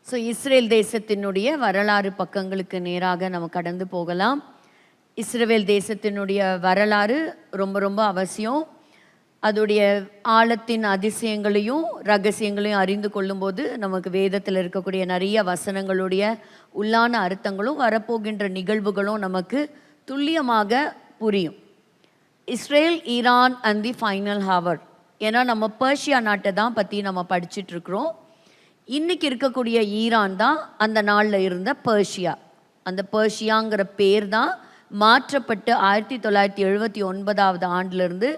Israel தேசத்தினுடைய வரலாறு பக்கங்களுக்கு நேராக நம்ம கடந்து போகலாம். இஸ்ரேல் தேசத்தினுடைய வரலாறு ரொம்ப ரொம்ப அவசியம். அதோடைய ஆழத்தின் அதிசயங்களையும் ரகசியங்களையும் அறிந்து கொள்ளும்போது நமக்கு வேதத்தில் இருக்கக்கூடிய நிறைய வசனங்களுடைய உள்ளான அர்த்தங்களும் வரப்போகின்ற நிகழ்வுகளும் நமக்கு துல்லியமாக புரியும். Israel, Iran and the final hour. ஏன்னா நம்ம பர்ஷியா நாட்டை தான் பற்றி நம்ம படிச்சுட்ருக்குறோம். இன்றைக்கி இருக்கக்கூடிய ஈரான் தான் அந்த நாளில் இருந்த பர்ஷியா. அந்த பர்ஷியாங்கிற பேர் தான் மாற்றப்பட்டு 1979 ஆண்டிலிருந்து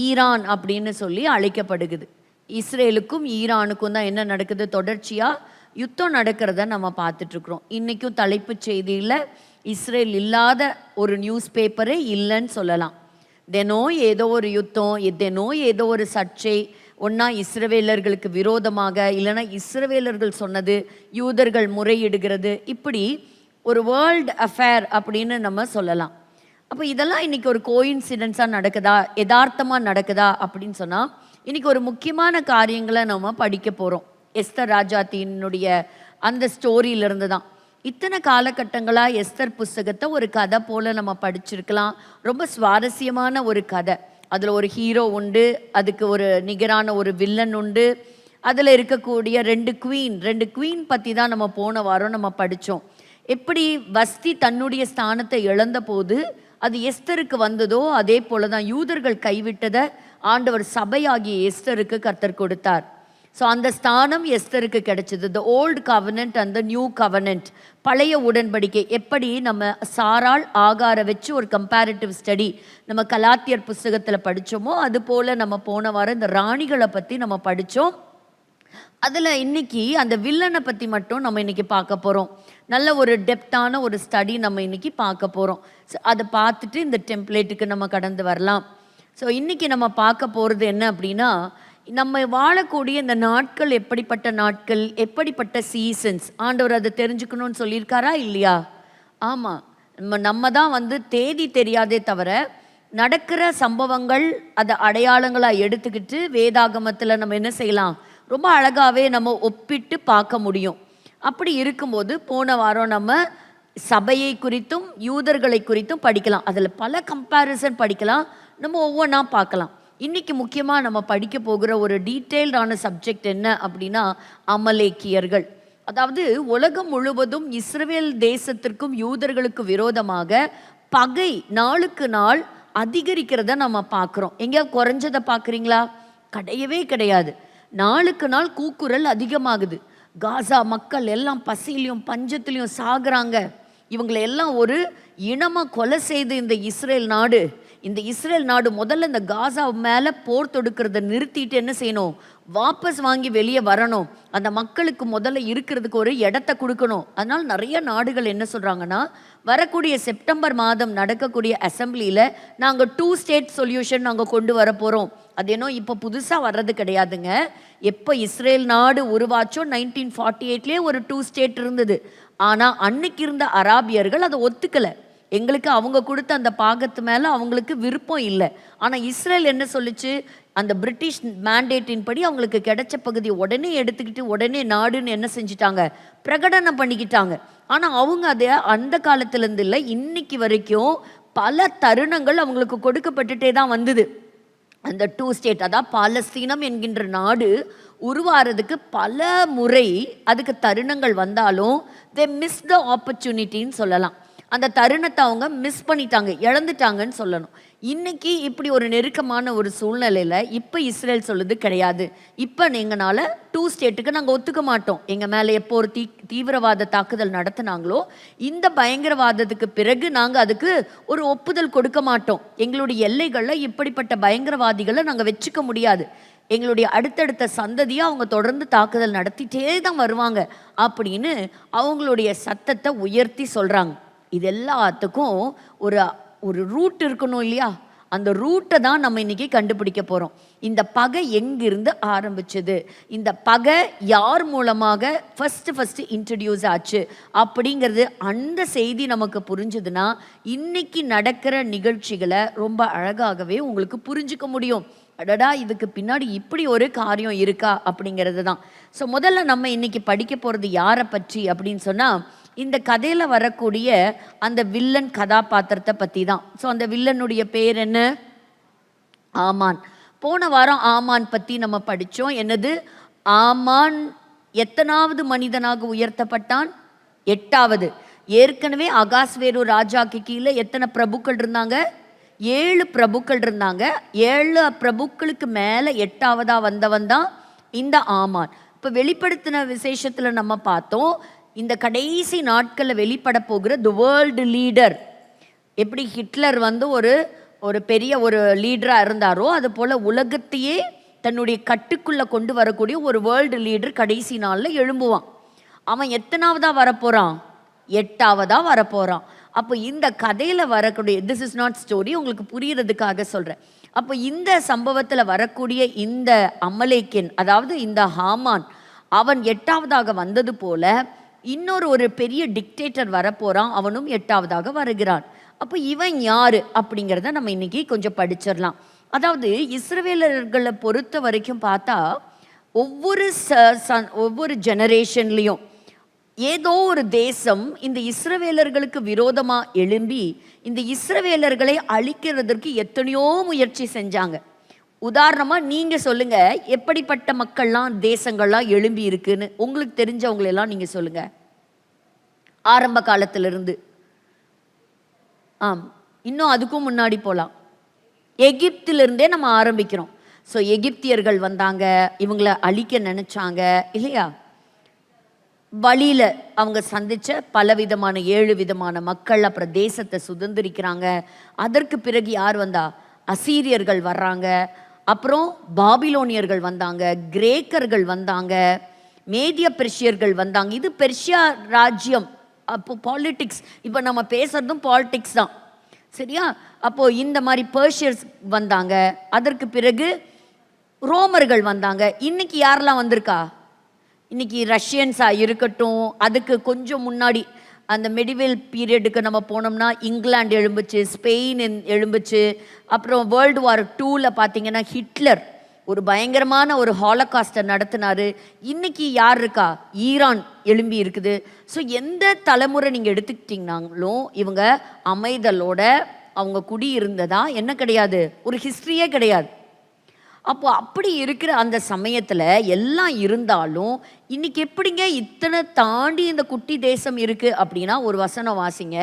ஈரான் அப்படின்னு சொல்லி அழைக்கப்படுகிறது. இஸ்ரேலுக்கும் ஈரானுக்கும் தான் என்ன நடக்குது, தொடர்ச்சியாக யுத்தம் நடக்கிறத நம்ம பார்த்துட்ருக்குறோம். இன்றைக்கும் தலைப்புச் செய்தியில் இஸ்ரேல் இல்லாத ஒரு நியூஸ் பேப்பரே இல்லைன்னு சொல்லலாம். தினம் ஏதோ ஒரு யுத்தம், தினம் ஏதோ ஒரு சர்ச்சை, ஒன்றா இஸ்ரவேலர்களுக்கு விரோதமாக, இல்லைன்னா இஸ்ரவேலர்கள் சொன்னது யூதர்கள் முறையிடுகிறது, இப்படி ஒரு வேர்ல்டு அஃபேர் அப்படின்னு நம்ம சொல்லலாம். அப்போ இதெல்லாம் இன்றைக்கி ஒரு கோயின்சிடென்ஸாக நடக்குதா, யதார்த்தமாக நடக்குதா அப்படின்னு சொன்னால், இன்றைக்கி ஒரு முக்கியமான காரியங்களை நம்ம படிக்க போகிறோம். எஸ்தர் ராஜாத்தினுடைய அந்த ஸ்டோரியிலிருந்து தான். இத்தனை காலகட்டங்களாக எஸ்தர் புஸ்தகத்தை ஒரு கதை போல் நம்ம படிச்சிருக்கலாம். ரொம்ப சுவாரஸ்யமான ஒரு கதை. அதில் ஒரு ஹீரோ உண்டு, அதுக்கு ஒரு நிகரான ஒரு வில்லன் உண்டு. அதில் இருக்கக்கூடிய ரெண்டு குவீன் பற்றி தான் நம்ம போன வாரம் நம்ம படித்தோம். எப்படி வஸ்தி தன்னுடைய ஸ்தானத்தை இழந்த போது அது எஸ்தருக்கு வந்ததோ அதே போல தான் யூதர்கள் கைவிட்டதை ஆண்டவர் சபையாகிய எஸ்தருக்கு கர்த்தர் கொடுத்தார். அந்த ஸ்தானம் எஸ்தருக்கு கிடைச்சது. த old covenant and the new covenant, பழைய உடன்படிக்கை. எப்படி நம்ம சாராள் ஆகார வச்சு ஒரு கம்பேரிட்டிவ் ஸ்டடி நம்ம கலாத்தியர் புஸ்தகத்தில் படித்தோமோ அது போல் நம்ம போன வாரம் இந்த ராணிகளை பற்றி நம்ம படித்தோம். அதில் இன்றைக்கி அந்த வில்லனை பற்றி மட்டும் நம்ம இன்றைக்கி பார்க்க போகிறோம். நல்ல ஒரு டெப்த்தான ஒரு ஸ்டடி நம்ம இன்றைக்கி பார்க்க போகிறோம். அதை பார்த்துட்டு இந்த டெம்ப்ளேட்டுக்கு நம்ம கடந்து வரலாம். இன்றைக்கி நம்ம பார்க்க போகிறது என்ன அப்படின்னா, நம்ம வாழக்கூடிய இந்த நாட்கள் எப்படிப்பட்ட நாட்கள், எப்படிப்பட்ட சீசன்ஸ், ஆண்டவர் அதை தெரிஞ்சுக்கணும்னு சொல்லியிருக்காரா இல்லையா? ஆமாம், நம்ம தான் தேதி தெரியாதே தவிர நடக்கிற சம்பவங்கள் அதை அடையாளங்களாக எடுத்துக்கிட்டு வேதாகமத்தில் நம்ம என்ன செய்யலாம், ரொம்ப அழகாகவே நம்ம ஒப்பிட்டு பார்க்க முடியும். அப்படி இருக்கும்போது போன வாரம் நம்ம சபையை குறித்தும் யூதர்களை குறித்தும் படிக்கலாம். அதில் பல கம்பேரிசன் படிக்கலாம், நம்ம ஒவ்வொன்றா பார்க்கலாம். இன்றைக்கி முக்கியமாக நம்ம படிக்க போகிற ஒரு டீட்டெயில்டான சப்ஜெக்ட் என்ன அப்படின்னா, அமலேக்கியர்கள். அதாவது உலகம் முழுவதும் இஸ்ரவேல் தேசத்திற்கும் யூதர்களுக்கு விரோதமாக பகை நாளுக்கு நாள் அதிகரிக்கிறத நம்ம பார்க்குறோம். எங்கேயாவது குறைஞ்சதை பார்க்குறீங்களா? கிடையவே கிடையாது. நாளுக்கு நாள் கூக்குரல் அதிகமாகுது. காசா மக்கள் எல்லாம் பசியிலையும் பஞ்சத்திலையும் சாகுறாங்க. இவங்களை எல்லாம் ஒரு இனமாக கொலை செய்து இந்த இஸ்ரேல் நாடு முதல்ல இந்த காசா மேலே போர் தொடுக்கிறத நிறுத்திட்டு என்ன செய்யணும், வாபஸ் வாங்கி வெளியே வரணும். அந்த மக்களுக்கு முதல்ல இருக்கிறதுக்கு ஒரு இடத்த கொடுக்கணும். அதனால் நிறைய நாடுகள் என்ன சொல்கிறாங்கன்னா, வரக்கூடிய செப்டம்பர் மாதம் நடக்கக்கூடிய அசம்பிளியில் நாங்கள் 2 ஸ்டேட் சொல்யூஷன் நாங்கள் கொண்டு வர போகிறோம். அது என்ன இப்போ புதுசாக வர்றது கிடையாதுங்க. எப்போ இஸ்ரேல் நாடு உருவாச்சோ 1948 ஒரு 2 ஸ்டேட் இருந்தது. ஆனால் அன்னைக்கு இருந்த அராபியர்கள் அதை ஒத்துக்கலை. எங்களுக்கு அவங்க கொடுத்த அந்த பாகத்து மேலே அவங்களுக்கு விருப்பம் இல்லை. ஆனால் இஸ்ரேல் என்ன சொல்லிச்சு, அந்த பிரிட்டிஷ் மேண்டேட்டின் படி அவங்களுக்கு கிடைச்ச பகுதி உடனே எடுத்துக்கிட்டு உடனே நாடுன்னு என்ன செஞ்சிட்டாங்க, பிரகடனம் பண்ணிக்கிட்டாங்க. ஆனால் அவங்க அதை அந்த காலத்துலேருந்து இல்லை, இன்னைக்கு வரைக்கும் பல தருணங்கள் அவங்களுக்கு கொடுக்கப்பட்டுட்டே தான் வந்தது. அந்த 2 ஸ்டேட், அதான் பாலஸ்தீனம் என்கின்ற நாடு உருவாகிறதுக்கு பல முறை அதுக்கு தருணங்கள் வந்தாலும் தே மிஸ் த ஆப்பர்ச்சுனிட்டின்னு சொல்லலாம். அந்த தருணத்தை அவங்க மிஸ் பண்ணிட்டாங்க, இழந்துட்டாங்கன்னு சொல்லணும். இன்றைக்கி இப்படி ஒரு நெருக்கமான ஒரு சூழ்நிலையில் இப்போ இஸ்ரேல் சொல்லுது கிடையாது, இப்போ எங்களால் 2 ஸ்டேட்டுக்கு நாங்கள் ஒத்துக்க மாட்டோம். எங்கள் மேலே எப்போ ஒரு தீவிரவாத தாக்குதல் நடத்தினாங்களோ இந்த பயங்கரவாதத்துக்கு பிறகு நாங்கள் அதுக்கு ஒரு ஒப்புதல் கொடுக்க மாட்டோம். எங்களுடைய எல்லைகளில் இப்படிப்பட்ட பயங்கரவாதிகளை நாங்கள் வச்சுக்க முடியாது. எங்களுடைய அடுத்தடுத்த சந்ததியை அவங்க தொடர்ந்து தாக்குதல் நடத்திட்டே தான் வருவாங்க அப்படின்னு அவங்களுடைய சத்தத்தை உயர்த்தி சொல்கிறாங்க. இது எல்லாத்துக்கும் ஒரு ரூட் இருக்கணும் இல்லையா? அந்த ரூட்டை தான் நம்ம இன்றைக்கி கண்டுபிடிக்க போகிறோம். இந்த பகை எங்கிருந்து ஆரம்பிச்சது, இந்த பகை யார் மூலமாக ஃபஸ்ட்டு இன்ட்ரடியூஸ் ஆச்சு அப்படிங்கிறது, அந்த செய்தி நமக்கு புரிஞ்சுதுன்னா இன்னைக்கு நடக்கிற நிகழ்ச்சிகளை ரொம்ப அழகாகவே உங்களுக்கு புரிஞ்சுக்க முடியும். அடடா இதுக்கு பின்னாடி இப்படி ஒரு காரியம் இருக்கா அப்படிங்கிறது தான். ஸோ முதல்ல நம்ம இன்னைக்கு படிக்க போகிறது யாரை பற்றி அப்படின்னு சொன்னால், இந்த கதையில் வரக்கூடிய அந்த வில்லன் கதாபாத்திரத்தை பற்றி தான். ஸோ அந்த வில்லனுடைய பேர் என்ன? ஆமான். போன வாரம் ஆமான் பற்றி நம்ம படித்தோம். என்னது? ஆமான் எத்தனாவது மனிதனாக உயர்த்தப்பட்டான்? 8வது. ஏற்கனவே அகாஸ்வேரு ராஜாக்கு கீழே எத்தனை பிரபுக்கள் இருந்தாங்க? 7 பிரபுக்கள் இருந்தாங்க. 7 பிரபுக்களுக்கு மேலே 8வதா வந்தவன் தான் இந்த ஆமான். இப்போ வெளிப்படுத்தின விசேஷத்தில் நம்ம பார்த்தோம், இந்த கடைசி நாட்களில் வெளிப்பட போகிற தி வேர்ல்டு லீடர். எப்படி ஹிட்லர் வந்து ஒரு பெரிய ஒரு லீடராக இருந்தாரோ, அது போல் உலகத்தையே தன்னுடைய கட்டுக்குள்ளே கொண்டு வரக்கூடிய ஒரு வேர்ல்டு லீடர் கடைசி நாளில் எழும்புவான். அவன் எத்தனாவதா வரப்போகிறான்? 8வதா வரப்போகிறான். அப்போ இந்த கதையில் வரக்கூடிய, திஸ் இஸ் நாட் ஸ்டோரி, உங்களுக்கு புரியறதுக்காக சொல்கிறேன். அப்போ இந்த சம்பவத்தில் வரக்கூடிய இந்த அமலேக்கின், அதாவது இந்த ஹாமான், அவன் 8வதாக வந்தது போல ஒரு பெரிய டிக்டேட்டர் வரப்போகிறான், அவனும் 8வதாக வருகிறான். அப்போ இவன் யாரு அப்படிங்கிறத நம்ம இன்னைக்கு கொஞ்சம் படிச்சிடலாம். அதாவது இஸ்ரவேலர்களை பொறுத்த வரைக்கும் பார்த்தா, ஒவ்வொரு ஜெனரேஷன்லேயும் ஏதோ ஒரு தேசம் இந்த இஸ்ரவேலர்களுக்கு விரோதமாக எழும்பி இந்த இஸ்ரவேலர்களை அழிக்கிறதற்கு எத்தனையோ முயற்சி செஞ்சாங்க. உதாரணமாக நீங்கள் சொல்லுங்கள், எப்படிப்பட்ட மக்கள்லாம் தேசங்கள்லாம் எழும்பி இருக்குன்னு உங்களுக்கு தெரிஞ்சவங்களெல்லாம் நீங்கள் சொல்லுங்கள். ஆரம்ப காலத்திலிருந்து, இன்னும் அதுக்கும் முன்னாடி போகலாம். எகிப்திலிருந்தே நம்ம ஆரம்பிக்கிறோம். ஸோ எகிப்தியர்கள் வந்தாங்க, இவங்களை அழிக்க நினச்சாங்க இல்லையா? வழியில் அவங்க சந்தித்த பலவிதமான 7 விதமான மக்கள், அப்புறம் தேசத்தை சுதந்திரிக்கிறாங்க. அதற்கு பிறகு யார் வந்தா? அசீரியர்கள் வர்றாங்க, அப்புறம் பாபிலோனியர்கள் வந்தாங்க, கிரேக்கர்கள் வந்தாங்க, மேதிய பெர்ஷியர்கள் வந்தாங்க. இது பெர்ஷியா ராஜ்யம். அப்போ பாலிட்டிக்ஸ், இப்போ நம்ம பேசுறதும் பாலிட்டிக்ஸ் தான், சரியா? அப்போது இந்த மாதிரி பெர்ஷியர்ஸ் வந்தாங்க. அதற்கு பிறகு ரோமர்கள் வந்தாங்க. இன்னைக்கு யாரெல்லாம் வந்திருக்கா? இன்னைக்கு ரஷ்யன்ஸாக இருக்கட்டும், அதுக்கு கொஞ்சம் முன்னாடி அந்த மெடிவல் பீரியடுக்கு நம்ம போனோம்னா இங்கிலாந்து எழும்புச்சு, ஸ்பெயின் எழும்புச்சு. அப்புறம் வேர்ல்டு வார் 2ல் பார்த்தீங்கன்னா ஹிட்லர் ஒரு பயங்கரமான ஒரு ஹாலோகாஸ்டை நடத்தினார். இன்னைக்கு யார் இருக்கா? ஈரான் எழும்பி இருக்குது. ஸோ எந்த தலைமுறை நீங்கள் எடுத்துக்கிட்டிங்கனாலும் இவங்க அமைதலோட அவங்க குடியிருந்ததா என்ன கிடையாது, ஒரு ஹிஸ்ட்ரியே கிடையாது. அப்போ அப்படி இருக்கிற அந்த சமயத்தில் எல்லாம் இருந்தாலும் இன்னைக்கு எப்படிங்க இத்தனை தாண்டி இந்த குட்டி தேசம் இருக்குது அப்படின்னா, ஒரு வசனம் வாசிங்க.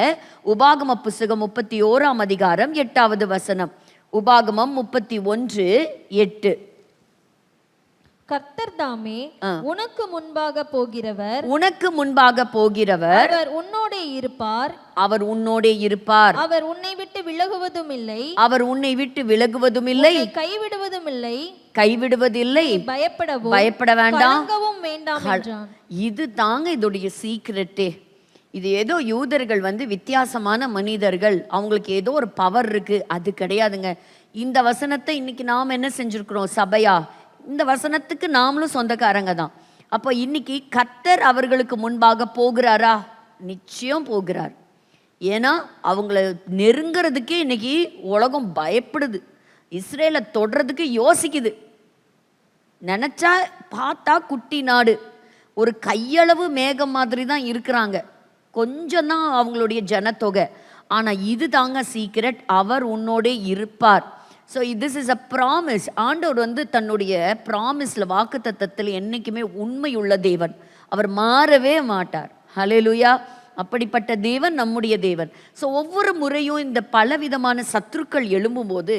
உபாகம புஸ்தகம் 31ஆம் அதிகாரம் 8வது வசனம். உபாகமம் 31:8. கர்த்தர் தாமே உனக்கு முன்பாக போகிறவர், உனக்கு முன்பாக போகிறவர், அவர் உன்னோடே இருப்பார், அவர் உன்னோடே இருப்பார், அவர் உன்னை விட்டு விலகுவதும் இல்லை, அவர் உன்னை விட்டு விலகுவதும் இல்லை, கைவிடுவதும் இல்லை, கைவிடுவதில்லை, பயப்பட வேண்டாம், வேண்டாம் என்றான். இது தாங்க இதோடைய சீக்ரெட்டே. இது ஏதோ யூதர்கள் வந்து வித்தியாசமான மனிதர்கள், அவங்களுக்கு ஏதோ ஒரு பவர் இருக்கு, அது கிடையாதுங்க. இந்த வசனத்தை இன்னைக்கு நாம் என்ன செஞ்சிருக்கிறோம் சபையா? இந்த வசனத்துக்கு நாமளும் சொந்தக்காரங்க தான். அப்போ இன்னைக்கு கர்த்தர் அவர்களுக்கு முன்பாக போகிறாரா? நிச்சயம் போகிறார். ஏன்னா அவங்கள நெருங்கிறதுக்கே இன்னைக்கு உலகம் பயப்படுது, இஸ்ரேலை தொடுறதுக்கு யோசிக்குது. நினச்சா பார்த்தா குட்டி நாடு, ஒரு கையளவு மேகம் மாதிரி தான் இருக்கிறாங்க, கொஞ்சம் தான் அவங்களுடைய ஜனத்தொகை. ஆனால் இது தாங்க சீக்ரெட், அவர் உன்னோடே இருப்பார். So this is a promise. ஆண்டவர் வந்து தன்னுடைய ப்ராமிஸில், வாக்கு தத்தத்தில் என்றைக்குமே உண்மையுள்ள தேவன், அவர் மாறவே மாட்டார். ஹல்லேலூயா. அப்படிப்பட்ட தேவன் நம்முடைய தேவன். ஸோ ஒவ்வொரு முறையும் இந்த பலவிதமான சத்துருக்கள் எழும்பும்போது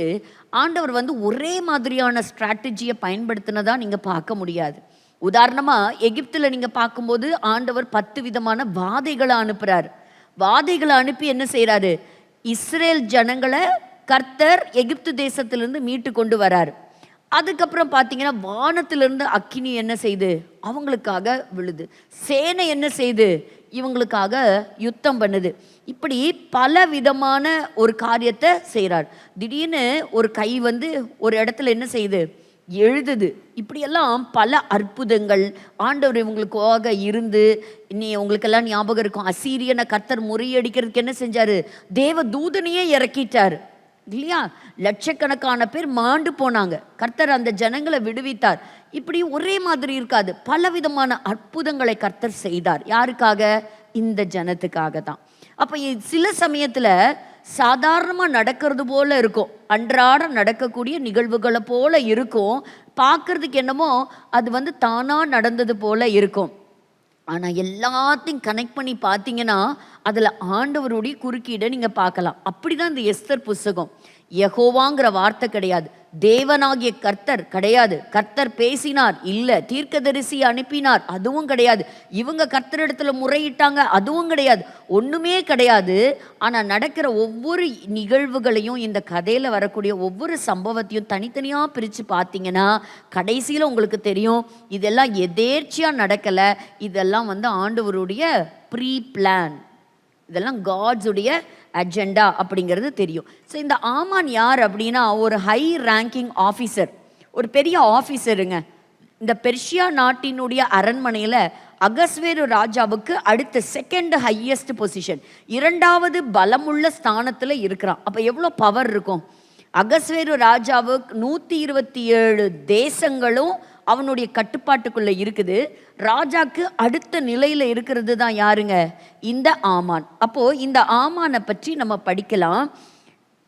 ஆண்டவர் வந்து ஒரே மாதிரியான ஸ்ட்ராட்டஜியை பயன்படுத்தினதாக நீங்கள் பார்க்க முடியாது. உதாரணமாக எகிப்தில் நீங்கள் பார்க்கும்போது ஆண்டவர் 10 விதமான வாதைகளை அனுப்புகிறார். வாதைகளை அனுப்பி என்ன செய்கிறாரு? இஸ்ரேல் ஜனங்களை கர்த்தர் எகிப்து தேசத்திலிருந்து மீட்டு கொண்டு வரார். அதுக்கப்புறம் பார்த்தீங்கன்னா வானத்திலிருந்து அக்கினி என்ன செய்து அவங்களுக்காக விழுது, சேனை என்ன செய்து இவங்களுக்காக யுத்தம் பண்ணுது. இப்படி பல விதமான ஒரு காரியத்தை செய்கிறார். திடீர்னு ஒரு கை வந்து ஒரு இடத்துல என்ன செய்யுது, எழுதுது. இப்படியெல்லாம் பல அற்புதங்கள் ஆண்டவர் இவங்களுக்காக இருந்து, நீ உங்களுக்கெல்லாம் ஞாபகம் இருக்கும், அசீரியனை கர்த்தர் முறியடிக்கிறதுக்கு என்ன செஞ்சாரு? தேவ தூதனையே இறக்கிட்டார். இல்லையா? லட்சக்கணக்கான பேர் மாண்டு போனாங்க. கர்த்தர் அந்த ஜனங்களை விடுவித்தார். இப்படி ஒரே மாதிரி இருக்காது, பலவிதமான அற்புதங்களை கர்த்தர் செய்தார். யாருக்காக? இந்த ஜனத்துக்காக தான். அப்ப சில சமயத்துல சாதாரணமா நடக்கிறது போல இருக்கும், அன்றாட நடக்கக்கூடிய நிகழ்வுகளை போல இருக்கும், பார்க்கறதுக்கு என்னமோ அது தானா நடந்தது போல இருக்கும். ஆனா எல்லாத்தையும் கனெக்ட் பண்ணி பார்த்தீங்கன்னா அதுல ஆண்டவருடைய குறுக்கீடை நீங்க பார்க்கலாம். அப்படிதான் இந்த எஸ்தர் புஸ்தகம். யெகோவாங்கிற வார்த்தை கிடையாது, தேவனாகிய கர்த்தர் கிடையாது, கர்த்தர் பேசினார் இல்ல, தீர்க்கதரிசி அனுப்பினார் அதுவும் கிடையாது, இவங்க கர்த்தரிடத்துல முறையிட்டாங்க அதுவும் கிடையாது, ஒண்ணுமே கிடையாது. ஆனா நடக்கிற ஒவ்வொரு நிகழ்வுகளையும், இந்த கதையில வரக்கூடிய ஒவ்வொரு சம்பவத்தையும் தனித்தனியா பிரிச்சு பார்த்தீங்கன்னா கடைசியில உங்களுக்கு தெரியும் இதெல்லாம் எதேர்ச்சியா நடக்கல, இதெல்லாம் ஆண்டவருடைய ப்ரீ பிளான், இதெல்லாம் காட்ஸுடைய அஜெண்டா அப்படிங்கிறது தெரியும். ஸோ இந்த ஆமான் யார் அப்படின்னா ஒரு ஹை ரேங்கிங் ஆஃபீஸர், ஒரு பெரிய ஆஃபீஸருங்க. இந்த பெர்ஷியா நாட்டினுடைய அரண்மனையில் அகஸ்வேரு ராஜாவுக்கு அடுத்த செகண்ட் ஹையஸ்ட் பொசிஷன், இரண்டாவது பலமுள்ள ஸ்தானத்தில் இருக்கிறான். அப்போ எவ்வளோ பவர் இருக்கும்? அகஸ்வேரு ராஜாவுக்கு 127 தேசங்களும் அவனுடைய கட்டுப்பாட்டுக்குள்ள இருக்குது. ராஜாக்கு அடுத்த நிலையில இருக்கிறது தான் யாருங்க? இந்த ஆமான். அப்போ இந்த ஆமானை பற்றி நம்ம படிக்கலாம்,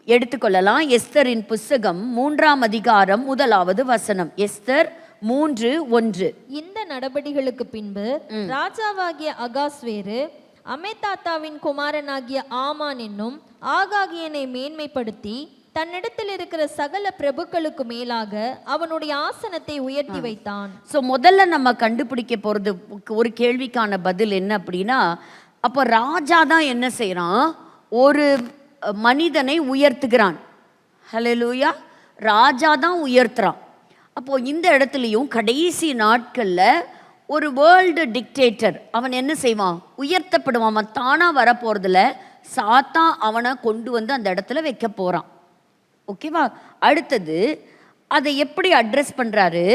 எடுத்துக்கொள்ளலாம். எஸ்தரின் புஸ்தகம் 3ஆம் அதிகாரம் 1வது வசனம். எஸ்தர் 3:1. இந்த நடபடிகளுக்கு பின்பு ராஜாவாகிய அகாஸ்வேரு அமெதாத்தாவின் குமாரனாகிய ஆமான் என்னும் ஆகாகியனை மேன்மைப்படுத்தி தன்னிடத்தில் இருக்கிற சகல பிரபுக்களுக்கு மேலாக அவனுடைய ஆசனத்தை உயர்த்தி வைத்தான். ஸோ முதல்ல நம்ம கண்டுபிடிக்க போறது ஒரு கேள்விக்கான பதில் என்ன அப்படின்னா, அப்போ ராஜா தான் என்ன செய்யறான்? ஒரு மனிதனை உயர்த்துகிறான். ஹல்லேலூயா! ராஜா தான் உயர்த்துறான். அப்போ இந்த இடத்துலையும் கடைசி நாட்கள்ல ஒரு வேர்ல்டு டிக்டேட்டர் அவன் என்ன செய்வான்? உயர்த்தப்படுவான். அவன் தானா வரப்போறதுல சாத்தான் அவனை கொண்டு அந்த இடத்துல வைக்க போறான். ஓகேவா? அடுத்தது அதை எப்படி அட்ரஸ் பண்றாரு?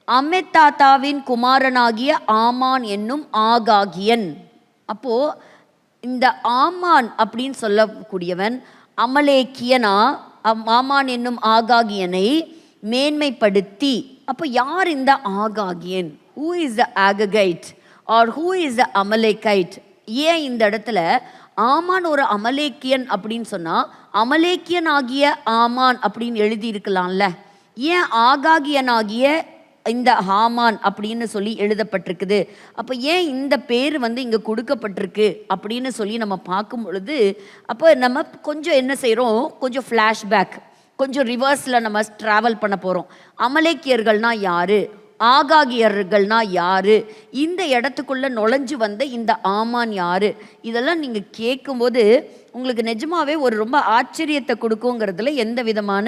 அமெதாத்தாவின் குமாரனாகிய ஆமான் என்னும் ஆகாகியன். அப்போ இந்த ஆமான் அப்படின்னு சொல்லக்கூடியவன் அமலேக்கியனா, ஆமான் என்னும் ஆகாகியனை மேன்மைப்படுத்தி. அப்போ யார் இந்த ஆகாகியன்? Who is the Agagite or who is the Amalekite? ஏன் இந்த இடத்துல ஆமான் ஒரு அமலேக்கியன் அப்படின்னு சொன்னா அமலேக்கியன் ஆகிய ஆமான் அப்படின்னு எழுதி இருக்கலாம்ல, ஏன் ஆகாகியனாகிய இந்த ஆமான் அப்படின்னு சொல்லி எழுதப்பட்டிருக்குது? அப்போ ஏன் இந்த பேர் இங்கே கொடுக்கப்பட்டிருக்கு அப்படின்னு சொல்லி நம்ம பார்க்கும் பொழுது, அப்போ நம்ம கொஞ்சம் என்ன செய்கிறோம்? கொஞ்சம் ஃப்ளாஷ்பேக், கொஞ்சம் ரிவர்ஸில் நம்ம ட்ராவல் பண்ண போகிறோம். அமலேக்கியர்கள்னா யாரு? ஆகாகியர்கள்னா யாரு? இந்த இடத்துக்குள்ள நுழைஞ்சு வந்த இந்த ஆமான் யாரு? இதெல்லாம் நீங்க கேட்கும்போது உங்களுக்கு நிஜமாவே ஒரு ரொம்ப ஆச்சரியத்தை கொடுக்குங்கிறதுல எந்த விதமான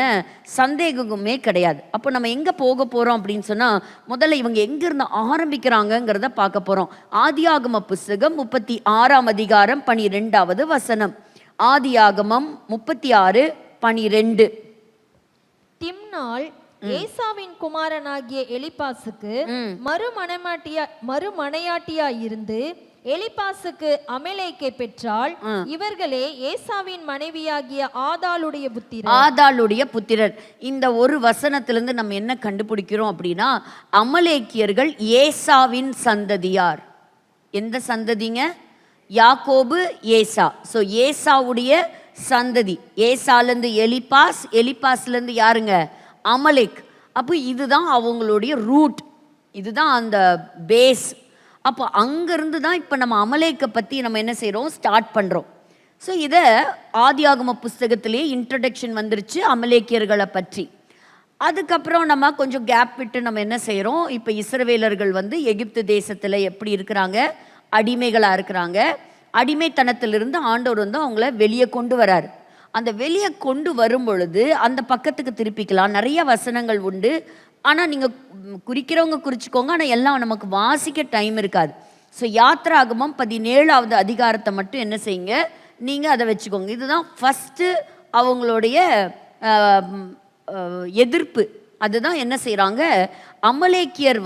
சந்தேகமுமே கிடையாது. அப்போ நம்ம எங்க போக போறோம் அப்படின்னு சொன்னா, முதல்ல இவங்க எங்க இருந்து ஆரம்பிக்கிறாங்கிறத பார்க்க போறோம். ஆதியாகம புஸ்தகம் 36ஆம் அதிகாரம் 12வது வசனம். ஆதியாகமம் 36:12. திம்னாள் ஏசாவின் குமாரனாகிய எலிப்பாசுக்கு மறுமனையாட்டியா இருந்து எலிப்பாசுக்கு அமலேக்கை பெற்றாள். இவர்களே ஏசாவின் மனைவியாகிய ஆதாளுடைய புத்திரர். இந்த ஒரு வசனத்திலிருந்து நம்ம என்ன கண்டுபிடிக்கிறோம் அப்படின்னா, அமலேக்கியர்கள் ஏசாவின் சந்ததியார். எந்த சந்ததிங்க? யாக்கோபு, ஏசா. ஸோ ஏசாவுடைய சந்ததி. ஏசாலேருந்து எலிப்பாஸ், எலிப்பாஸ்லேருந்து யாருங்க? அமலேக். அப்போ இதுதான் அவங்களுடைய ரூட், இதுதான் அந்த பேஸ். அப்போ அங்கேருந்து தான் இப்போ நம்ம அமலேக்கை பற்றி நம்ம என்ன செய்கிறோம்? ஸ்டார்ட் பண்ணுறோம். ஸோ இதை ஆதியாகம புஸ்தகத்திலே இன்ட்ரடக்ஷன் வந்துருச்சு அமலேக்கியர்களை பற்றி. அதுக்கப்புறம் நம்ம கொஞ்சம் கேப் விட்டு நம்ம என்ன செய்கிறோம்? இப்போ இஸ்ரவேலர்கள் எகிப்து தேசத்தில் எப்படி இருக்கிறாங்க? அடிமைகளாக இருக்கிறாங்க. அடிமைத்தனத்திலிருந்து ஆண்டவர் அவங்கள வெளியே கொண்டு வராரு. அந்த வெளியே கொண்டு வரும் பொழுது அந்த பக்கத்துக்கு திருப்பிக்கலாம், நிறைய வசனங்கள் உண்டு. ஆனால் நீங்கள் குறிக்கிறவங்க குறிச்சிக்கோங்க, ஆனால் எல்லாம் நமக்கு வாசிக்க டைம் இருக்காது. ஸோ யாத்ராகமம் 17வது அதிகாரத்தை மட்டும் என்ன செய்யுங்க? நீங்கள் அதை வச்சுக்கோங்க. இதுதான் ஃபஸ்ட்டு அவங்களுடைய எதிர்ப்பு. அதுதான் என்ன செய்கிறாங்க? அமலேக்கியர்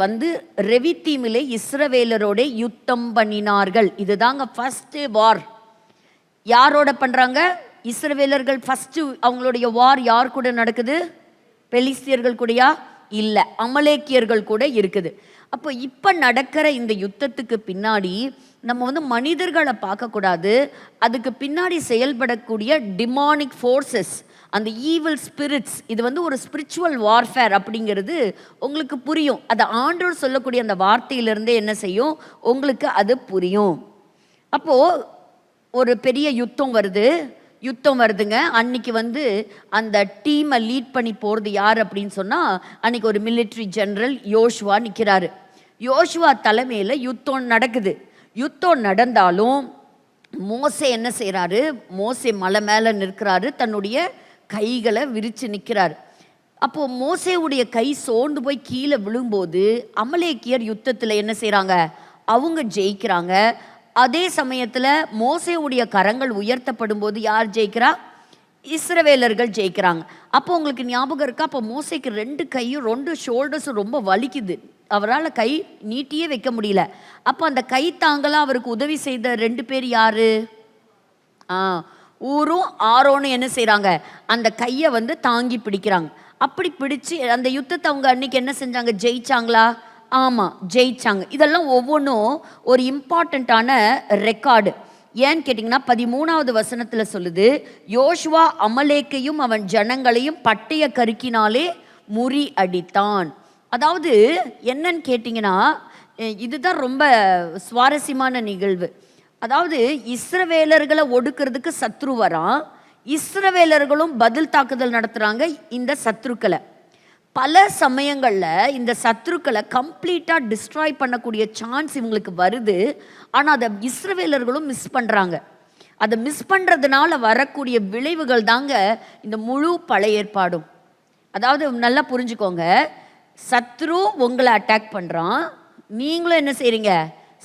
ரெவித்தீமிலே இஸ்ரவேலரோட யுத்தம் பண்ணினார்கள். இதுதாங்க ஃபஸ்ட்டு வார். யாரோட பண்ணுறாங்க? இஸ்ரவேலர்கள் ஃபஸ்ட்டு அவங்களுடைய வார் யார் கூட நடக்குது? பெலிஸ்தியர்கள் கூடயா? இல்லை, அமலேக்கியர்கள் கூட இருக்குது. அப்போ இப்போ நடக்கிற இந்த யுத்தத்துக்கு பின்னாடி நம்ம வந்து மனிதர்களை பார்க்கக்கூடாது, அதுக்கு பின்னாடி செயல்படக்கூடிய டிமானிக் ஃபோர்ஸஸ், அந்த ஈவில் ஸ்பிரிட்ஸ். இது வந்து ஒரு ஸ்பிரிச்சுவல் வார்ஃபேர் அப்படிங்கிறது உங்களுக்கு புரியும். அதை ஆண்டவர் சொல்லக்கூடிய அந்த வார்த்தையிலிருந்தே என்ன செய்யும், உங்களுக்கு அது புரியும். அப்போது ஒரு பெரிய யுத்தம் வருதுங்க. அன்னைக்கு வந்து அந்த டீமை லீட் பண்ணி போகிறது யார் அப்படின்னு சொன்னால், அன்னைக்கு ஒரு மிலிட்ரி ஜெனரல் யோசுவா நிற்கிறாரு. யோசுவா தலைமையில் யுத்தம் நடக்குது. யுத்தம் நடந்தாலும் மோசே என்ன செய்கிறாரு, மோசே மலை மேலே நிற்கிறாரு, தன்னுடைய கைகளை விரித்து நிற்கிறார். அப்போது மோசேவுடைய கை சோர்ந்து போய் கீழே விழும்போது அமலேக்கியர் யுத்தத்தில் என்ன செய்கிறாங்க, அவங்க ஜெயிக்கிறாங்க. அதே சமயத்தில் மோசேவுடைய கரங்கள் உயர்த்தப்படும் போது யார் ஜெயிக்கிறா? இஸ்ரவேலர்கள் ஜெயிக்கிறாங்க. அப்போ உங்களுக்கு ஞாபகம் இருக்கா, அப்போ மோசேக்கு 2 கையும் 2 ஷோல்டர்ஸும் ரொம்ப வலிக்குது, அவரால் கை நீட்டியே வைக்க முடியல. அப்போ அந்த கை தாங்கலாம் அவருக்கு உதவி செய்த 2 பேர் யாரு? ஊரும் ஆரோனும் என்ன செய்கிறாங்க, அந்த கையை வந்து தாங்கி பிடிக்கிறாங்க. அப்படி பிடிச்சு அந்த யுத்தத்தை அவங்க அன்னைக்கு என்ன செஞ்சாங்க, ஜெயிச்சாங்களா? ஆமாம், ஜெயிச்சாங்க. இதெல்லாம் ஒவ்வொன்றும் ஒரு இம்பார்ட்டண்ட்டான ரெக்கார்டு. ஏன்னு கேட்டிங்கன்னா 13வது வசனத்தில் சொல்லுது, யோசுவா அமலேக்கையும் அவன் ஜனங்களையும் பட்டய கருக்கினாலே முறி அடித்தான். அதாவது என்னன்னு கேட்டிங்கன்னா, இதுதான் ரொம்ப சுவாரஸ்யமான நிகழ்வு. அதாவது இஸ்ரவேலர்களை ஒடுக்கிறதுக்கு சத்ரு வரான், இஸ்ரவேலர்களும் பதில் தாக்குதல் நடத்துகிறாங்க இந்த சத்ருக்களை. பல சமயங்களில் இந்த சத்ருக்களை கம்ப்ளீட்டாக டிஸ்ட்ராய் பண்ணக்கூடிய சான்ஸ் இவங்களுக்கு வருது. ஆனால் அதை இஸ்ரவேலர்களும் மிஸ் பண்ணுறாங்க. அதை மிஸ் பண்ணுறதுனால வரக்கூடிய விளைவுகள் தாங்க இந்த முழு பழைய ஏற்பாடும். அதாவது நல்லா புரிஞ்சுக்கோங்க, சத்ரு உங்களை அட்டாக் பண்ணுறான், நீங்களும் என்ன செய்கிறீங்க,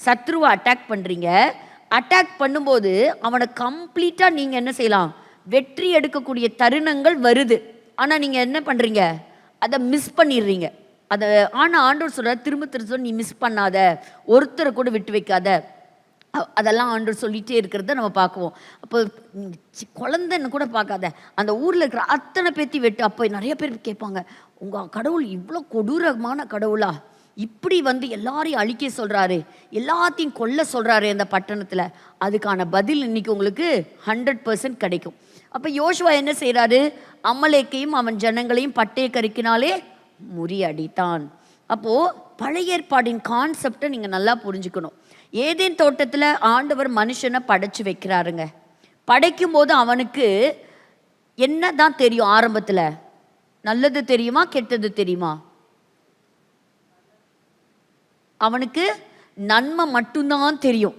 சத்ருவை அட்டாக் பண்ணுறீங்க. அட்டாக் பண்ணும்போது அவனை கம்ப்ளீட்டாக நீங்கள் என்ன செய்யலாம், வெற்றி எடுக்கக்கூடிய தருணங்கள் வருது. ஆனால் நீங்கள் என்ன பண்ணுறீங்க, அதை மிஸ் பண்ணிடுறீங்க. அதை ஆனால் ஆண்டவர் சொல்கிறார், திரும்ப நீ மிஸ் பண்ணாத, ஒருத்தரை கூட விட்டு வைக்காத. அதெல்லாம் ஆண்டவர் சொல்லிகிட்டே இருக்கிறத நம்ம பார்க்குவோம். அப்போ குழந்தைன்னு கூட பார்க்காத, அந்த ஊரில் இருக்கிற அத்தனை பேத்தி வெட்டு. அப்போ நிறைய பேர் கேட்பாங்க, உங்கள் கடவுள் இவ்வளோ கொடூரமான கடவுளா, இப்படி வந்து எல்லாரையும் அழிக்க சொல்கிறாரு, எல்லாத்தையும் கொல்ல சொல்கிறாரு அந்த பட்டணத்தில்? அதுக்கான பதில் இன்னைக்கு உங்களுக்கு 100% கிடைக்கும். அப்போ யோசுவா என்ன செய்கிறாரு, அமலேக்கையும் அவன் ஜனங்களையும் பட்டய கருக்கினாலே முறியடித்தான். அப்போது பழைய ஏற்பாடின் கான்செப்டை நீங்கள் நல்லா புரிஞ்சுக்கணும். ஏதேன் தோட்டத்தில் ஆண்டவர் மனுஷனை படைச்சு வைக்கிறாருங்க. படைக்கும் போது அவனுக்கு என்ன தான் தெரியும்? ஆரம்பத்தில் நல்லது தெரியுமா, கெட்டது தெரியுமா? அவனுக்கு நன்மை மட்டும்தான் தெரியும்,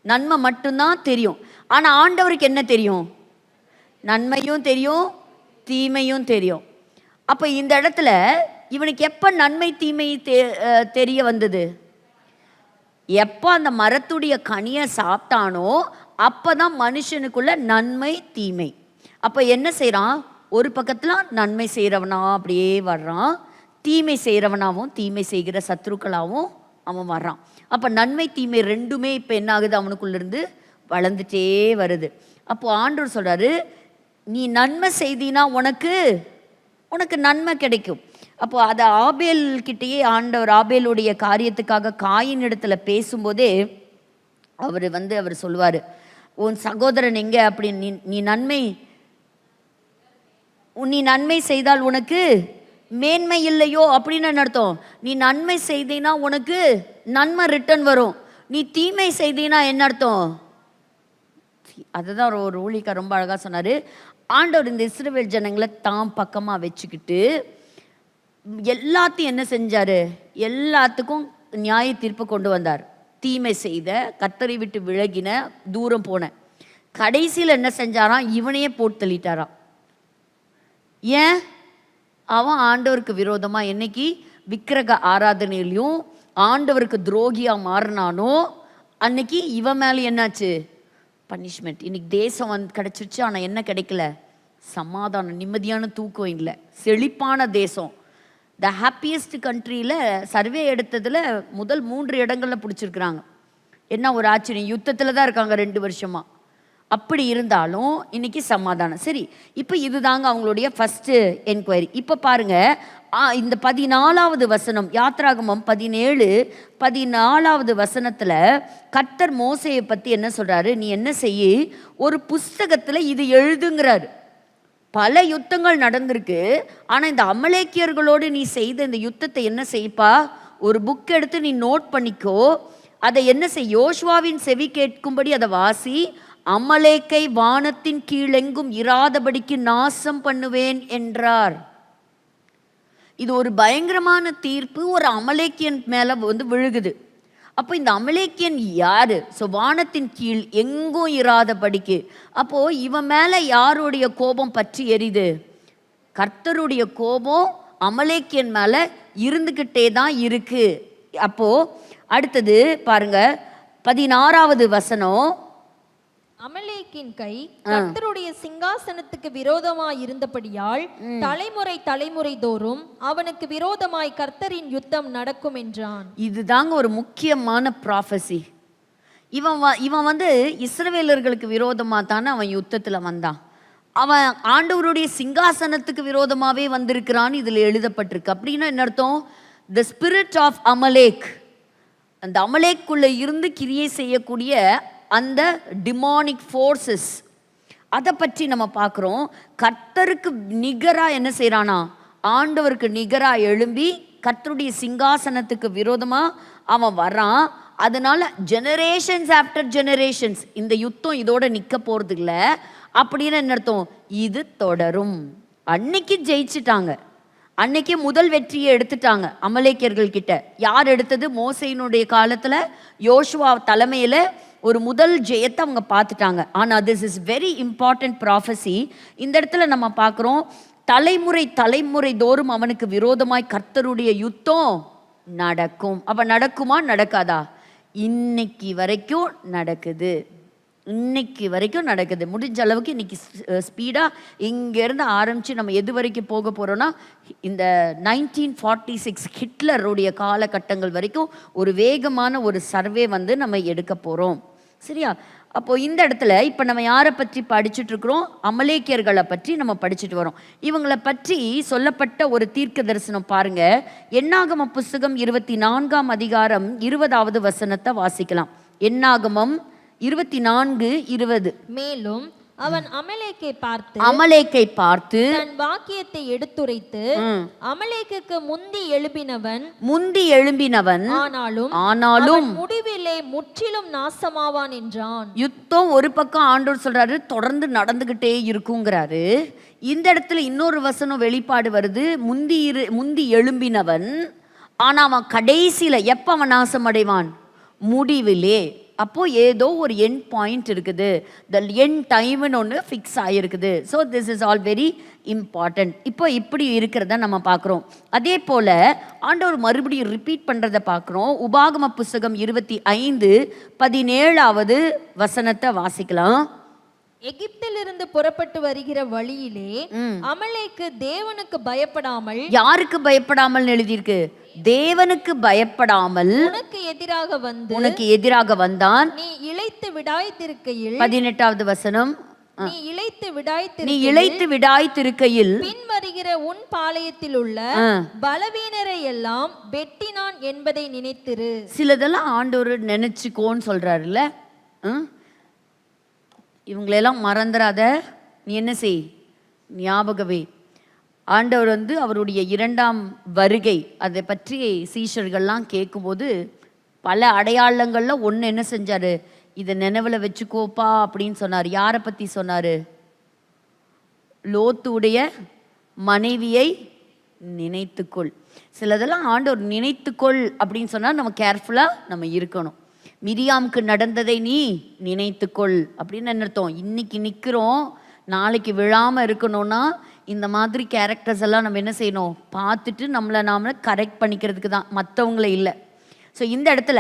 நன்மை மட்டும்தான் தெரியும். ஆனால் ஆண்டவருக்கு என்ன தெரியும்? நன்மையும் தெரியும், தீமையும் தெரியும். அப்போ இந்த இடத்துல இவனுக்கு எப்போ நன்மை தீமை தெரிய வந்தது? எப்போ அந்த மரத்துடைய கனியை சாப்பிட்டானோ அப்போ தான் மனுஷனுக்குள்ள நன்மை தீமை. அப்போ என்ன செய்கிறான், ஒரு பக்கத்தில் நன்மை செய்கிறவனா அப்படியே வர்றான், தீமை செய்கிறவனாகவும் தீமை செய்கிற சத்ருக்களாகவும் அவன் வர்றான். அப்போ நன்மை தீமை ரெண்டுமே இப்போ என்ன ஆகுது, அவனுக்குள்ளேருந்து வளர்ந்துட்டே வருது. அப்போது ஆண்டவர் சொல்கிறாரு, நீ நன்மை செய்தினா உனக்கு நன்மை கிடைக்கும். அப்போ அதை ஆபேல் கிட்டேயே ஆண்டவர் ஆபேலுடைய காரியத்துக்காக காயின் இடத்துல பேசும்போதே அவர் சொல்லுவார், உன் சகோதரன் எங்கே அப்படின்னு, நீ நன்மை செய்தால் உனக்கு மேன்மை இல்லையோ அப்படின்னு அர்த்தம். நீ நன்மை செய்தினா உனக்கு நன்மை ரிட்டர்ன் வரும், நீ தீமை செய்தினா என்ன அர்த்தம்? அதுதான் ஒரு ஊழியக்காரர் ரொம்ப அழகாக சொன்னார். ஆண்டவர் இந்த இஸ்ரவேல் ஜனங்களை தாம் பக்கமாக வச்சுக்கிட்டு எல்லாத்தையும் என்ன செஞ்சார், எல்லாத்துக்கும் நியாய தீர்ப்பு கொண்டு வந்தார். தீமை செய்த, கர்த்தரை விட்டு விலகின, தூரம் போன, கடைசியில் என்ன செஞ்சாராம், இவனையே போட்டு தள்ளிட்டாராம். ஏன்? அவன் ஆண்டவருக்கு விரோதமாக என்னைக்கு விக்கிரக ஆராதனையிலையும் ஆண்டவருக்கு துரோகியாக மாறினானோ அன்னைக்கு இவன் மேலே என்னாச்சு, பனிஷ்மெண்ட். இன்னைக்கு தேசம் கிடச்சிருச்சு, ஆனால் என்ன கிடைக்கல, சமாதானம், நிம்மதியான தூக்கம் இல்லை, செழிப்பான தேசம். த ஹாப்பியஸ்ட் கண்ட்ரியில் சர்வே எடுத்ததில் முதல் 3 இடங்களில் பிடிச்சிருக்கிறாங்க. என்ன ஒரு ஆச்சரியம், யுத்தத்தில் தான் இருக்காங்க 2 வருஷமாக. அப்படி இருந்தாலும் இன்னைக்கு சமாதானம். சரி, இப்போ இதுதாங்க அவங்களுடைய ஃபர்ஸ்ட் என்கொயரி. இப்போ பாருங்க, இந்த 14வது வசனம், யாத்ராகமம் 17:14 வசனத்துல கர்த்தர் மோசேயை பத்தி என்ன சொல்றாரு? நீ என்ன செய்யி, ஒரு புஸ்தகத்துல இது எழுதுங்கிறாரு. பல யுத்தங்கள் நடந்திருக்கு, ஆனா இந்த அமலேக்கியர்களோடு நீ செய்த இந்த யுத்தத்தை என்ன செய்ப்பா, ஒரு புக் எடுத்து நீ நோட் பண்ணிக்கோ. அதை என்ன செய், யோசுவாவின் செவி கேட்கும்படி அதை வாசி. அமலேக்கை வானத்தின் கீழெங்கும் இராதபடிக்கு நாசம் பண்ணுவேன் என்றார். இது ஒரு பயங்கரமான தீர்ப்பு ஒரு அமலேக்கியன் மேல விழுகுது. அப்போ இந்த அமலேக்கியன் யாரு? ஸோ வானத்தின் கீழ் எங்கும் இராதபடிக்கு. அப்போ இவன் மேல யாருடைய கோபம் பற்றி எரியுது? கர்த்தருடைய கோபம் அமலேக்கியன் மேல இருந்துகிட்டே தான் இருக்கு. அப்போ அடுத்தது பாருங்க, 16வது வசனம். அமலேக்கின் கை கர்த்தருடைய சிங்காசனத்துக்கு விரோதமாய் இருந்தபடியால் தலைமுறை தலைமுறை தோறும் அவனுக்கு விரோதமாய் கர்த்தரின் யுத்தம் நடக்கும் என்றான். இதுதாங்க ஒரு முக்கியமான ப்ராஃபசி. இவன் இஸ்ரவேலர்களுக்கு விரோதமா தானே அவன் யுத்தத்துல வந்தான். அவன் ஆண்டவருடைய சிங்காசனத்துக்கு விரோதமாவே வந்திருக்கிறான்னு இதுல எழுதப்பட்டிருக்கு. அப்படின்னா என்ன அர்த்தம்? த ஸ்பிரிட் ஆஃப் அமலேக், அந்த அமலேக்குள்ள இருந்து கிரியை செய்யக்கூடிய அந்த டிமானிக் ஃபோர்ஸஸ், அதை பற்றி நம்ம பார்க்குறோம். கர்த்தருக்கு நிகராக என்ன செய்கிறானா, ஆண்டவருக்கு நிகராக எழும்பி கர்த்தருடைய சிங்காசனத்துக்கு விரோதமாக அவன் வர்றான். அதனால ஜெனரேஷன்ஸ் ஆஃப்டர் ஜெனரேஷன்ஸ் இந்த யுத்தம் இதோட நிற்க போகிறது இல்லை. அப்படின்னு என்ன அர்த்தம்? இது தொடரும். அன்னைக்கு ஜெயிச்சிட்டாங்க, அன்னைக்கே முதல் வெற்றியை எடுத்துட்டாங்க அமலேக்கியர்கள் கிட்ட. யார் எடுத்தது? மோசேயினுடைய காலத்தில் யோசுவா தலைமையில் ஒரு முதல் ஜெயத்தை அவங்க பார்த்துட்டாங்க. ஆனால் this is very important prophecy. இந்த இடத்துல நம்ம பார்க்குறோம், தலைமுறை தலைமுறை தோறும் அவனுக்கு விரோதமாய் கர்த்தருடைய யுத்தம் நடக்கும். அப்போ நடக்குமா நடக்காதா? இன்னைக்கு வரைக்கும் நடக்குது, இன்னைக்கு வரைக்கும் நடக்குது. முடிஞ்ச அளவுக்கு இன்னைக்கு ஸ்பீடாக இங்கேருந்து ஆரம்பித்து நம்ம எது வரைக்கும் போக போகிறோன்னா, இந்த 1946 ஹிட்லருடைய காலகட்டங்கள் வரைக்கும் ஒரு வேகமான ஒரு சர்வே நம்ம எடுக்க போகிறோம். சரியா? அப்போது இந்த இடத்துல இப்போ நம்ம யாரை பற்றி படிச்சுட்டு இருக்கிறோம்? அமலேக்கியர்களை பற்றி நம்ம படிச்சுட்டு வரோம். இவங்களை பற்றி சொல்லப்பட்ட ஒரு தீர்க்க தரிசனம் பாருங்க. என்னாகம புஸ்தகம் 24ஆம் அதிகாரம் 20வது வசனத்தை வாசிக்கலாம். என்னாகமம் 24:20. மேலும் அவன் அமலேக்கை பார்த்து தன் வாக்கியத்தை எடுத்துரைத்து, அமலேக்குக்கு முந்தி எழும்பினவன் ஆனாலும் முடிவிலே முற்றிலும் நாசமாவான் என்றான். யுத்தம் ஒரு பக்கம் ஆண்டவர் சொல்றாரு, தொடர்ந்து நடந்துகிட்டே இருக்குங்கிறாரு. இந்த இடத்துல இன்னொரு வசனம் வெளிப்பாடு வருது, முந்தி எழும்பினவன். ஆனா அவன் கடைசியில எப்ப அவன் நாசம் அடைவான்? முடிவிலே. அப்போது ஏதோ ஒரு எண்ட் பாயிண்ட் இருக்குது, த எண்ட் டைம்னு ஒன்று ஃபிக்ஸ் ஆகிருக்குது. So this is all very important. இப்போ இப்படி இருக்கிறத நம்ம பார்க்குறோம். அதே போல் ஆண்டவர் மறுபடியும் ரிப்பீட் பண்ணுறதை பார்க்குறோம். உபாகம புஸ்தகம் 25:17வது வசனத்தை வாசிக்கலாம். எகிப்திலிருந்து புறப்பட்டு வருகிற வழியிலே அமலேக்கு தேவனுக்கு பயப்படாமல். யாருக்கு பயப்படாமல் எழுதியிருக்கு? தேவனுக்கு பயப்படாமல் உனக்கு எதிராக வந்தான். நீ இளைத்து விடாய்த்திருக்கையில். 18வது வசனம். நீ இளைத்து விடாய்த்திருக்கையில் பின் வருகிற உன் பாளையத்தில் உள்ள பலவீனரை எல்லாம் வெட்டினான் என்பதை நினைத்திரு. சிலதெல்லாம் ஆண்டவர் நினைச்சுக்கோன்னு சொல்றாருல்ல. இவங்களெல்லாம் மறந்துடாத, நீ என்ன செய், ஞாபகமே. ஆண்டவர் அவருடைய 2ஆம் வருகை அதை பற்றி சீஷர்கள்லாம் கேட்கும்போது பல அடையாளங்களில் ஒன்று என்ன செஞ்சார்? இதை நினைவில் வச்சுக்கோப்பா அப்படின்னு சொன்னார். யாரை பற்றி சொன்னார்? லோத்துடைய மனைவியை நினைத்துக்கொள். சிலதெல்லாம் ஆண்டவர் நினைத்துக்கொள் அப்படின்னு சொன்னால் நம்ம கேர்ஃபுல்லாக நம்ம இருக்கணும். மிரியாமுக்கு நடந்ததை நீ நினைத்துக்கொள் அப்படின்னு என்ன அர்த்தம்? இன்னைக்கு நிற்கிறோம், நாளைக்கு விழாமல் இருக்கணும்னா இந்த மாதிரி கேரக்டர்ஸ் எல்லாம் நம்ம என்ன செய்யணும்? பார்த்துட்டு நாமளை கரெக்ட் பண்ணிக்கிறதுக்கு தான், மற்றவங்களே இல்லை. ஸோ இந்த இடத்துல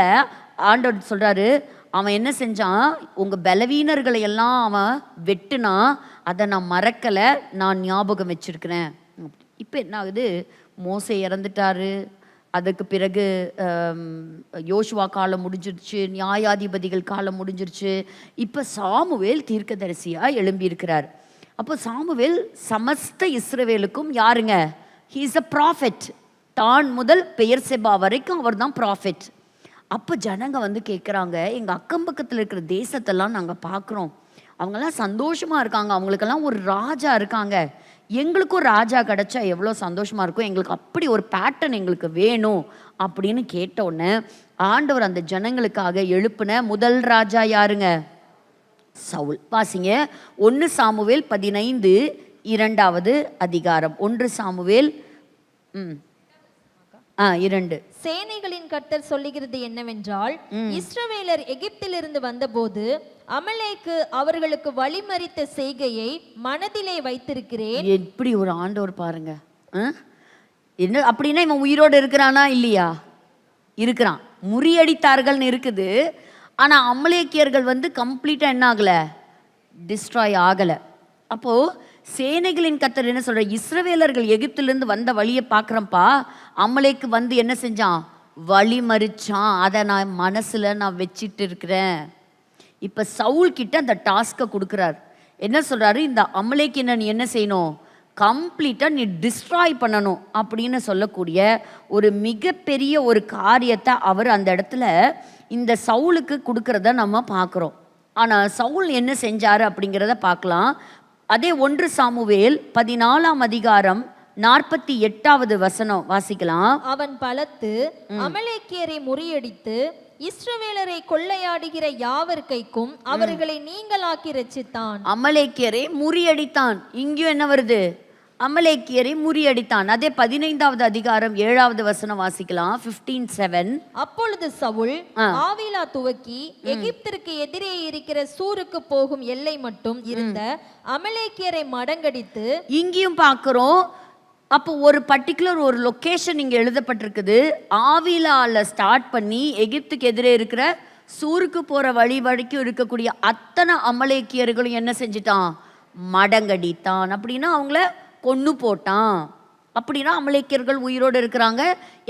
ஆண்டவர் சொல்கிறாரு, அவன் என்ன செஞ்சான்? உங்கள் பலவீனர்களை எல்லாம் அவன் வெட்டுனா, அதை நான் மறக்கலை, நான் ஞாபகம் வச்சுருக்கிறேன். இப்போ என்ன ஆகுது? மோசே இறந்துட்டாரு, அதுக்கு பிறகு யோசுவா காலம் முடிஞ்சிருச்சு, நியாயாதிபதிகள் காலம் முடிஞ்சிருச்சு. இப்போ சாமுவேல் தீர்க்கதரிசியாக எழும்பியிருக்கிறார். அப்போ சாமுவேல் சமஸ்த இஸ்ரவேலுக்கும் யாருங்க? He is a prophet. தான் முதல் பெயர்செபா வரைக்கும் அவர் தான் ப்ராஃபெட். அப்போ ஜனங்க வந்து கேட்குறாங்க, எங்கள் அக்கம் பக்கத்தில் இருக்கிற தேசத்தெல்லாம் நாங்கள் பார்க்குறோம், அவங்கெல்லாம் சந்தோஷமாக இருக்காங்க, அவங்களுக்கெல்லாம் ஒரு ராஜா இருக்காங்க, எங்களுக்கும் ராஜா கிடச்சா எவ்வளோ சந்தோஷமாக இருக்கும், எங்களுக்கு அப்படி ஒரு பேட்டர்ன் எங்களுக்கு வேணும் அப்படின்னு கேட்டோடனே ஆண்டவர் அந்த ஜனங்களுக்காக எழுப்பின முதல் ராஜா யாருங்க? சவுல். வாசிங்க 1 சாமுவேல் 15 2வது அதிகாரம். 1 சாமுவேல் 2. சேனைகளின் கர்த்தர் சொல்லுகிறது என்னவென்றால், இஸ்ரவேலர் எகிப்திலிருந்து வந்தபோது அமலேக்கு அவர்களுக்கு வழிமறித்த செய்கையை மனதிலே வைத்திருக்கிறேன். எப்படி ஒரு ஆண்டவர் பாருங்க. என்ன அப்படின்னா இவன் உயிரோடு இருக்கிறானா இல்லையா? இருக்கிறான். முறியடித்தார்கள்னு இருக்குது. ஆனா அமலேக்கியர்கள் வந்து கம்ப்ளீட்டா என்ன ஆகல? டிஸ்ட்ராய் ஆகல. அப்போ சேனைகளின் கர்த்தர் என்ன சொல்ற? இஸ்ரவேலர்கள் எகிப்திலிருந்து வந்த வழியை பார்க்குறப்பா, அமலேக்கு வந்து என்ன செஞ்சான்? வழி மறிச்சான். அதை நான் மனசுல நான் வச்சிட்டு இருக்கிறேன். இப்ப சவுல் கிட்ட அந்த டாஸ்கை கொடுக்குறார். என்ன சொல்றாரு? இந்த அமலேக்கின நீ என்ன செய்யணும்? கம்ப்ளீட்டா நீ டிஸ்ட்ராய் பண்ணணும் அப்படின்னு சொல்லக்கூடிய ஒரு மிகப்பெரிய ஒரு காரியத்தை அவர் அந்த இடத்துல இந்த சவுலுக்கு கொடுக்கறத நம்ம பார்க்குறோம். ஆனா சவுல் என்ன செஞ்சாரு அப்படிங்கிறத பார்க்கலாம். அதே 1 சாமுவேல் 14ஆம் அதிகாரம் 48வது வசனம் வாசிக்கலாம். அவன் பலத்து அமலேக்கியரை முறியடித்து இஸ்ரவேலரை கொள்ளையாடுகிற யாவர் கைக்கும் அவர்களை நீங்களாக்கி ரட்சித்தான். அமலேக்கியரை முறியடித்தான். இங்கேயும் என்ன வருது? அமலேக்கியரை முறியடித்தான். அதே 15வது அதிகாரம் 7வது வசனம் வாசிக்கலாம். 15:7. அப்பொழுது சவுல் ஆவிலா துவக்கி எகிப்திற்கு எதிரே இருக்கிற சூருக்கு போகும் எல்லை மட்டும் இருந்த அமலேக்கியரை மடங்கடித்து. இங்கேயும் பார்க்கிறோம். அப்போ ஒரு பர்டிகுலர் ஒரு லொக்கேஷன் இங்கே எழுதப்பட்டிருக்குது. ஆவிலால ஸ்டார்ட் பண்ணி எகிப்துக்கு எதிரே இருக்கிற சூருக்கு போகிற வழி வரைக்கும் இருக்கக்கூடிய அத்தனை அமலேக்கியர்களும் என்ன செஞ்சிட்டான்? மடங்கடித்தான். அப்படின்னா அவங்கள கொன்று போட்டான். அப்படின்னா அமலேக்கியர்கள் உயிரோடு இருக்கிறாங்க.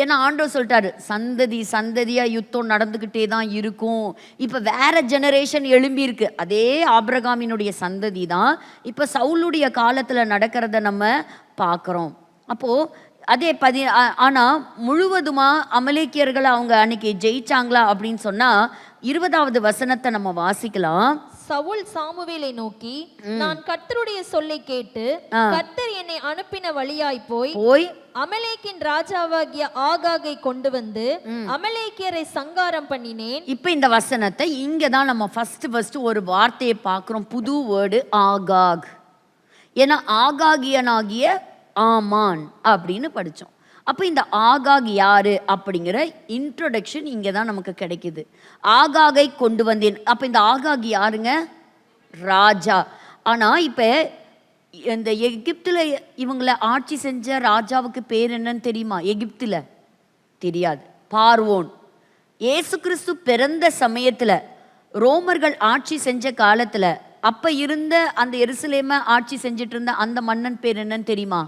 ஏன்னா ஆண்டவர் சொல்லிட்டாரு, சந்ததி சந்ததியாக யுத்தம் நடந்துக்கிட்டே தான் இருக்கும். இப்போ வேற ஜெனரேஷன் எழும்பி இருக்கு. அதே ஆபிரகாமினுடைய சந்ததி தான் இப்போ சவுலுடைய காலத்தில் நடக்கிறத நம்ம பார்க்குறோம். அப்போது அதே ஆனால் முழுவதுமாக அமலேக்கியர்களை அவங்க அன்னைக்கு ஜெயிச்சாங்களா அப்படின்னு சொன்னால் 20வது வசனத்தை நம்ம வாசிக்கலாம். சவுல் சாமுவேலை நோக்கி, நான் கர்த்தருடைய சொல்லை கேட்டு கர்த்தர் என்னை அனுப்பின வழியாய் போய் அமலேக்கின் ராஜாவாகிய ஆகாகை கொண்டு வந்து அமலேக்கியரை சங்காரம் பண்ணினேன். இப்ப இந்த வசனத்தை இங்க தான் நம்ம ஃபர்ஸ்ட் ஒரு வார்த்தையை பார்க்கிறோம். புது வேர்டு ஆகாக். ஏன்னா ஆகாகியனாகிய ஆமான் அப்படின்னு படித்தோம். அப்போ இந்த ஆகாக் யாரு அப்படிங்கிற இன்ட்ரோடக்ஷன் இங்கே தான் நமக்கு கிடைக்குது. ஆகாகை கொண்டு வந்தேன். அப்போ இந்த ஆகாக் யாருங்க? ராஜா. ஆனால் இப்போ இந்த எகிப்தில் இவங்களை ஆட்சி செஞ்ச ராஜாவுக்கு பேர் என்னன்னு தெரியுமா? எகிப்தில் தெரியாது. பார்வோன். இயேசு கிறிஸ்து பிறந்த சமயத்தில் ரோமர்கள் ஆட்சி செஞ்ச காலத்தில் அப்போ இருந்த அந்த எருசலேமை ஆட்சி செஞ்சிட்டு இருந்த அந்த மன்னன் பேர் என்னன்னு தெரியுமா?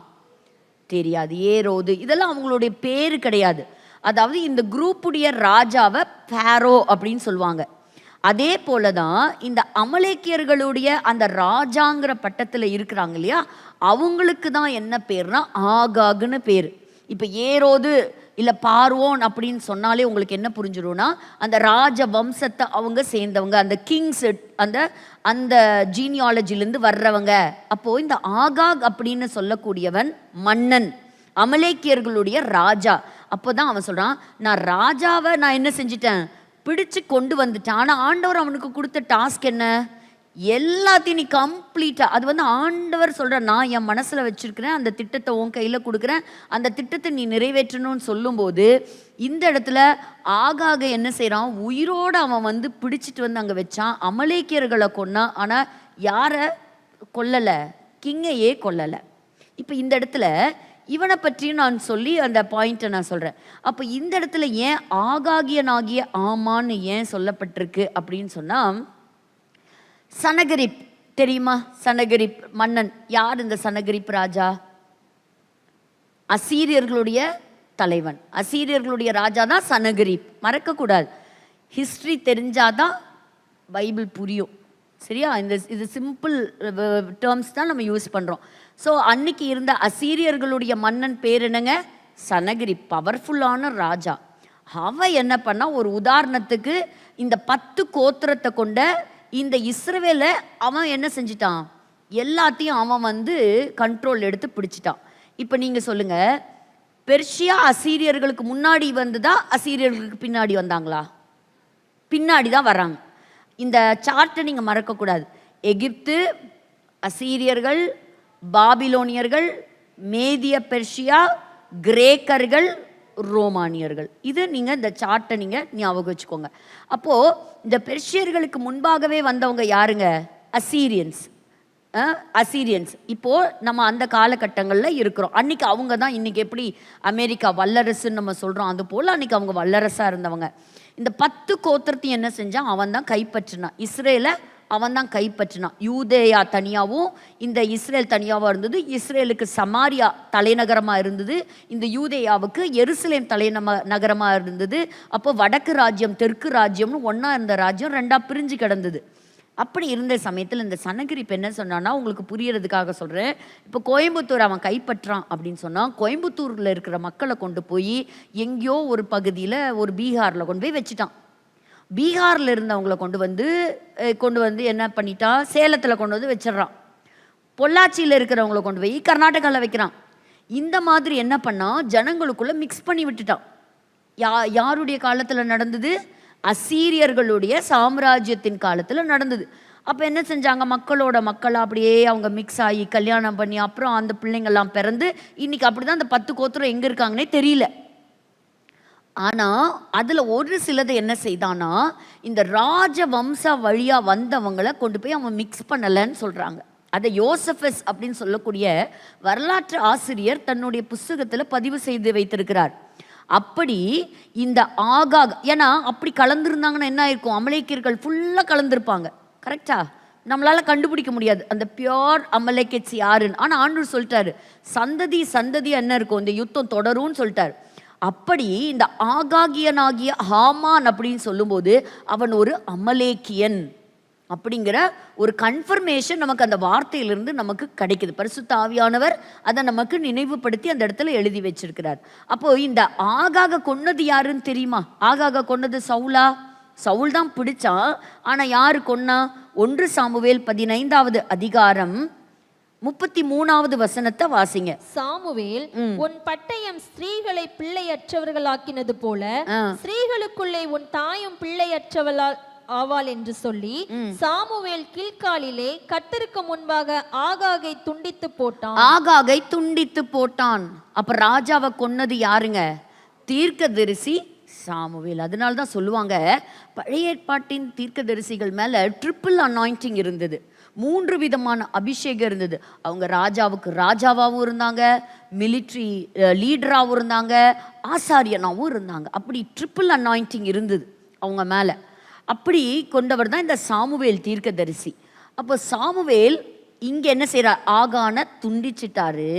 தெரியாது. ஏரோது. இதெல்லாம் அவங்களுடைய பேரு கிடையாது. அதாவது இந்த குரூப்புடைய ராஜாவை பாரோ அப்படின்னு சொல்லுவாங்க. அதே போல தான் இந்த அமலேக்கியர்களுடைய அந்த ராஜாங்கிற பட்டத்தில் இருக்கிறாங்க இல்லையா, அவங்களுக்கு தான் என்ன பேர்னா ஆகாகுன்னு பேர். இப்போ ஏரோது இல்லை பார்வோன் அப்படின்னு சொன்னாலே உங்களுக்கு என்ன புரிஞ்சிடும்னா அந்த ராஜ வம்சத்தை அவங்க சேர்ந்தவங்க, அந்த கிங்ஸ், அந்த அந்த ஜீனியாலஜிலேருந்து வர்றவங்க. அப்போது இந்த ஆகாக் அப்படின்னு சொல்லக்கூடியவன் மன்னன், அமலேக்கியர்களுடைய ராஜா. அப்போ தான் அவன் சொல்கிறான், நான் ராஜாவை நான் என்ன செஞ்சிட்டேன்? பிடிச்சு கொண்டு வந்துட்டேன். ஆனால் ஆண்டவர் அவனுக்கு கொடுத்த டாஸ்க் என்ன? எல்லாத்தையும் நீ கம்ப்ளீட்டாக, அது வந்து ஆண்டவர் சொல்கிற, நான் என் மனசில் வச்சுருக்கிறேன், அந்த திட்டத்தை உன் கையில் கொடுக்குறேன், அந்த திட்டத்தை நீ நிறைவேற்றணும்னு சொல்லும்போது இந்த இடத்துல ஆகாக என்ன செய்கிறான்? உயிரோடு அவன் வந்து பிடிச்சிட்டு வந்து அங்கே வச்சான். அமலேக்கியர்களை கொன்னான். ஆனால் யாரை கொல்லலை? கிங்கையே கொல்லலை. இப்போ இந்த இடத்துல இவனை பற்றியும் நான் சொல்லி அந்த பாயிண்ட்டை நான் சொல்கிறேன். அப்போ இந்த இடத்துல ஏன் ஆகாகியனாகிய ஆமான்னு ஏன் சொல்லப்பட்டிருக்கு அப்படின்னு சொன்னால், சனகரிப் தெரியுமா? சனகரிப் மன்னன். யார் இந்த சனகரிப் ராஜா? அசீரியர்களுடைய தலைவன். அசீரியர்களுடைய ராஜா தான் சனகரிப். மறக்கக்கூடாது. ஹிஸ்ட்ரி தெரிஞ்சாதான் பைபிள் புரியும். சரியா? இது சிம்பிள் டேர்ம்ஸ் தான் நம்ம யூஸ் பண்ணுறோம். ஸோ அன்னைக்கு இருந்த அசீரியர்களுடைய மன்னன் பேர் என்னங்க? சனகரிப். பவர்ஃபுல்லான ராஜா. அவன் என்ன பண்ணா, ஒரு உதாரணத்துக்கு இந்த 10 கோத்திரத்தை கொண்ட இந்த இஸ்ரவேலை அவன் என்ன செஞ்சிட்டான்? எல்லாத்தையும் அவன் கண்ட்ரோல் எடுத்து பிடிச்சிட்டான். இப்போ நீங்கள் சொல்லுங்க, பெர்ஷியா அசீரியர்களுக்கு முன்னாடி வந்துதா அசீரியர்களுக்கு பின்னாடி வந்தாங்களா? பின்னாடி தான் வராங்க. இந்த சார்ட்டை நீங்கள் மறக்கக்கூடாது. எகிப்து, அசீரியர்கள், பாபிலோனியர்கள், மேதிய பெர்ஷியா, கிரேக்கர்கள், ரோமானியர்கள். இது நீங்கள் இந்த சார்ட்டை நீங்கள் ஞாபகம் வச்சுக்கோங்க. அப்போது இந்த பெர்ஷியர்களுக்கு முன்பாகவே வந்தவங்க யாருங்க? அசீரியன்ஸ். அசீரியன்ஸ். இப்போது நம்ம அந்த காலகட்டங்களில் இருக்கிறோம். அன்றைக்கி அவங்க தான் இன்றைக்கி எப்படி அமெரிக்கா வல்லரசுன்னு நம்ம சொல்கிறோம், அது போல் அன்றைக்கி அவங்க வல்லரசாக இருந்தவங்க. இந்த 10 கோத்திரத்தையும் என்ன செஞ்சான்? அவன் தான் கைப்பற்றினான். இஸ்ரேலை அவன் தான் கைப்பற்றினான். யூதேயா தனியாகவும் இந்த இஸ்ரேல் தனியாகவும் இருந்தது. இஸ்ரேலுக்கு சமாரியா தலைநகரமாக இருந்தது. இந்த யூதேயாவுக்கு எருசலேம் நகரமாக இருந்தது. அப்போ வடக்கு ராஜ்யம் தெற்கு ராஜ்யம்னு ஒன்றா இருந்த ராஜ்யம் 2ஆக பிரிஞ்சு கிடந்தது. அப்படி இருந்த சமயத்தில் இந்த சனகரிப் என்ன சொன்னான்னா, உங்களுக்கு புரியறதுக்காக சொல்கிறேன். இப்போ கோயம்புத்தூர் அவன் கைப்பற்றான் அப்படின்னு சொன்னால், கோயம்புத்தூரில் இருக்கிற மக்களை கொண்டு போய் எங்கேயோ ஒரு பகுதியில் ஒரு பீகாரில் கொண்டு போய் வச்சுட்டான். பீகாரில் இருந்தவங்களை கொண்டு வந்து என்ன பண்ணிட்டான்? சேலத்தில் கொண்டு வந்து வச்சிடறான். பொள்ளாச்சியில் இருக்கிறவங்களை கொண்டு போய் கர்நாடகாவில் வைக்கிறான். இந்த மாதிரி என்ன பண்ணால், ஜனங்களுக்குள்ளே மிக்ஸ் பண்ணி விட்டுட்டான். யாருடைய காலத்தில் நடந்தது? அசீரியர்களுடைய சாம்ராஜ்யத்தின் காலத்தில் நடந்தது. அப்போ என்ன செஞ்சாங்க? மக்களாக அப்படியே அவங்க மிக்ஸ் ஆகி கல்யாணம் பண்ணி அப்புறம் அந்த பிள்ளைங்கள்லாம் பிறந்து இன்றைக்கி அப்படி தான் அந்த 10 கோத்திரம் எங்கே இருக்காங்கன்னே தெரியல. ஆனால் அதில் ஒரு சிலதை என்ன செய்தானா, இந்த ராஜ வம்ச வழியாக வந்தவங்களை கொண்டு போய் அவன் மிக்ஸ் பண்ணலைன்னு சொல்கிறாங்க. அதை யோசபஸ் அப்படின்னு சொல்லக்கூடிய வரலாற்று ஆசிரியர் தன்னுடைய புஸ்தகத்தில் பதிவு செய்து வைத்திருக்கிறார். அப்படி இந்த ஆகாக், ஏன்னா அப்படி கலந்துருந்தாங்கன்னா என்ன ஆயிருக்கும்? அமலேக்கியர்கள் ஃபுல்லாக கலந்துருப்பாங்க. கரெக்டா? நம்மளால் கண்டுபிடிக்க முடியாது அந்த பியோர் அமலேக்கேட்ஸ் யாருன்னு. ஆனால் ஆண்டவர் சொல்லிட்டாரு, சந்ததி என்ன இருக்கும், இந்த யுத்தம் தொடரும்னு சொல்லிட்டார். அப்படி இந்த ஆகாகியனாகிய ஹாமான் அப்படின்னு சொல்லும்போது அவன் ஒரு அமலேக்கியன் அப்படிங்கிற ஒரு கன்ஃபர்மேஷன் நமக்கு அந்த வார்த்தையிலிருந்து நமக்கு கிடைக்குது. பரிசுத்த ஆவியானவர் அதை நமக்கு நினைவுபடுத்தி அந்த இடத்துல எழுதி வச்சிருக்கிறார். அப்போ இந்த ஆகாக கொன்னது யாருன்னு தெரியுமா? ஆகாக கொன்னது சவுலா? சவுல் தான் பிடிச்சான். ஆனால் யாரு கொன்னா? 1 சாமுவேல் 15வது அதிகாரம் 33வது வசனத்தை வாசிங்க. சாமுவேல், உன் பட்டயம் ஸ்திரீகளை பிள்ளையற்றவர்களாக்கினது போல ஸ்திரீகளுக்குள்ளே உன் தாயும் பிள்ளையற்றவளா ஆவாள் என்று சொல்லி சாமுவேல் கில்காலிலே கர்த்தருக்கு முன்பாக ஆகாகை துண்டித்து போட்டான். அப்ப ராஜாவை கொன்னது யாருங்க? தீர்க்கதரிசி சாமுவேல். அதனால தான் சொல்லுவாங்க, பழைய ஏற்பாட்டின் தீர்க்கதரிசிகள் மேல ட்ரிபிள் அனாயிண்டிங் இருந்தது. 3 விதமான அபிஷேகம் இருந்தது. அவங்க ராஜாவுக்கு ராஜாவாகவும் இருந்தாங்க, மிலிட்ரி லீடராகவும் இருந்தாங்க, ஆசாரியனாகவும் இருந்தாங்க. அப்படி ட்ரிபிள் அனாயிண்டிங் இருந்தது அவங்க மேலே. அப்படி கொண்டவர் தான் இந்த சாமுவேல் தீர்க்கதரிசி. அப்போ சாமுவேல் இங்கே என்ன செய்கிறார்? ஆகானை துண்டிச்சிட்டாரு.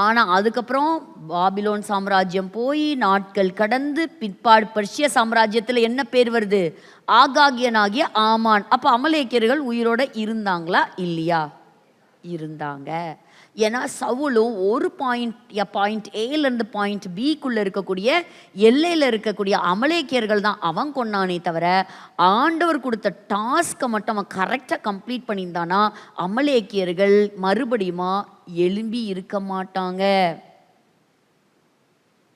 ஆனால் அதுக்கப்புறம் பாபிலோன் சாம்ராஜ்யம் போய் நாட்கள் கடந்து பிற்பாடு பெர்ஷிய சாம்ராஜ்யத்தில் என்ன பேர் வருது? ஆகாகியனாகிய ஆமான். அப்போ அமலேக்கியர்கள் உயிரோட இருந்தாங்களா இல்லையா? இருந்தாங்க. ஏன்னா சவுலும் ஒரு பாயிண்ட் ஏலேருந்து பாயிண்ட் பிக்குள்ளே இருக்கக்கூடிய எல்லையில் இருக்கக்கூடிய அமலேக்கியர்கள் தான் அவன் கொண்டானே தவிர ஆண்டவர் கொடுத்த டாஸ்க்கை மட்டும் அவன் கரெக்டாக கம்ப்ளீட் பண்ணியிருந்தானா அமலேக்கியர்கள் மறுபடியுமா எழும்பி இருக்க மாட்டாங்க.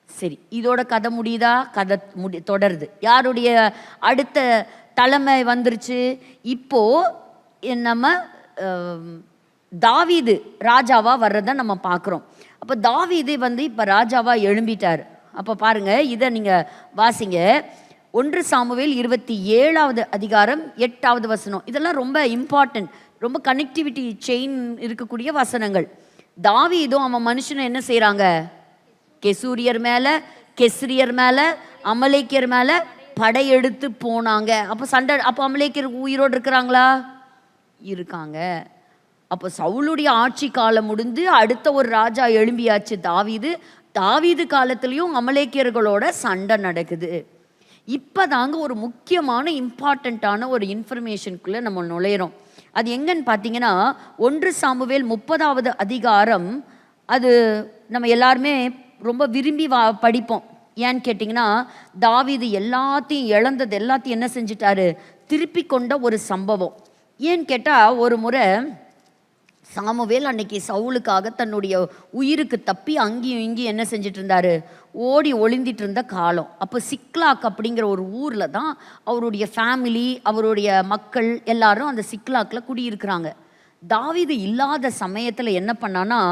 சரி, இதோட கதை முடியுதா? கதை தொடருது. யாருடைய அடுத்த தலைமை வந்துருச்சு? இப்போ நம்ம தாவீது ராஜாவா வர்றதை நம்ம பார்க்குறோம். அப்போ தாவீது இப்போ ராஜாவா எழும்பிட்டார். அப்போ பாருங்க, இதை நீங்கள் வாசிங்க. 1 சாமுவேல் 27வது அதிகாரம் 8வது வசனம். இதெல்லாம் ரொம்ப இம்பார்ட்டன்ட், ரொம்ப கனெக்டிவிட்டி செயின் இருக்கக்கூடிய வசனங்கள். தாவீதும் அவன் மனுஷனை என்ன செய்கிறாங்க? கெசூரியர் மேலே, கெஸ்ரியர் மேலே, அமலேக்கியர் மேலே படையெடுத்து போனாங்க. அப்போ அமலேக்கியர் உயிரோடு இருக்கிறாங்களா? இருக்காங்க. அப்போ சவுளுடைய ஆட்சி காலம் முடிந்து அடுத்த ஒரு ராஜா எழும்பியாச்சு தாவீது. தாவீது காலத்திலையும் அமலேக்கியர்களோட சண்டை நடக்குது. இப்போதாங்க ஒரு முக்கியமான இம்பார்ட்டண்ட்டான ஒரு இன்ஃபர்மேஷனுக்குள்ளே நம்ம நுழையிறோம். அது எங்கன்னு பார்த்தீங்கன்னா 1 சாமுவேல் 30வது அதிகாரம். அது நம்ம எல்லாருமே ரொம்ப விரும்பி படிப்போம். ஏன்னு கேட்டிங்கன்னா, தாவீது எல்லாத்தையும் இழந்தது எல்லாத்தையும் என்ன செஞ்சிட்டாரு, திருப்பி கொண்ட ஒரு சம்பவம். ஏன்னு கேட்டால், ஒரு முறை சாமுவேல் அன்னைக்கு சவுலுக்காக தன்னுடைய உயிருக்கு தப்பி அங்கேயும் இங்கேயும் என்ன செஞ்சிட்டு இருந்தாரு, ஓடி ஒளிந்திட்டு இருந்த காலம். அப்போ சிக்லாக் அப்படிங்கிற ஒரு ஊரில் தான் அவருடைய ஃபேமிலி, அவருடைய மக்கள் எல்லாரும் அந்த சிக்லாக்கில் குடியிருக்கிறாங்க. தாவீது இல்லாத சமயத்தில் என்ன பண்ணான்னா,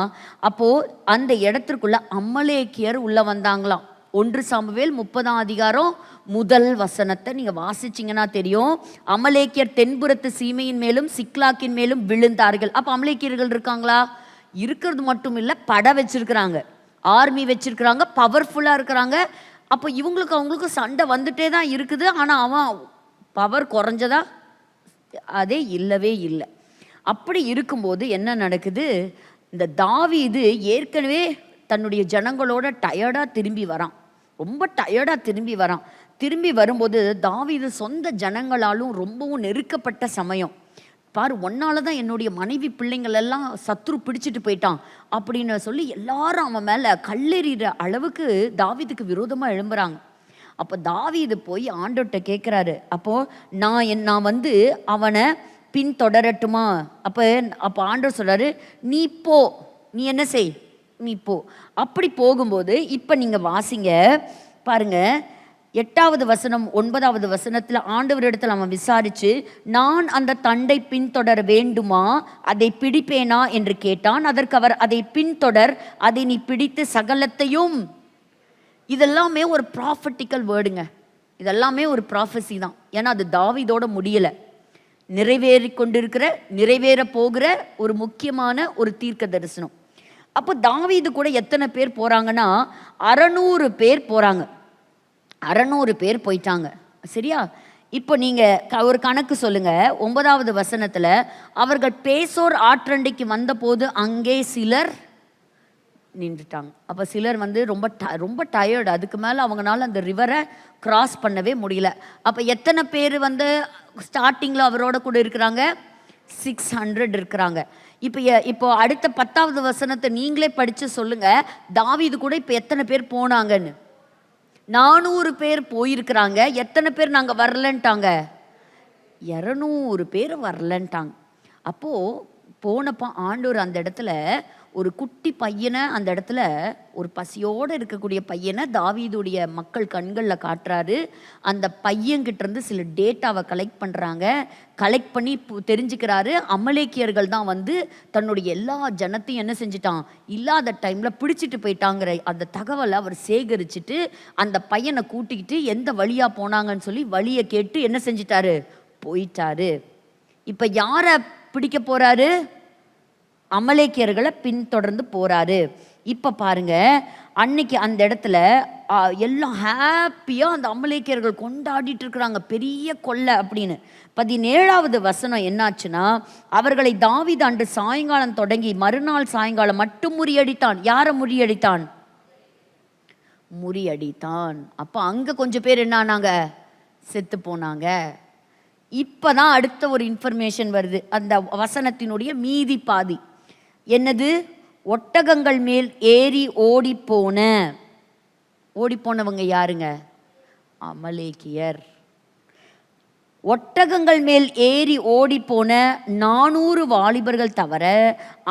அப்போது அந்த இடத்திற்குள்ள அமலேக்கியர் உள்ள வந்தாங்களாம். 1 சாமுவேல் 30ஆம் அதிகாரம் 1 வசனத்தை நீங்கள் வாசிச்சிங்கன்னா தெரியும். அமலேக்கியர் தென்புறத்து சீமையின் மேலும் சிக்லாக்கின் மேலும் விழுந்தார்கள். அப்போ அமலேக்கியர்கள் இருக்காங்களா? இருக்கிறது மட்டும் இல்லை, படை வச்சிருக்கிறாங்க, ஆர்மி வச்சிருக்கிறாங்க, பவர்ஃபுல்லாக இருக்கிறாங்க. அப்போ இவங்களுக்கு அவங்களுக்கு சண்டை வந்துட்டே தான் இருக்குது. ஆனால் அவன் பவர் குறைஞ்சதா? அதே இல்லவே இல்லை. அப்படி இருக்கும்போது என்ன நடக்குது, இந்த தாவீது ஏற்கனவே தன்னுடைய ஜனங்களோட டயர்டாக திரும்பி வரான், ரொம்ப டயர்டாக திரும்பி வரான். திரும்பி வரும்போது தாவீது சொந்த ஜனங்களாலும் ரொம்பவும் நெருக்கப்பட்ட சமயம். பாரு, ஒன்னால தான் என்னுடைய மனைவி பிள்ளைங்கள் எல்லாம் சத்ரு பிடிச்சிட்டு போயிட்டான் அப்படின்னு சொல்லி எல்லாரும் அவன் மேலே கல்லெறிகிற அளவுக்கு தாவீதுக்கு விரோதமாக எழும்புறாங்க. அப்போ தாவீது போய் ஆண்டவர்கிட்ட கேட்குறாரு, அப்போது நான் வந்து அவனை பின்தொடரட்டுமா? அப்போ ஆண்டவர் சொல்கிறாரு, நீ போ, நீ என்ன செய், நீ போ. அப்படி போகும்போது இப்போ நீங்கள் வாசிங்க பாருங்க, 8வது வசனம் 9வது வசனத்தில் ஆண்டவரிடத்தில் அவன் விசாரித்து, நான் அந்த தண்டை பின்தொடர வேண்டுமா, அதை பிடிப்பேனா என்று கேட்டான். அதற்கு அவர், அதை பின்தொடர், அதை நீ பிடித்து சகலத்தையும். இதெல்லாமே ஒரு ப்ராஃபட்டிக்கல் வேர்டுங்க, இதெல்லாமே ஒரு ப்ராஃபஸி தான். ஏன்னா அது தாவீதோட முடியலை, நிறைவேறி கொண்டிருக்கிற, நிறைவேற போகிற ஒரு முக்கியமான ஒரு தீர்க்க தரிசனம். அப்போ தாவீது கூட எத்தனை பேர் போகிறாங்கன்னா, 600 பேர் போகிறாங்க. 600 பேர் போயிட்டாங்க, சரியா? இப்போ நீங்கள் ஒரு கணக்கு சொல்லுங்கள். 9வது வசனத்தில், அவர்கள் பேசோர் ஆற்றண்டைக்கு வந்தபோது அங்கே சிலர் நின்றுட்டாங்க. அப்போ சிலர் வந்து ரொம்ப டயர்டு, அதுக்கு மேலே அவங்களால அந்த ரிவரை கிராஸ் பண்ணவே முடியல. அப்போ எத்தனை பேர் வந்து ஸ்டார்டிங்கில் அவரோட கூட இருக்கிறாங்க? 600 இருக்கிறாங்க. இப்போ அடுத்த 10வது வசனத்தை நீங்களே படித்து சொல்லுங்கள், தாவீது கூட இப்போ எத்தனை பேர் போனாங்கன்னு. 400 பேர் போயிருக்கிறாங்க. எத்தனை பேர் நாங்கள் வரலன்ட்டாங்க? 200 பேர் வரலன்ட்டாங்க. அப்போது போனப்போ ஆண்டவர் அந்த இடத்துல ஒரு குட்டி பையனை, அந்த இடத்துல ஒரு பசியோடு இருக்கக்கூடிய பையனை தாவீதுடைய மக்கள் கண்களில் காட்டுறாரு. அந்த பையன்கிட்டேருந்து சில டேட்டாவை கலெக்ட் பண்ணுறாங்க. கலெக்ட் பண்ணி தெரிஞ்சுக்கிறாரு, அமலேக்கியர்கள் தான் வந்து தன்னுடைய எல்லா ஜனத்தையும் என்ன செஞ்சிட்டான், இல்லாத டைமில் பிடிச்சிட்டு போயிட்டாங்கிற அந்த தகவலை அவர் சேகரிச்சுட்டு அந்த பையனை கூட்டிக்கிட்டு எந்த வழியாக போனாங்கன்னு சொல்லி வழியை கேட்டு என்ன செஞ்சிட்டாரு, போயிட்டாரு. இப்போ யாரை பிடிக்க போகிறாரு? அமலேக்கியர்களை பின்தொடர்ந்து போகிறாரு. இப்போ பாருங்க, அன்னைக்கு அந்த இடத்துல எல்லாம் ஹாப்பியாக அந்த அமலேக்கியர்கள் கொண்டாடிட்டு இருக்கிறாங்க, பெரிய கொள்ளை அப்படின்னு. 17வது வசனம் என்னாச்சுன்னா, அவர்களை தாவீது அன்று சாயங்காலம் தொடங்கி மறுநாள் சாயங்காலம் மட்டும் முறியடித்தான். யாரை முறியடித்தான்? முறியடித்தான். அப்போ அங்கே கொஞ்சம் பேர் என்ன ஆனாங்க, செத்து போனாங்க. இப்போ தான் அடுத்த ஒரு இன்ஃபர்மேஷன் வருது, அந்த வசனத்தினுடைய மீதி பாதி. என்னது? ஒட்டகங்கள் மேல் ஏறி ஓடிப்போனவங்க யாருங்க? அமலேக்கியர். ஒட்டகங்கள் மேல் ஏறி ஓடிப்போன 400 வாலிபர்கள் தவிர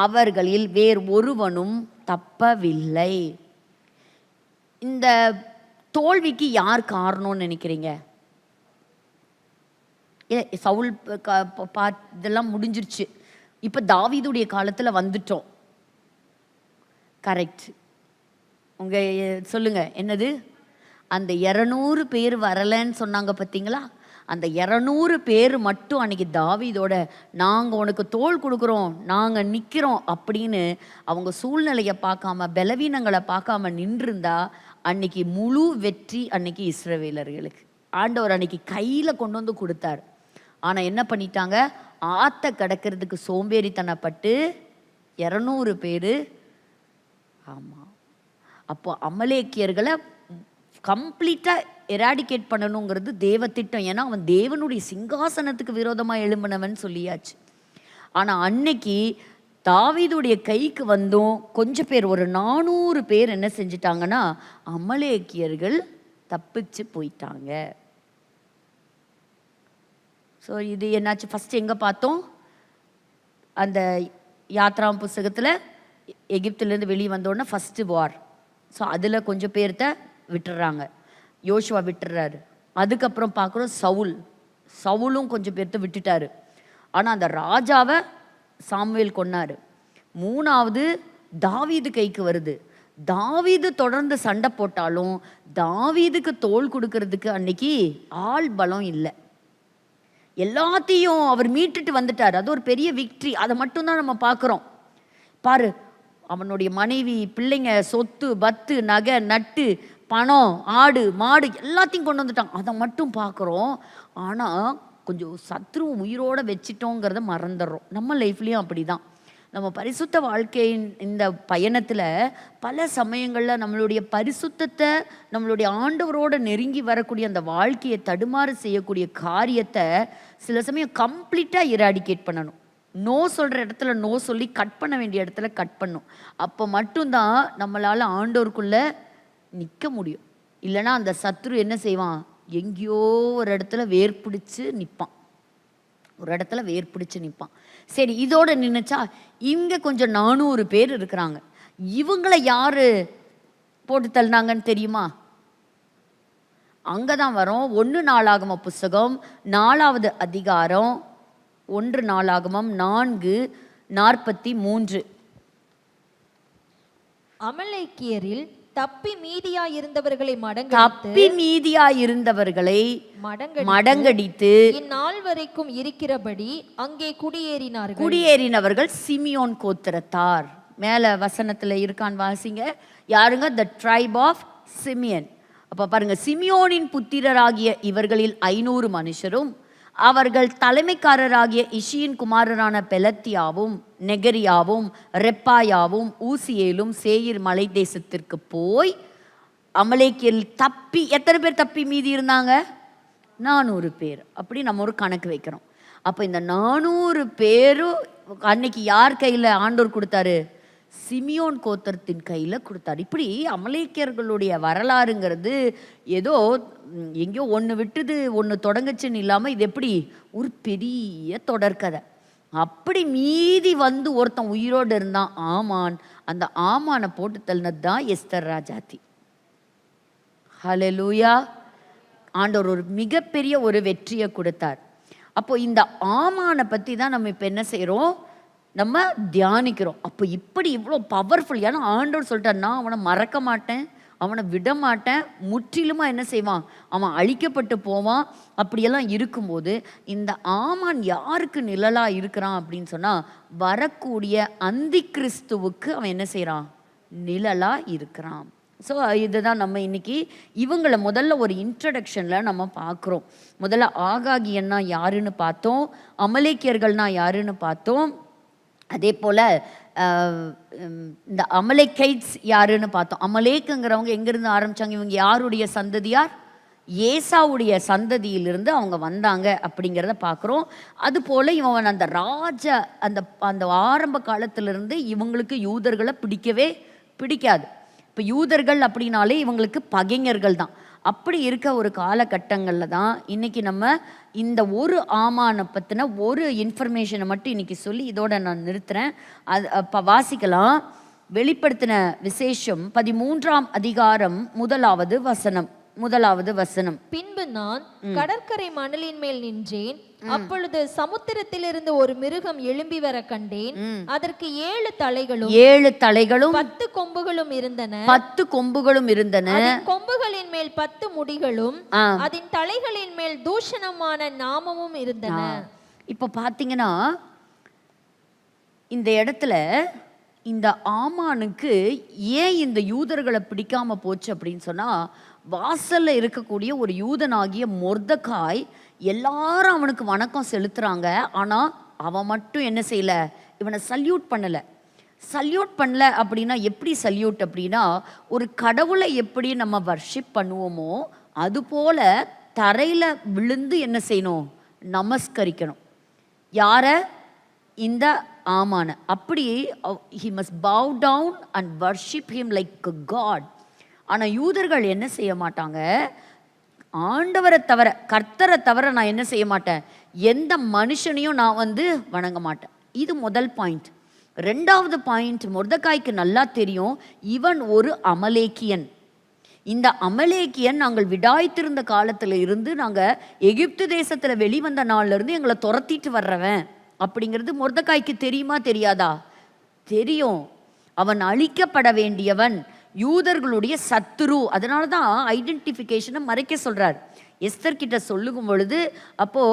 அவர்களில் வேறு ஒருவனும் தப்பவில்லை. இந்த தோல்விக்கு யார் காரணம்னு நினைக்கிறீங்க? சவுல் இதெல்லாம் முடிஞ்சிருச்சு, இப்போ தாவீதுடைய காலத்தில் வந்துட்டோம். கரெக்ட். சொல்லுங்க, என்னது? அந்த 200 பேர் வரலன்னு சொன்னாங்க பார்த்தீங்களா? அந்த 200 பேர் மட்டும் அன்னைக்கு தாவீதோட, நாங்கள் உனக்கு தோள் கொடுக்குறோம், நாங்கள் நிற்கிறோம் அப்படின்னு அவங்க சூழ்நிலையை பார்க்காம, பலவீனங்களை பார்க்காம நின்றுருந்தா அன்னைக்கு முழு வெற்றி அன்னைக்கு இஸ்ரவேலர்களுக்கு ஆண்டவர் அன்னைக்கு கையில் கொண்டு வந்து கொடுத்தார். ஆனால் என்ன பண்ணிட்டாங்க, ஆற்ற கடக்கிறதுக்கு சோம்பேறித்தனப்பட்டு 200 பேர். ஆமாம், அப்போ அமலேக்கியர்களை கம்ப்ளீட்டாக எராடிகேட் பண்ணணுங்கிறது தேவ திட்டம். ஏன்னா அவன் தேவனுடைய சிங்காசனத்துக்கு விரோதமாக எழும்பினவன் சொல்லியாச்சு. ஆனால் அன்னைக்கு தாவீதுடைய கைக்கு வந்தும் கொஞ்சம் பேர், ஒரு 400 பேர் என்ன செஞ்சிட்டாங்கன்னா அமலேக்கியர்கள் தப்பிச்சு போயிட்டாங்க. ஸோ இது என்னாச்சு, ஃபஸ்ட்டு எங்கே பார்த்தோம், அந்த யாத்ராம் புஸ்தகத்தில் எகிப்துலேருந்து வெளியே வந்தோடனே ஃபஸ்ட்டு வார். ஸோ அதில் கொஞ்சம் பேர்த்த விட்டுறாங்க, யோசுவா விட்டுறாரு. அதுக்கப்புறம் பார்க்குறோம் சவுலும் கொஞ்சம் பேர்த்த விட்டுட்டாரு. ஆனால் அந்த ராஜாவை சாமுவேல் கொன்னார். 3வது தாவீது கைக்கு வருது. தாவீது தொடர்ந்து சண்டை போட்டாலும் தாவீதுக்கு தோள் கொடுக்கறதுக்கு அன்னைக்கு ஆள் பலம் இல்லை. எல்லாத்தையும் அவர் மீட்டுட்டு வந்துட்டார். அது ஒரு பெரிய விக்ட்ரி. அதை மட்டும்தான் நம்ம பார்க்குறோம். பாரு, அவனுடைய மனைவி, பிள்ளைங்க, சொத்து பத்து, நகை நட்டு, பணம், ஆடு மாடு எல்லாத்தையும் கொண்டு வந்துட்டான். அதை மட்டும் பார்க்குறோம். ஆனால் கொஞ்சம் சத்ரு உயிரோடு வச்சிட்டோங்கிறத மறந்துடுறோம். நம்ம லைஃப்லேயும் அப்படி தான். நம்ம பரிசுத்த வாழ்க்கையின் இந்த பயணத்தில் பல சமயங்களில் நம்மளுடைய பரிசுத்தத்தை, நம்மளுடைய ஆண்டவரோடு நெருங்கி வரக்கூடிய அந்த வாழ்க்கையை தடுமாறு செய்யக்கூடிய காரியத்தை சில சமயம் கம்ப்ளீட்டாக இராடிகேட் பண்ணணும். நோ சொல்கிற இடத்துல நோ சொல்லி கட் பண்ண வேண்டிய இடத்துல கட் பண்ணும். அப்போ மட்டும்தான் நம்மளால் ஆண்டவருக்குள்ளே நிற்க முடியும். இல்லைன்னா அந்த சத்ரு என்ன செய்வான், எங்கேயோ ஒரு இடத்துல வேர்பிடிச்சு நிற்பான். சரி, இதோட நின்றுச்சா, இங்கே கொஞ்சம் 400 பேர் இருக்கிறாங்க. இவங்களை யார் போட்டு தள்ளினாங்கன்னு தெரியுமா? அங்கே தான் வரும். 1 நாளாகம புஸ்தகம் 4வது அதிகாரம் 1 நாளாகமம் 4:43. அமலேக்கியரில் தப்பி மீதியாயிருந்தவர்களை மடங்கடித்து இந்நாள் வரைக்கும் இருக்கிறபடி அங்கே குடியேறினவர்கள் சிமியோன் கோத்திரத்தார். மேல வசனத்துல இருக்கான், வாசிங்க. யாருங்க? த ட்ரைப் ஆஃப் சிமியன். அப்ப பாருங்க, சிமியோனின் புத்திரராகிய இவர்களில் 500 மனுஷரும் அவர்கள் தலைமைக்காரராகிய இஷியின் குமாரரான பெலத்தியாவும் நெகரியாவும் ரெப்பாயாவும் ஊசியேலும் சேயீர் மலை தேசத்திற்கு போய் அமலேக்கியரில் தப்பி, எத்தனை பேர் தப்பி மீதி இருந்தாங்க? 400 பேர். அப்படி நம்ம ஒரு கணக்கு வைக்கிறோம். அப்போ இந்த 400 பேரும் அன்னைக்கு யார் கையில் ஆண்டவர் கொடுத்தாரு? சிமியோன் கோத்திரத்தின் கையில் கொடுத்தாரு. இப்படி அமலேக்கியர்களுடைய வரலாறுங்கிறது ஏதோ எங்கேயோ ஒன்று விட்டுது ஒன்று தொடங்குச்சுன்னு இல்லாமல் இது எப்படி ஒரு பெரிய தொடர்கதை. அப்படி மீதி வந்து ஒருத்தன் உயிரோடு இருந்தான், ஆமான். அந்த ஆமானை போட்டு தள்ளினது தான் எஸ்தர் ராஜாத்தி. ஹல்லேலூயா. ஆண்டவர் ஒரு மிகப்பெரிய ஒரு வெற்றியை கொடுத்தார். அப்போ இந்த ஆமானை பற்றி தான் நம்ம இப்போ என்ன செய்கிறோம், நம்ம தியானிக்கிறோம். அப்போ இப்படி இவ்வளோ பவர்ஃபுல். ஏன்னா ஆண்டவர் சொல்லிட்டார், நான் அவனை மறக்க மாட்டேன், அவனை விட மாட்டேன், முற்றிலுமாக என்ன செய்வான், அவன் அழிக்கப்பட்டு போவான். அப்படியெல்லாம் இருக்கும்போது இந்த ஆமான் யாருக்கு நிழலாக இருக்கிறான் அப்படின்னு சொன்னால், வரக்கூடிய அந்தி கிறிஸ்துவுக்கு அவன் என்ன செய்கிறான், நிழலாக இருக்கிறான். ஸோ இதுதான் நம்ம இன்னைக்கு இவங்களை முதல்ல ஒரு இன்ட்ரடக்ஷனில் நம்ம பார்க்குறோம். முதல்ல ஆகாகியன்னா யாருன்னு பார்த்தோம், அமலேக்கியர்கள்னா யாருன்னு பார்த்தோம். அதே போல் இந்த அமலேக்கைட்ஸ் யாருன்னு பார்த்தோம். அமலேக்குங்கிறவங்க எங்கேருந்து ஆரம்பித்தாங்க, இவங்க யாருடைய சந்ததியார்? ஏசாவுடைய சந்ததியிலிருந்து அவங்க வந்தாங்க அப்படிங்கிறத பார்க்குறோம். அதுபோல் இவன் அந்த அந்த ஆரம்ப காலத்திலிருந்து இவங்களுக்கு யூதர்களை பிடிக்கவே பிடிக்காது. இப்போ யூதர்கள் அப்படின்னாலே இவங்களுக்கு பகைஞர்கள் தான். அப்படி இருக்க ஒரு காலகட்டங்களில் தான் இன்றைக்கி நம்ம இந்த ஒரு ஆமானை பற்றின ஒரு இன்ஃபர்மேஷனை மட்டும் இன்றைக்கி சொல்லி இதோட நான் நிறுத்துகிறேன். அது அப்போ வாசிக்கலாம். வெளிப்படுத்தின விசேஷம் 13ஆம் அதிகாரம் 1வது வசனம். பின்பு நான் கடற்கரை மணலின் மேல் நின்றேன். அப்பொழுது சமுத்திரத்திலிருந்து ஒரு மிருகம் எழும்பி வர கண்டேன். அதற்கு 7 தலைகளும் 10 கொம்புகளும் இருந்தன. கொம்புகளின் மேல் 10 முடிகளும் அதன் தலைகளின் மேல் தூஷணமான நாமமும் இருந்தன. இப்ப பாத்தீங்கன்னா இந்த இடத்துல இந்த ஆமானுக்கு ஏன் இந்த யூதர்களை பிடிக்காம போச்சு அப்படின்னு சொன்னா, வாசல்ல இருக்கக்கூடிய ஒரு யூதனாகிய மொர்தகாய் எல்லாரும் அவனுக்கு வணக்கம் செலுத்துறாங்க. ஆனால் அவன் மட்டும் என்ன செய்யல, இவனை சல்யூட் பண்ணலை. சல்யூட் பண்ணல அப்படின்னா எப்படி சல்யூட் அப்படின்னா, ஒரு கடவுளை எப்படி நம்ம வர்ஷிப் பண்ணுவோமோ அதுபோல தரையில விழுந்து என்ன செய்யணும், நமஸ்கரிக்கணும். யார? இந்த ஆமான. அப்படி he must bow down and worship him like a god. ஆனா யூதர்கள் என்ன செய்ய மாட்டாங்க, ஆண்டவரை தவிர, கர்த்தரை தவிர நான் என்ன செய்ய மாட்டேன், எந்த மனுஷனையும் நான் வணங்க மாட்டேன். இது முதல் பாயிண்ட். ரெண்டாவது பாயிண்ட், மொர்தெகாய்க்கு நல்லா தெரியும், இவன் ஒரு அமலேக்கியன். இந்த அமலேக்கியன் நாங்கள் விடாய்த்திருந்த காலத்தில் இருந்து, நாங்கள் எகிப்து தேசத்தில் வெளிவந்த நாள்ல இருந்து எங்களை துரத்திட்டு வர்றவன் அப்படிங்கிறது மொர்தெகாய்க்கு தெரியுமா தெரியாதா? தெரியும். அவன் அழிக்கப்பட வேண்டியவன், யூதர்களுடைய சத்துரு. அதனால தான் ஐடென்டிஃபிகேஷனை மறைக்க சொல்றார். எஸ்தர் கிட்ட சொல்லும் பொழுது, அப்போ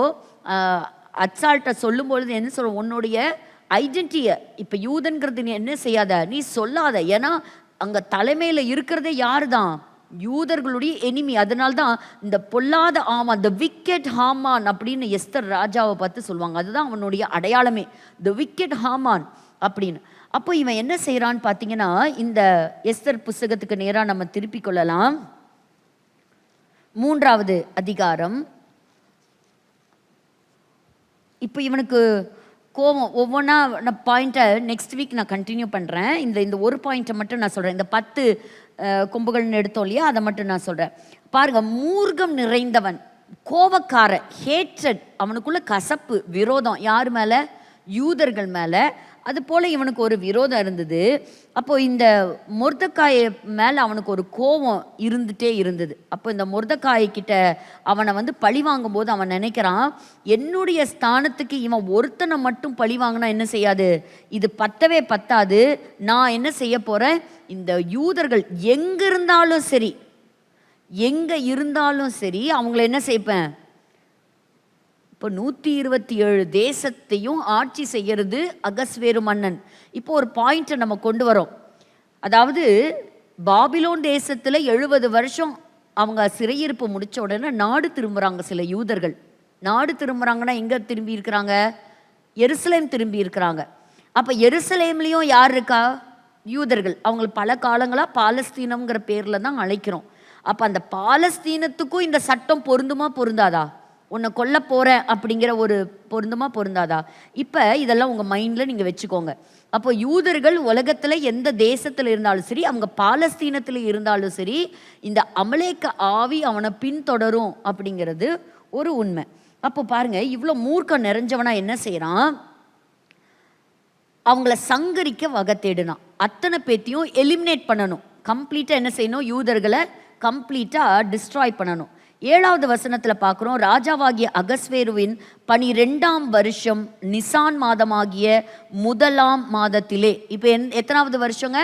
அச்சால்கிட்ட சொல்லும் பொழுது என்ன சொல்ற, உன்னுடைய ஐடென்டிட்டியை இப்போ யூதன்கிறது நீ என்ன செய்யாத, நீ சொல்லாத. ஏன்னா அங்கே தலைமையில் இருக்கிறதே யாரு தான், யூதர்களுடைய எனிமி. அதனால்தான் இந்த பொல்லாத ஆமான், த விக்கெட் ஹாமான் அப்படின்னு எஸ்தர் ராஜாவை பார்த்து சொல்லுவாங்க. அதுதான் அவனுடைய அடையாளமே, த விக்கெட் ஹாமான் அப்படின்னு. அப்போ இவன் என்ன செய்யறான்னு பார்த்தீங்கன்னா, இந்த எஸ்தர் புஸ்தகத்துக்கு நேராக நம்ம திருப்பி கொள்ளலாம். 3வது அதிகாரம். இப்போ இவனுக்கு கோபம். ஒவ்வொன்றா நான் பாயிண்ட்டை நெக்ஸ்ட் வீக் நான் கண்டினியூ பண்ணுறேன். இந்த ஒரு பாயிண்ட்டை மட்டும் நான் சொல்கிறேன். இந்த 10 கொம்புகள்னு எடுத்தோம் இல்லையா, அதை மட்டும் நான் சொல்கிறேன். பாருங்க, மூர்க்கம் நிறைந்தவன், கோபக்கார, ஹேட்ரட், அவனுக்குள்ள கசப்பு, விரோதம். யார் மேலே? யூதர்கள் மேலே. அது போல் இவனுக்கு ஒரு விரோதம் இருந்தது. அப்போ இந்த மொர்தெகாய் மேலே அவனுக்கு ஒரு கோபம் இருந்துகிட்டே இருந்தது. அப்போ இந்த மொர்தெகாய் கிட்ட அவனை பழி வாங்கும்போது அவன் நினைக்கிறான், என்னுடைய ஸ்தானத்துக்கு இவன் ஒருத்தனை மட்டும் பழி வாங்கினா என்ன செய்யாது, இது பத்தவே பத்தாது. நான் என்ன செய்ய போகிறேன், இந்த யூதர்கள் எங்கே இருந்தாலும் சரி, எங்கே இருந்தாலும் சரி, அவங்கள என்ன செய்ப்பேன். இப்போ 127 தேசத்தையும் ஆட்சி செய்கிறது அகஸ்வேரு மன்னன். இப்போ ஒரு பாயிண்ட்டை நம்ம கொண்டு வரோம். அதாவது பாபிலோன் தேசத்தில் 70 வருஷம் அவங்க சிறையிருப்பு முடித்த உடனே நாடு திரும்புகிறாங்க. சில யூதர்கள் நாடு திரும்புகிறாங்கன்னா எங்கே திரும்பி இருக்கிறாங்க, எருசலேம் திரும்பி இருக்கிறாங்க. அப்போ எருசலேம்லேயும் யார் இருக்கா, யூதர்கள். அவங்களை பல காலங்களாக பாலஸ்தீனம்ங்கிற பேரில் தான் அழைக்கிறோம். அப்போ அந்த பாலஸ்தீனத்துக்கும் இந்த சட்டம் பொருந்துமா பொருந்தாதா, உன்னை கொல்ல போகிறேன் அப்படிங்கிற ஒரு பொருந்துமா பொருந்தாதா? இப்போ இதெல்லாம் உங்கள் மைண்டில் நீங்கள் வச்சுக்கோங்க. அப்போ யூதர்கள் உலகத்தில் எந்த தேசத்தில் இருந்தாலும் சரி, அவங்க பாலஸ்தீனத்தில் இருந்தாலும் சரி, இந்த அமலேக்க ஆவி அவனை பின்தொடரும் அப்படிங்கிறது ஒரு உண்மை. அப்போ பாருங்க, இவ்வளோ மூர்க்கம் நிறைஞ்சவனா என்ன செய்கிறான், அவங்கள சங்கரிக்க வகை தேடுனான். அத்தனை பேத்தையும் எலிமினேட் பண்ணணும், கம்ப்ளீட்டாக என்ன செய்யணும், யூதர்களை கம்ப்ளீட்டாக டிஸ்ட்ராய் பண்ணணும். 7வது வசனத்தில் பார்க்குறோம், ராஜாவாகிய அகஸ்வேருவின் 12ஆம் வருஷம் நிசான் மாதமாகிய 1ஆம் மாதத்திலே. இப்போ எத்தனாவது வருஷங்க,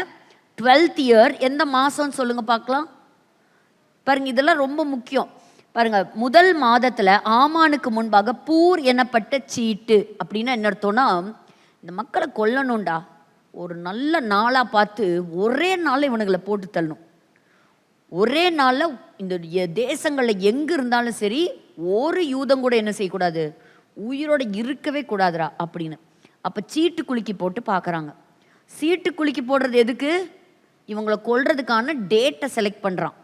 12th இயர். எந்த மாதம்னு சொல்லுங்க பார்க்கலாம். பாருங்க, இதெல்லாம் ரொம்ப முக்கியம். பாருங்க, முதல் மாதத்தில் ஆமானுக்கு முன்பாக பூர் எனப்பட்ட சீட்டு. அப்படின்னா என்ன அர்த்தம்னா, இந்த மக்களை கொல்லணும்டா, ஒரு நல்ல நாளாக பார்த்து ஒரே நாளில் இவனுங்களை போட்டு தள்ளணும். ஒரே நாளில் இந்த தேசங்களில் எங்கே இருந்தாலும் சரி, ஒரு யூதம் கூட என்ன செய்யக்கூடாது, உயிரோடு இருக்கவே கூடாதுரா அப்படின்னு. அப்போ சீட்டு குலுக்கி போட்டு பார்க்குறாங்க. சீட்டு குலுக்கி போடுறது எதுக்கு, இவங்களை கொல்றதுக்கான டேட்டை செலக்ட் பண்ணுறான்.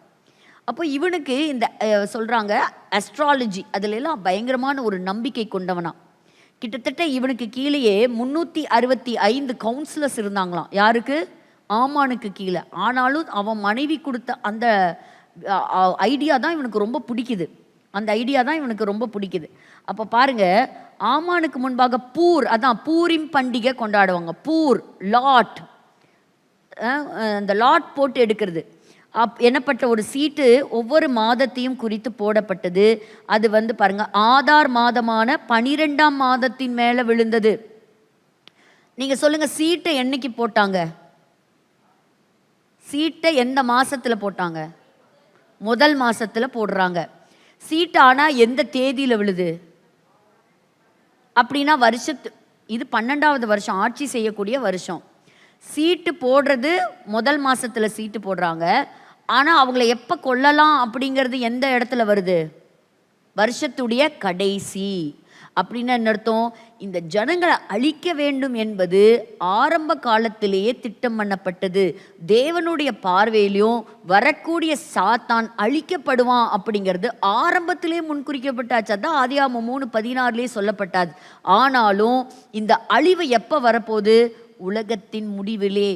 அப்போ இவனுக்கு இந்த சொல்கிறாங்க அஸ்ட்ராலஜி, அதிலெல்லாம் பயங்கரமான ஒரு நம்பிக்கை கொண்டவனா. கிட்டத்தட்ட இவனுக்கு கீழேயே 365 கவுன்சிலர்ஸ் இருந்தாங்களாம். யாருக்கு, ஆமானுக்கு கீழே. ஆனாலும் அவன் மனைவி கொடுத்த அந்த ஐடியா தான் இவனுக்கு ரொம்ப பிடிக்குது. அந்த ஐடியா தான் இவனுக்கு ரொம்ப பிடிக்குது. அப்போ பாருங்க, ஆமானுக்கு முன்பாக பூர், அதான் பூரிம் பண்டிகை கொண்டாடுவாங்க. பூர், லாட், அந்த லாட் போட்டு எடுக்கிறது என்னப்பட்ட ஒரு சீட்டு ஒவ்வொரு மாதத்தையும் குறித்து போடப்பட்டது. அது பாருங்க, ஆதார் மாதமான 12ஆம் மாதத்தின் மேலே விழுந்தது. நீங்கள் சொல்லுங்க, சீட்டை என்னைக்கு போட்டாங்க, சீட்டை எந்த மாதத்தில் போட்டாங்க, முதல் மாதத்தில் போடுறாங்க. சீட்டு ஆனால் எந்த தேதியில் விழுது அப்படின்னா, இது 12வது வருஷம், ஆட்சி செய்யக்கூடிய வருஷம். சீட்டு போடுறது முதல் மாதத்தில் சீட்டு போடுறாங்க. ஆனால் அவங்கள எப்போ கொல்லலாம் அப்படிங்கிறது எந்த இடத்துல வருது, வருஷத்துடைய கடைசி. அப்படின்னு என்ன அர்த்தம்? இந்த ஜனங்களை அழிக்க வேண்டும் என்பது ஆரம்ப காலத்திலேயே திட்டம் பண்ணப்பட்டது. தேவனுடைய பார்வையிலையும் வரக்கூடிய சாத்தான் அழிக்கப்படுவான் அப்படிங்கிறது ஆரம்பத்திலே முன்குறிக்கப்பட்டாச்சு. அதான் ஆதியாகமம் 3:16 சொல்லப்பட்டாது. ஆனாலும் இந்த அழிவு எப்போ வரப்போகுது? உலகத்தின் முடிவிலே.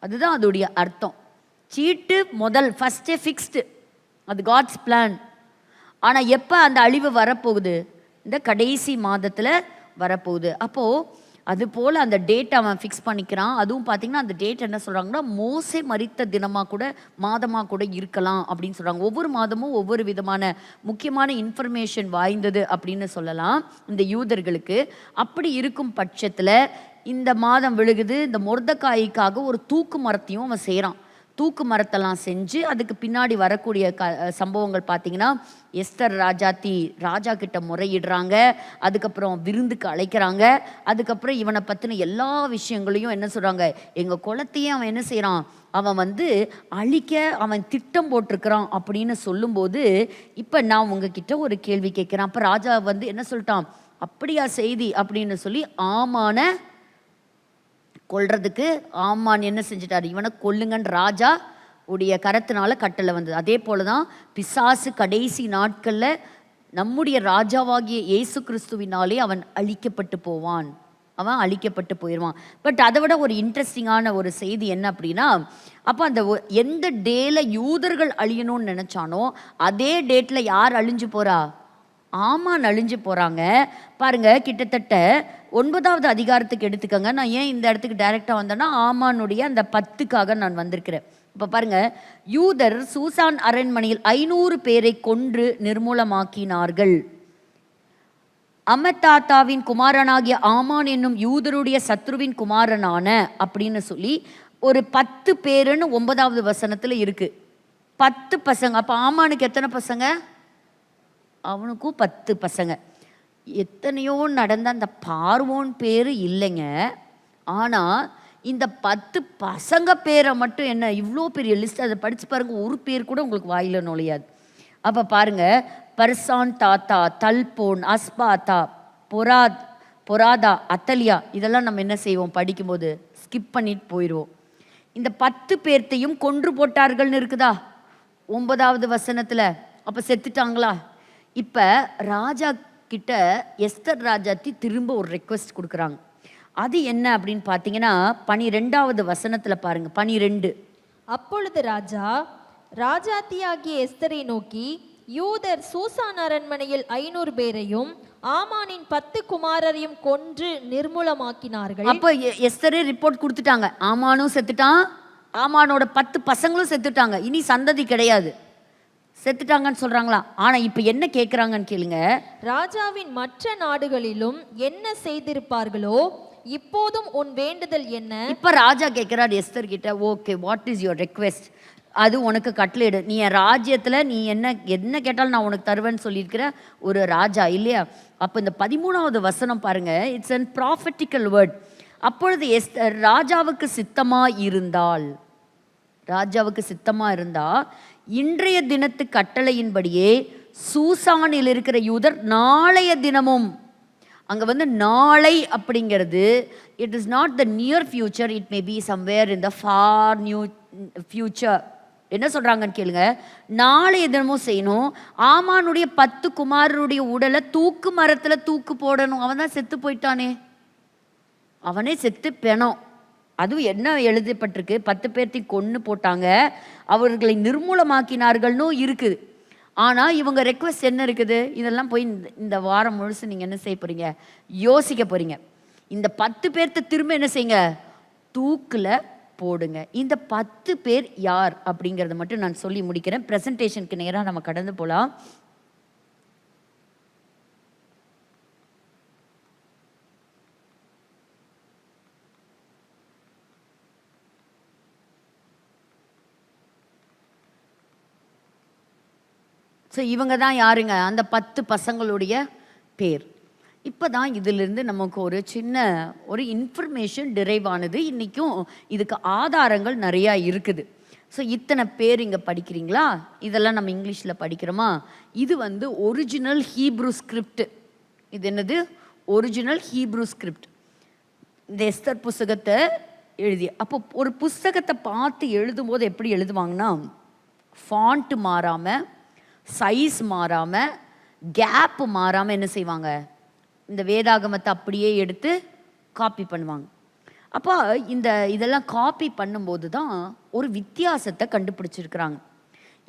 அதுதான் அதோடைய அர்த்தம். சீட்டு முதல் ஃபஸ்ட்டே ஃபிக்ஸ்டு, அது காட்ஸ் பிளான். ஆனால் எப்போ அந்த அழிவு வரப்போகுது? இந்த கடைசி மாதத்தில் வரப்போகுது. அப்போது அது போல் அந்த டேட் அவன் ஃபிக்ஸ் பண்ணிக்கிறான். அதுவும் பார்த்திங்கன்னா அந்த டேட் என்ன சொல்கிறாங்கன்னா, மோசே மரித்த தினமாக கூட மாதமாக கூட இருக்கலாம் அப்படின்னு சொல்கிறாங்க. ஒவ்வொரு மாதமும் ஒவ்வொரு விதமான முக்கியமான இன்ஃபர்மேஷன் வாய்ந்தது அப்படின்னு சொல்லலாம் இந்த யூதர்களுக்கு. அப்படி இருக்கும் பட்சத்தில் இந்த மாதம் விழுகுது. இந்த மொர்தெகாய்க்காக ஒரு தூக்கு மரத்தையும் அவன் செய்கிறான். தூக்கு மரத்தெல்லாம் செஞ்சு அதுக்கு பின்னாடி வரக்கூடிய சம்பவங்கள் பார்த்திங்கன்னா, எஸ்தர் ராஜாத்தி ராஜா கிட்ட முறையிடுறாங்க. அதுக்கப்புறம் விருந்துக்கு அழைக்கிறாங்க. அதுக்கப்புறம் இவனை பற்றின எல்லா விஷயங்களையும் என்ன சொல்கிறாங்க, எங்கள் குலத்தையே அவன் என்ன செய்கிறான், அவன் அழிக்க அவன் திட்டம் போட்டிருக்கிறான் அப்படின்னு சொல்லும்போது, இப்போ நான் உங்ககிட்ட ஒரு கேள்வி கேட்குறேன். அப்போ ராஜா என்ன சொல்லிட்டான், அப்படியா செய்தி அப்படின்னு சொல்லி ஆமான கொல்றதுக்கு ஆமான் என்ன செஞ்சிட்டார், இவனை கொல்லுங்கன்னு ராஜா உடைய கரத்தினால கட்டளை வந்தது. அதே போல தான் பிசாசு கடைசி நாட்களில் நம்முடைய ராஜாவாகிய இயேசு கிறிஸ்துவினாலே அவன் அழிக்கப்பட்டு போவான், அவன் அழிக்கப்பட்டு போயிடுவான். பட் அதை விட ஒரு இன்ட்ரெஸ்டிங்கான ஒரு செய்தி என்ன அப்படின்னா, அப்போ அந்த எந்த டேல யூதர்கள் அழியணும்னு நினச்சானோ அதே டேட்டில் யார் அழிஞ்சு போகிறா, ஆமான் அழிஞ்சு போகிறாங்க. பாருங்கள், கிட்டத்தட்ட 9வது அதிகாரத்துக்கு எடுத்துக்கோங்க. நான் ஏன் இந்த இடத்துக்கு டைரெக்டாக வந்தேன்னா, ஆமானுடைய அந்த 10க்காக நான் வந்திருக்கிறேன். இப்போ பாருங்கள், யூதர் சூசான் அரண்மனையில் 500 பேரை கொன்று நிர்மூலமாக்கினார்கள். அமத்தாத்தாவின் குமாரனாகிய ஆமான் என்னும் யூதருடைய சத்ருவின் குமாரனான அப்படின்னு சொல்லி ஒரு 10 பேருன்னு 9வது வசனத்தில் இருக்குது. 10 பசங்க. அப்போ ஆமானுக்கு எத்தனை பசங்க? அவனுக்கும் 10 பசங்க. எத்தனையோ நடந்த அந்த பார்வோன் பேர் இல்லைங்க. ஆனால் இந்த 10 பசங்க பேரை மட்டும் என்ன இவ்வளோ பெரிய லிஸ்ட், அதை படித்து பாருங்கள், ஒரு பேர் கூட உங்களுக்கு வாயில் நுழையாது. அப்போ பாருங்கள், பர்சான் தாத்தா, தல்போன், அஸ்பாத்தா, பொராதா, அத்தலியா, இதெல்லாம் நம்ம என்ன செய்வோம், படிக்கும்போது ஸ்கிப் பண்ணிட்டு போயிடுவோம். இந்த 10 பேர்த்தையும் கொன்று போட்டார்கள்னு இருக்குதா 9வது வசனத்தில். அப்போ செத்துட்டாங்களா? இப்போ ராஜா கிட்ட எஸ்தர் ராஜாத்தி திரும்ப ஒரு ரெக்வெஸ்ட் கொடுக்குறாங்க. அது என்ன அப்படின்னு பார்த்தீங்கன்னா, 12வது வசனத்தில் பாருங்கள். 12. அப்பொழுது ராஜா ராஜாத்தியாகிய எஸ்தரை நோக்கி, யூதர் சூசான் அரண்மனையில் 500 பேரையும் ஆமானின் 10 குமாரரையும் கொன்று நிர்மூலமாக்கினார்கள். அப்போ எஸ்தரே ரிப்போர்ட் கொடுத்துட்டாங்க, ஆமானும் செத்துட்டான், ஆமானோட 10 பசங்களும் செத்துட்டாங்க, இனி சந்ததி கிடையாது, செத்துட்டாங்கன்னு சொல்றாங்களா? ஆனா இப்ப என்ன கேட்குறாங்கன்னு கேளுங்க. ராஜாவின் மற்ற நாடுகளிலும் என்ன செய்திருப்பார்களோ இப்போதும் உன் வேண்டுதல் என்ன? இப்ப ராஜா கேட்கிறார் எஸ்தர் கிட்ட, okay, what is your request? அது உனக்கு கட்டளையிடு. நீ என் ராஜ்யத்தில் நீ என்ன கேட்டாலும் நான் உனக்கு தருவேன்னு சொல்லியிருக்கிற ஒரு ராஜா இல்லையா? அப்போ இந்த 13வது வசனம் பாருங்க, இட்ஸ் அன் ப்ராஃபட்டிக்கல் வேர்ட். அப்பொழுது எஸ்தர் ராஜாவுக்கு சித்தமாக இருந்தா இன்றைய தினத்து கட்டளையின்படியே சூசானில் இருக்கிற யூதர் நாளைய தினமும், அங்கே நாளை அப்படிங்கிறது it is not the near future, it may be somewhere in the for new future. என்ன சொல்கிறாங்கன்னு கேளுங்க. நாளைய தினமும் செய்யணும். ஆமானுடைய 10 குமாரருடைய உடலை தூக்கு மரத்தில் தூக்கு போடணும். அவன் தான் செத்து போயிட்டானே, அவனே செத்து பெணம். அதுவும் என்ன எழுதப்பட்டிருக்கு, 10 பேர்த்தையும் கொன்று போட்டாங்க, அவர்களை நிர்மூலமாக்கினார்கள்னு இருக்குது. ஆனால் இவங்க ரெக்வெஸ்ட் என்ன இருக்குது, இதெல்லாம் போய் இந்த வாரம் முழுசு நீங்கள் என்ன செய்ய போகிறீங்க, யோசிக்க போகிறீங்க. இந்த 10 பேர்த்த திரும்ப என்ன செய்யுங்க, தூக்கில் போடுங்க. இந்த 10 பேர் யார் அப்படிங்கிறத மட்டும் நான் சொல்லி முடிக்கிறேன். ப்ரெசன்டேஷனுக்கு நேராக நம்ம கடந்து போகலாம். ஸோ இவங்க தான் யாருங்க, அந்த 10 பசங்களுடைய பேர். இப்போ தான் இதிலிருந்து நமக்கு ஒரு சின்ன ஒரு இன்ஃபர்மேஷன் டிரைவ் ஆனது. இன்றைக்கும் இதுக்கு ஆதாரங்கள் நிறையா இருக்குது. ஸோ இத்தனை பேர் இங்கே படிக்கிறீங்களா, இதெல்லாம் நம்ம இங்கிலீஷில் படிக்கிறோமா? இது ஒரிஜினல் ஹீப்ரூ ஸ்கிரிப்ட். இது என்னது? Original Hebrew script. இந்த எஸ்தர் புஸ்தகத்தை எழுதி, அப்போ ஒரு புஸ்தகத்தை பார்த்து எழுதும்போது எப்படி எழுதுவாங்கன்னா, ஃபாண்ட் மாறாமல், சைஸ் மாறாமல், கேப்பு மாறாமல் என்ன செய்வாங்க, இந்த வேதாகமத்தை அப்படியே எடுத்து காப்பி பண்ணுவாங்க. அப்போ இதெல்லாம் காப்பி பண்ணும்போது தான் ஒரு வித்தியாசத்தை கண்டுபிடிச்சிருக்கிறாங்க.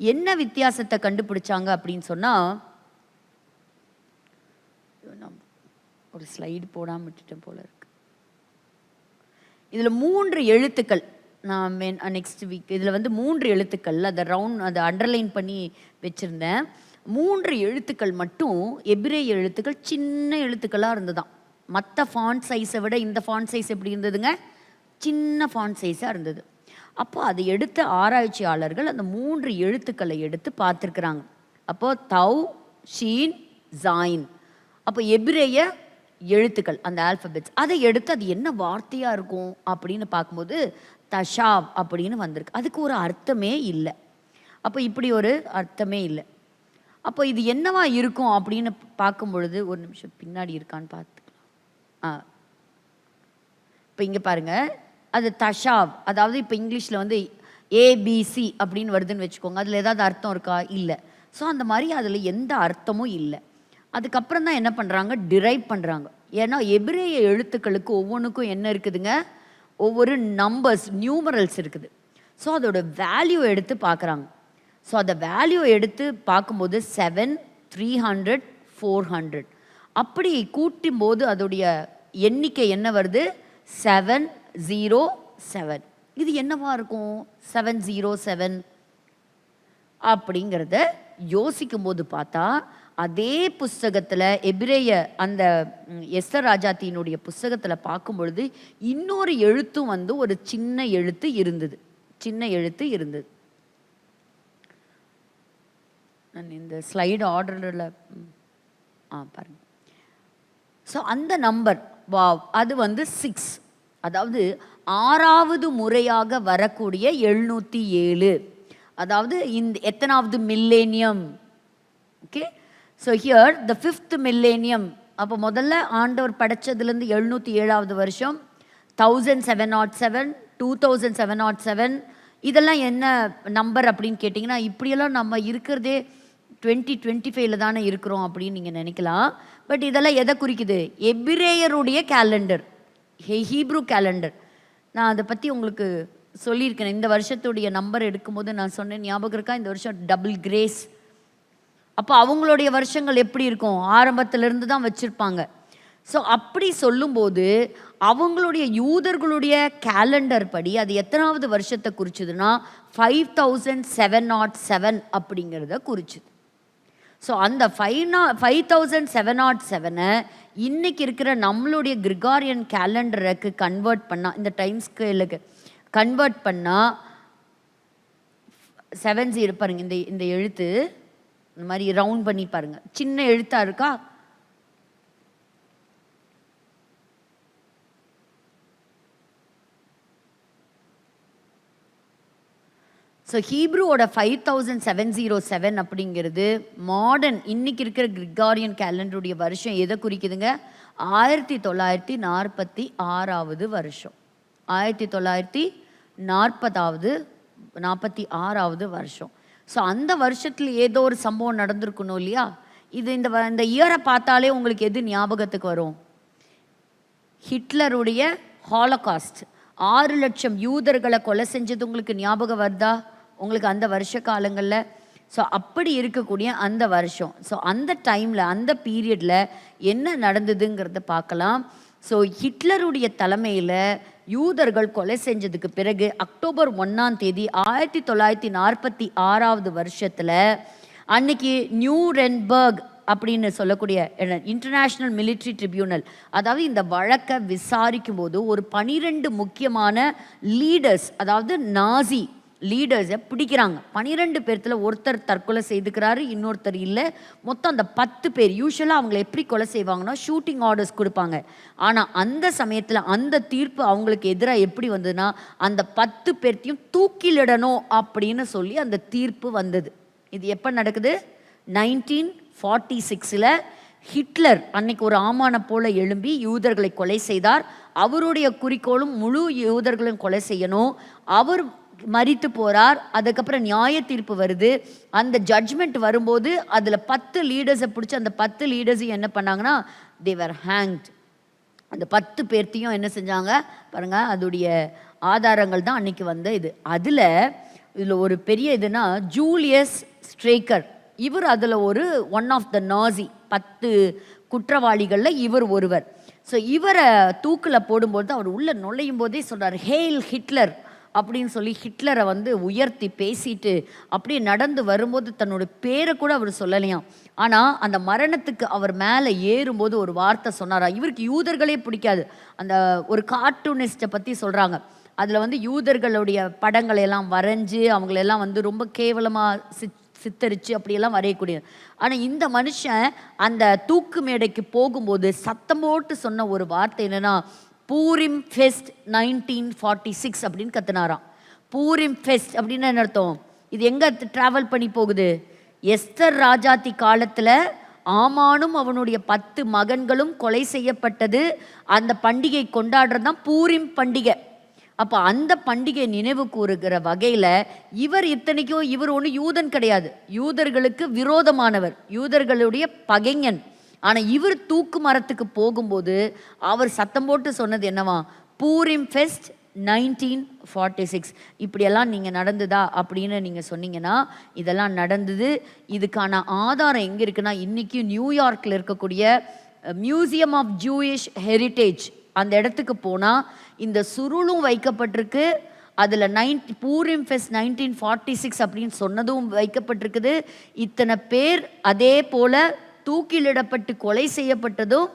என்ன வித்தியாசத்தை கண்டுபிடிச்சாங்க அப்படின்னு சொன்னால், ஒரு ஸ்லைடு போடாமல் விட்டுட்டேன் போல இருக்கு. இதில் 3 எழுத்துக்கள், நான் நெக்ஸ்ட் வீக் இதில் வந்து 3 எழுத்துக்கள், அதை அண்டர்லைன் பண்ணி வச்சுருந்தேன். 3 எழுத்துக்கள் மட்டும் எபிரேய எழுத்துக்கள் சின்ன எழுத்துக்களாக இருந்ததுதான். மற்ற ஃபாண்ட் சைஸை விட இந்த ஃபாண்ட் சைஸ் எப்படி இருந்ததுங்க? சின்ன ஃபாண்ட் சைஸாக இருந்தது. அப்போ அதை எடுத்த ஆராய்ச்சியாளர்கள் அந்த 3 எழுத்துக்களை எடுத்து பார்த்துருக்குறாங்க. அப்போது தவ், ஷீன், ஜாயின், அப்போ எபிரேய எழுத்துக்கள், அந்த ஆல்ஃபபெட்ஸ், அதை எடுத்து அது என்ன வார்த்தையாக இருக்கும் அப்படின்னு பார்க்கும்போது தஷாவ் அப்படின்னு வந்திருக்கு. அதுக்கு ஒரு அர்த்தமே இல்லை. அப்போ இப்படி ஒரு அர்த்தமே இல்லை. அப்போ இது என்னவா இருக்கும் அப்படின்னு பார்க்கும் பொழுது, ஒரு நிமிஷம் பின்னாடி இருக்கான்னு பார்த்துக்கலாம். இப்போ இங்கே பாருங்கள், அது தஷாவ், அதாவது இப்போ இங்கிலீஷில் வந்து ஏபிசி அப்படின்னு வருதுன்னு வச்சுக்கோங்க. அதில் ஏதாவது அர்த்தம் இருக்கா? இல்லை. ஸோ அந்த மாதிரி அதில் எந்த அர்த்தமும் இல்லை. அதுக்கப்புறம் தான் என்ன பண்ணுறாங்க, டிரைவ் பண்ணுறாங்க. ஏன்னா எபிரேய எழுத்துக்களுக்கு ஒவ்வொன்றுக்கும் என்ன இருக்குதுங்க, ஒவ்வொரு நம்பர்ஸ், நியூமரல்ஸ் இருக்குது. ஸோ அதோட வேல்யூ எடுத்து பார்க்குறாங்க. ஸோ அந்த வேல்யூ எடுத்து பார்க்கும்போது 7, 300, 400 அப்படி கூட்டும்போது அதோடைய எண்ணிக்கை என்ன வருது? 707. இது என்னவா இருக்கும்? 707 அப்படிங்கிறத யோசிக்கும் போது பார்த்தா, அதே புஸ்தகத்தில் எபிரேய அந்த எஸ்தர் ராஜாத்தியினுடைய புஸ்தகத்தில் பார்க்கும் பொழுது இன்னொரு எழுத்தும் வந்து ஒரு சின்ன எழுத்து இருந்தது. நான் இந்த ஸ்லைடு ஆர்டரில் பாருங்க. ஸோ அந்த நம்பர் அது வந்து 6, அதாவது 6வது முறையாக வரக்கூடிய 707, அதாவது இந்த எத்தனாவது millennium? Okay, so here the 5th millennium. அப்போ முதல்ல ஆண்டவர் படைச்சதுலேருந்து 707வது வருஷம், 1707, 2707, இதெல்லாம் என்ன நம்பர் அப்படின்னு கேட்டிங்கன்னா, இப்படியெல்லாம் நம்ம இருக்கிறதே 2025 தானே இருக்கிறோம் அப்படின்னு நீங்கள் நினைக்கலாம். பட் இதெல்லாம் எதை குறிக்குது? எபிரேயருடைய கேலண்டர், ஹீப்ரூ கேலண்டர். நான் அதை பற்றி உங்களுக்கு சொல்லியிருக்கேன். இந்த வருஷத்துடைய நம்பர் எடுக்கும்போது நான் சொன்னேன், ஞாபகம் இருக்கா? இந்த வருஷம் டபுள் கிரேஸ். அப்போ அவங்களுடைய வருஷங்கள் எப்படி இருக்கும்? ஆரம்பத்திலிருந்து தான் வச்சுருப்பாங்க. ஸோ அப்படி சொல்லும்போது அவங்களுடைய யூதர்களுடைய கேலண்டர் படி அது எத்தனாவது வருஷத்தை குறிச்சுதுன்னா 5707 அப்படிங்கிறத குறிச்சுது. ஸோ அந்த 5707 இன்னைக்கு இருக்கிற நம்மளுடைய கிரிகாரியன் கேலண்டருக்கு கன்வெர்ட் பண்ணால், இந்த டைம் ஸ்கேலுக்கு கன்வெர்ட் பண்ணால் 70 பாருங்க. இந்த எழுத்து இந்த மாதிரி ரவுண்ட் பண்ணி பாருங்க, சின்ன எழுத்தா இருக்கா? ஸோ ஹீப்ரூவோட 5707 அப்படிங்கிறது மாடர்ன் இன்னைக்கு இருக்கிற கிரிகாரியன் கேலண்டருடைய வருஷம் எதை குறிக்குதுங்க? 1946வது வருஷம். 1946வது வருஷம். ஸோ அந்த வருஷத்தில் ஏதோ ஒரு சம்பவம் நடந்திருக்கணும் இல்லையா? இந்த இயரை பார்த்தாலே உங்களுக்கு எது ஞாபகத்துக்கு வரும்? ஹிட்லருடைய ஹாலோகாஸ்ட், 6 லட்சம் யூதர்களை கொலை செஞ்சது உங்களுக்கு ஞாபகம் வருதா உங்களுக்கு அந்த வருஷ காலங்களில்? ஸோ அப்படி இருக்கக்கூடிய அந்த வருஷம், ஸோ அந்த டைமில், அந்த பீரியடில் என்ன நடந்ததுங்கிறத பார்க்கலாம். ஸோ ஹிட்லருடைய தலைமையில் யூதர்கள் கொலை செஞ்சதுக்கு பிறகு அக்டோபர் 1ஆம் தேதி 1946வது வருஷத்தில் அன்னைக்கு நியூரென்பர்க் அப்படின்னு சொல்லக்கூடிய இன்டர்நேஷ்னல் மிலிட்ரி ட்ரிபியூனல், அதாவது இந்த வழக்கை விசாரிக்கும் போது ஒரு 12 முக்கியமான லீடர்ஸ், அதாவது நாசி லீடர்ஸை பிடிக்கிறாங்க. 12 பேர்த்துல ஒருத்தர் தற்கொலை செய்துக்கிறாரு, இன்னொருத்தர் இல்லை. மொத்தம் அந்த 10 பேர். யூஸ்வலாக அவங்கள எப்படி கொலை செய்வாங்கன்னா ஷூட்டிங் ஆர்டர்ஸ் கொடுப்பாங்க. ஆனால் அந்த சமயத்தில் அந்த தீர்ப்பு அவங்களுக்கு எதிராக எப்படி வந்ததுன்னா, அந்த 10 பேர்த்தையும் தூக்கிலிடணும் அப்படின்னு சொல்லி அந்த தீர்ப்பு வந்தது. இது எப்போ நடக்குது? 1946 ஹிட்லர் அன்னைக்கு ஒரு ஆமான போல எழும்பி யூதர்களை கொலை செய்தார். அவருடைய குறிக்கோளும் முழு யூதர்களையும் கொலை செய்யணும். அவர் மரித்து போறார். அதுக்கப்புறம் நியாய தீர்ப்பு வருது. அந்த ஜட்ஜ்மெண்ட் வரும்போது அதில் 10 லீடர்ஸை பிடிச்சி அந்த 10 லீடர்ஸையும் என்ன பண்ணாங்கன்னா தேவர் ஹேங்க்ட். அந்த 10 பேர்த்தையும் என்ன செஞ்சாங்க பாருங்க, அதோடைய ஆதாரங்கள் தான் அன்னைக்கு வந்த இது. இதில் ஒரு பெரிய இதுனா ஜூலியஸ் ஸ்ட்ரேக்கர், இவர் அதில் ஒரு ஒன் ஆஃப் த நாசி 10 குற்றவாளிகளில் இவர் ஒருவர். ஸோ இவரை தூக்கில் போடும்போது அவர் உள்ள நுழையும் போதே சொல்கிறார் ஹேல் ஹிட்லர் அப்படின்னு சொல்லி ஹிட்லரை உயர்த்தி பேசிட்டு அப்படியே நடந்து வரும்போது தன்னோட பேரை கூட அவர் சொல்லலையாம். ஆனால் அந்த மரணத்துக்கு அவர் மேலே ஏறும்போது ஒரு வார்த்தை சொன்னாரா. இவருக்கு யூதர்களே பிடிக்காது. அந்த ஒரு கார்ட்டூனிஸ்ட்டை பற்றி சொல்கிறாங்க. அதில் யூதர்களுடைய படங்களை எல்லாம் வரைஞ்சி அவங்களெல்லாம் ரொம்ப கேவலமாக சித்தரித்து அப்படியெல்லாம் வரையக்கூடியது. ஆனால் இந்த மனுஷன் அந்த தூக்கு மேடைக்கு போகும்போது சத்தம் போட்டு சொன்ன ஒரு வார்த்தை என்னென்னா பூரிம் ஃபெஸ்ட் 1946 அப்படின்னு கத்துனாராம். பூரிம் ஃபெஸ்ட் அப்படின்னு என்ன அர்த்தம்? இது எங்கே ட்ராவல் பண்ணி போகுது? எஸ்தர் ராஜாத்தி காலத்தில் ஆமானும் அவனுடைய 10 மகன்களும் கொலை செய்யப்பட்டது. அந்த பண்டிகை கொண்டாடுறது தான் பூரிம் பண்டிகை. அப்போ அந்த பண்டிகை நினைவு கூறுகிற வகையில் இவர் இத்தனைக்கும் இவர் ஒன்றும் யூதன் கிடையாது, யூதர்களுக்கு விரோதமானவர், யூதர்களுடைய பகைஞன். ஆனால் இவர் தூக்கு மரத்துக்கு போகும்போது அவர் சத்தம் போட்டு சொன்னது என்னவா, பூரிம் ஃபெஸ்ட் 1946. இப்படியெல்லாம் நீங்கள் நடந்ததா அப்படின்னு நீங்கள் சொன்னீங்கன்னா இதெல்லாம் நடந்தது. இதுக்கான ஆதாரம் எங்கே இருக்குன்னா இன்றைக்கும் நியூயார்க்கில் இருக்கக்கூடிய மியூசியம் ஆஃப் ஜூயிஷ் ஹெரிட்டேஜ் அந்த இடத்துக்கு போனால் இந்த சுருளும் வைக்கப்பட்டிருக்கு. அதில் பூரிம் ஃபெஸ்ட் 1946 அப்படின்னு சொன்னதும் வைக்கப்பட்டிருக்குது. இத்தனை பேர் அதே போல் தூக்கிலிடப்பட்டு கொலை செய்யப்பட்டதும்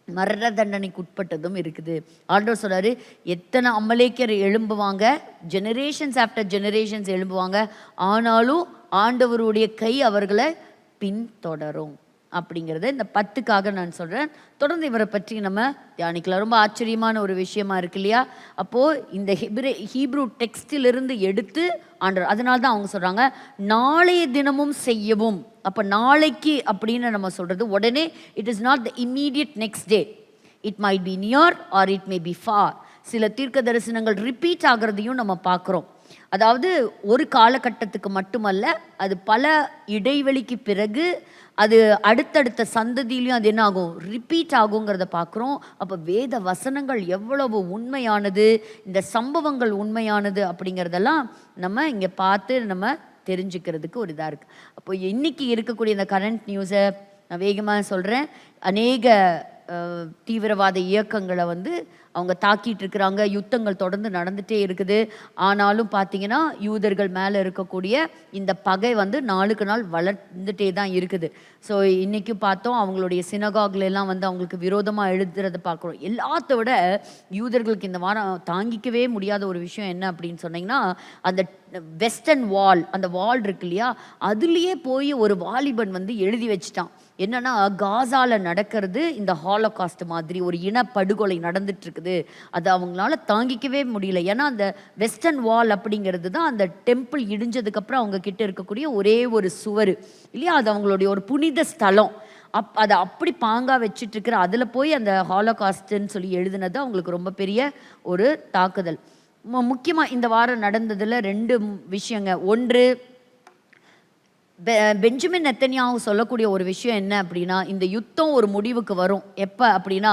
மரண தண்டனைக்கு உட்பட்டதும் இருக்குது. ஆண்டவர் சொல்றாரு, எத்தனை அமலேக்கியர் எழும்புவாங்க, ஜெனரேஷன்ஸ் ஆஃப்டர் ஜெனரேஷன்ஸ் எழும்புவாங்க, ஆனாலும் ஆண்டவருடைய கை அவர்களை பின்தொடரும் அப்படிங்கிறத இந்த 10க்காக நான் சொல்கிறேன். தொடர்ந்து இவரை பற்றி நம்ம தியானிக்கலாம். ரொம்ப ஆச்சரியமான ஒரு விஷயமா இருக்கு இல்லையா? அப்போது இந்த ஹீப்ரூ டெக்ஸ்டிலிருந்து எடுத்து ஆண்டவர், அதனால தான் அவங்க சொல்கிறாங்க நாளைய தினமும் செய்யவும். அப்போ நாளைக்கு அப்படின்னு நம்ம சொல்கிறது உடனே it is not the immediate next day, it might be near R it may be for. சில தீர்க்க தரிசனங்கள் ரிப்பீட் ஆகிறதையும் நம்ம பார்க்குறோம். அதாவது ஒரு காலகட்டத்துக்கு மட்டுமல்ல, அது பல இடைவெளிக்கு பிறகு அது அடுத்தடுத்த சந்ததியிலையும் அது என்ன ஆகும், ரிப்பீட் ஆகுங்கிறத பார்க்குறோம். அப்போ வேத வசனங்கள் எவ்வளவு உண்மையானது, இந்த சம்பவங்கள் உண்மையானது அப்படிங்கிறதெல்லாம் நம்ம இங்கே பார்த்து நம்ம தெரிஞ்சுக்கிறதுக்கு ஒரு இதாக இருக்குது. அப்போ இன்றைக்கி இருக்கக்கூடிய இந்த கரண்ட் நியூஸை நான் வேகமாக சொல்கிறேன். அநேக தீவிரவாத இயக்கங்களை அவங்க தாக்கிட்டு இருக்கிறாங்க. யுத்தங்கள் தொடர்ந்து நடந்துகிட்டே இருக்குது. ஆனாலும் பார்த்தீங்கன்னா யூதர்கள் மேலே இருக்கக்கூடிய இந்த பகை நாளுக்கு நாள் வளர்ந்துட்டே தான் இருக்குது. ஸோ இன்றைக்கும் பார்த்தோம் அவங்களுடைய சினகாக்லாம் அவங்களுக்கு விரோதமாக எழுதுறதை பார்க்குறோம். எல்லாத்த விட யூதர்களுக்கு இந்த வாரம் தாங்கிக்கவே முடியாத ஒரு விஷயம் என்ன அப்படின்னு சொன்னீங்கன்னா, அந்த வெஸ்டர்ன் வால், அந்த வால் இருக்கு இல்லையா, அதுலேயே போய் ஒரு வாலிபன் எழுதி வச்சிட்டான். என்னன்னா, காசால நடக்கிறது இந்த ஹாலோகாஸ்ட் மாதிரி ஒரு இனப்படுகொலை நடந்துட்டு இருக்குது. அது அவங்களால தாங்கிக்கவே முடியல. ஏன்னா அந்த வெஸ்டர்ன் வால் அப்படிங்கிறது தான் அந்த டெம்பிள் இடிஞ்சதுக்கப்புறம் அவங்க கிட்ட இருக்கக்கூடிய ஒரே ஒரு சுவர் இல்லையா, அது அவங்களுடைய ஒரு புனித ஸ்தலம். அதை அப்படி பாங்காக வச்சுட்டு இருக்கிற அதில் போய் அந்த ஹாலோகாஸ்ட்ன்னு சொல்லி எழுதுனது அவங்களுக்கு ரொம்ப பெரிய ஒரு தாக்குதல். முக்கியமாக இந்த வாரம் நடந்ததில் 2 விஷயங்க. ஒன்று, பெஞ்சமின் நெத்தன்யாஹு சொல்லக்கூடிய ஒரு விஷயம் என்ன அப்படின்னா, இந்த யுத்தம் ஒரு முடிவுக்கு வரும் எப்போ அப்படின்னா,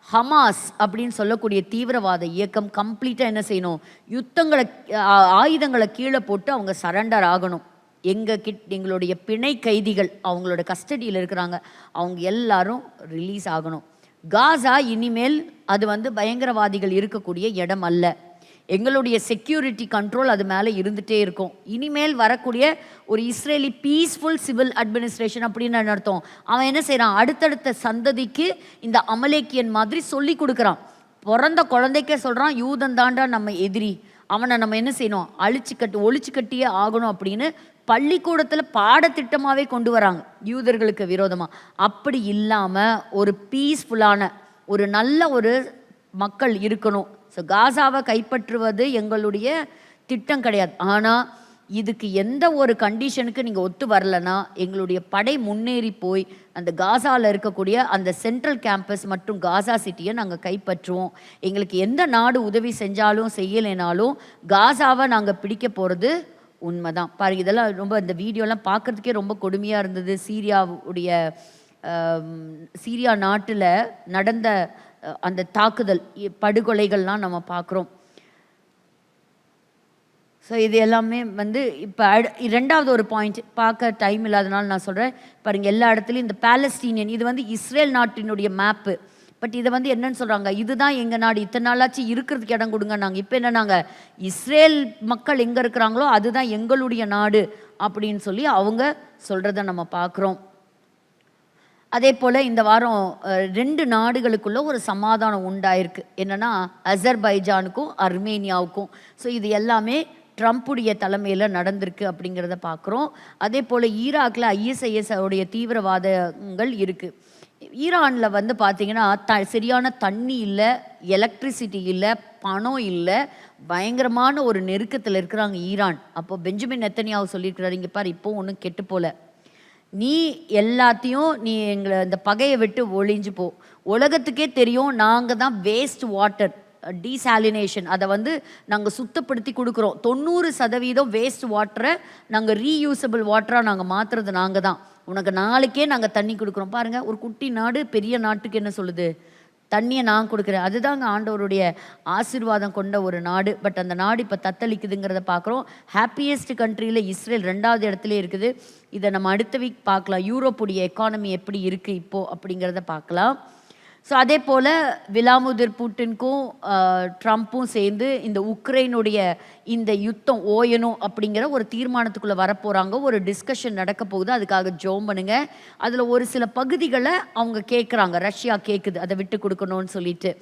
ஹமாஸ் அப்படின்னு சொல்லக்கூடிய தீவிரவாத இயக்கம் கம்ப்ளீட்டாக என்ன செய்யணும், ஆயுதங்களை கீழே போட்டு அவங்க சரண்டர் ஆகணும். எங்களுடைய பிணை கைதிகள் அவங்களோட கஸ்டடியில் இருக்கிறாங்க, அவங்க எல்லாரும் ரிலீஸ் ஆகணும். காசா இனிமேல் அது பயங்கரவாதிகள் இருக்கக்கூடிய இடம் அல்ல. எங்களுடைய செக்யூரிட்டி கண்ட்ரோல் அது மேலே இருந்துகிட்டே இருக்கும். இனிமேல் வரக்கூடிய ஒரு இஸ்ரேலி பீஸ்ஃபுல் சிவில் அட்மினிஸ்ட்ரேஷன் அப்படின்னு அர்த்தம். அவன் என்ன செய்கிறான், அடுத்தடுத்த சந்ததிக்கு இந்த அமலேக்கியன் மாதிரி சொல்லி கொடுக்குறான். பிறந்த குழந்தைக்கே சொல்கிறான், யூதன் தாண்டா நம்ம எதிரி, அவனை நம்ம என்ன செய்யணும், ஒழிச்சு கட்டியே ஆகணும் அப்படின்னு பள்ளிக்கூடத்தில் பாடத்திட்டமாகவே கொண்டு வராங்க யூதர்களுக்கு விரோதமாக. அப்படி இல்லாமல் ஒரு பீஸ்ஃபுல்லான ஒரு நல்ல ஒரு மக்கள் இருக்கணும். ஸோ காசாவை கைப்பற்றுவது எங்களுடைய திட்டம் கிடையாது. ஆனால் இதுக்கு எந்த ஒரு கண்டிஷனுக்கு நீங்கள் ஒத்து வரலன்னா எங்களுடைய படை முன்னேறி போய் அந்த காசாவில் இருக்கக்கூடிய அந்த சென்ட்ரல் கேம்பஸ் மற்றும் காசா சிட்டியை நாங்கள் கைப்பற்றுவோம். எங்களுக்கு எந்த நாடு உதவி செஞ்சாலும் செய்யலைனாலும் காசாவை நாங்கள் பிடிக்க போகிறது உண்மைதான். பாருங்கள், இதெல்லாம் ரொம்ப இந்த வீடியோலாம் பார்க்குறதுக்கே ரொம்ப கொடுமையாக இருந்தது. சீரியா நாட்டில் நடந்த அந்த தாக்குதல் படுகொலைகள்லாம் நம்ம பார்க்குறோம். ஸோ இது எல்லாமே வந்து இப்போ ரெண்டாவது ஒரு பாயிண்ட் பார்க்க டைம் இல்லாதனால நான் சொல்கிறேன். பாருங்கள், எல்லா இடத்துலையும் இந்த பாலஸ்தீனியன், இது வந்து இஸ்ரேல் நாட்டினுடைய மேப்பு. பட் இதை வந்து என்னன்னு சொல்கிறாங்க, இதுதான் எங்கள் நாடு, இத்தனை நாளாச்சு இருக்கிறதுக்கு இடம் கொடுங்க. நாங்கள் இப்போ என்ன, நாங்கள் இஸ்ரேல் மக்கள் எங்கே இருக்கிறாங்களோ அதுதான் எங்களுடைய நாடு அப்படின்னு சொல்லி அவங்க சொல்கிறத நம்ம பார்க்குறோம். அதே போல் இந்த வாரம் 2 நாடுகளுக்குள்ள ஒரு சமாதானம் உண்டாயிருக்கு. என்னென்னா அசர்பைஜானுக்கும் அர்மேனியாவுக்கும். ஸோ இது எல்லாமே ட்ரம்ப்புடைய தலைமையில் நடந்திருக்கு அப்படிங்கிறத பார்க்குறோம். அதே போல் ஈராக்கில் ISIS உடைய தீவிரவாதங்கள் இருக்குது. ஈரானில் வந்து பார்த்திங்கன்னா சரியான தண்ணி இல்லை, எலக்ட்ரிசிட்டி இல்லை, பணம் இல்லை, பயங்கரமான ஒரு நெருக்கத்தில் இருக்கிறாங்க ஈரான். அப்போ பெஞ்சமின் நெத்தன்யாஹூ சொல்லியிருக்கிறாரு, இங்கே பாரு இப்போ ஒன்றும் கெட்டு போல, நீ எல்லாத்தையும் நீ எங்களை இந்த பகையை விட்டு ஒழிஞ்சு போ. உலகத்துக்கே தெரியும் நாங்கள் தான் வேஸ்ட் வாட்டர் டீசாலினேஷன் அதை வந்து நாங்கள் சுத்தப்படுத்தி கொடுக்குறோம். 90% வேஸ்ட் வாட்டரை நாங்கள் ரீயூசபிள் வாட்டராக நாங்கள் மாற்றுறது நாங்கள் தான். உனக்கு நாளைக்கே நாங்கள் தண்ணி கொடுக்குறோம். பாருங்கள், ஒரு குட்டி நாடு பெரிய நாட்டுக்கு என்ன சொல்லுது, தண்ணியை நான் கொடுக்குறேன். அதுதாங்க ஆண்டவருடைய ஆசீர்வாதம் கொண்ட ஒரு நாடு. பட் அந்த நாடு இப்போ தத்தளிக்குதுங்கிறத பார்க்குறோம். ஹாப்பியஸ்ட் கண்ட்ரியில் இஸ்ரேல் 2வது இடத்துல இருக்குது. இதை நம்ம அடுத்த வீக் பார்க்கலாம். யூரோப்புடைய எக்கானமி எப்படி இருக்குது இப்போது அப்படிங்கிறத பார்க்கலாம். ஸோ அதே போல் விளாடிமிர் புட்டினுக்கும் ட்ரம்ப்பும் சேர்ந்து இந்த உக்ரைனுடைய இந்த யுத்தம் ஓயணும் அப்படிங்கிற ஒரு தீர்மானத்துக்குள்ளே வரப்போகிறாங்க. ஒரு டிஸ்கஷன் நடக்க போகுது. அதுக்காக ஜோம் பண்ணுங்க. அதில் ஒரு சில பகுதிகளை அவங்க கேட்குறாங்க, ரஷ்யா கேட்குது அதை விட்டு கொடுக்கணும்னு சொல்லிட்டு.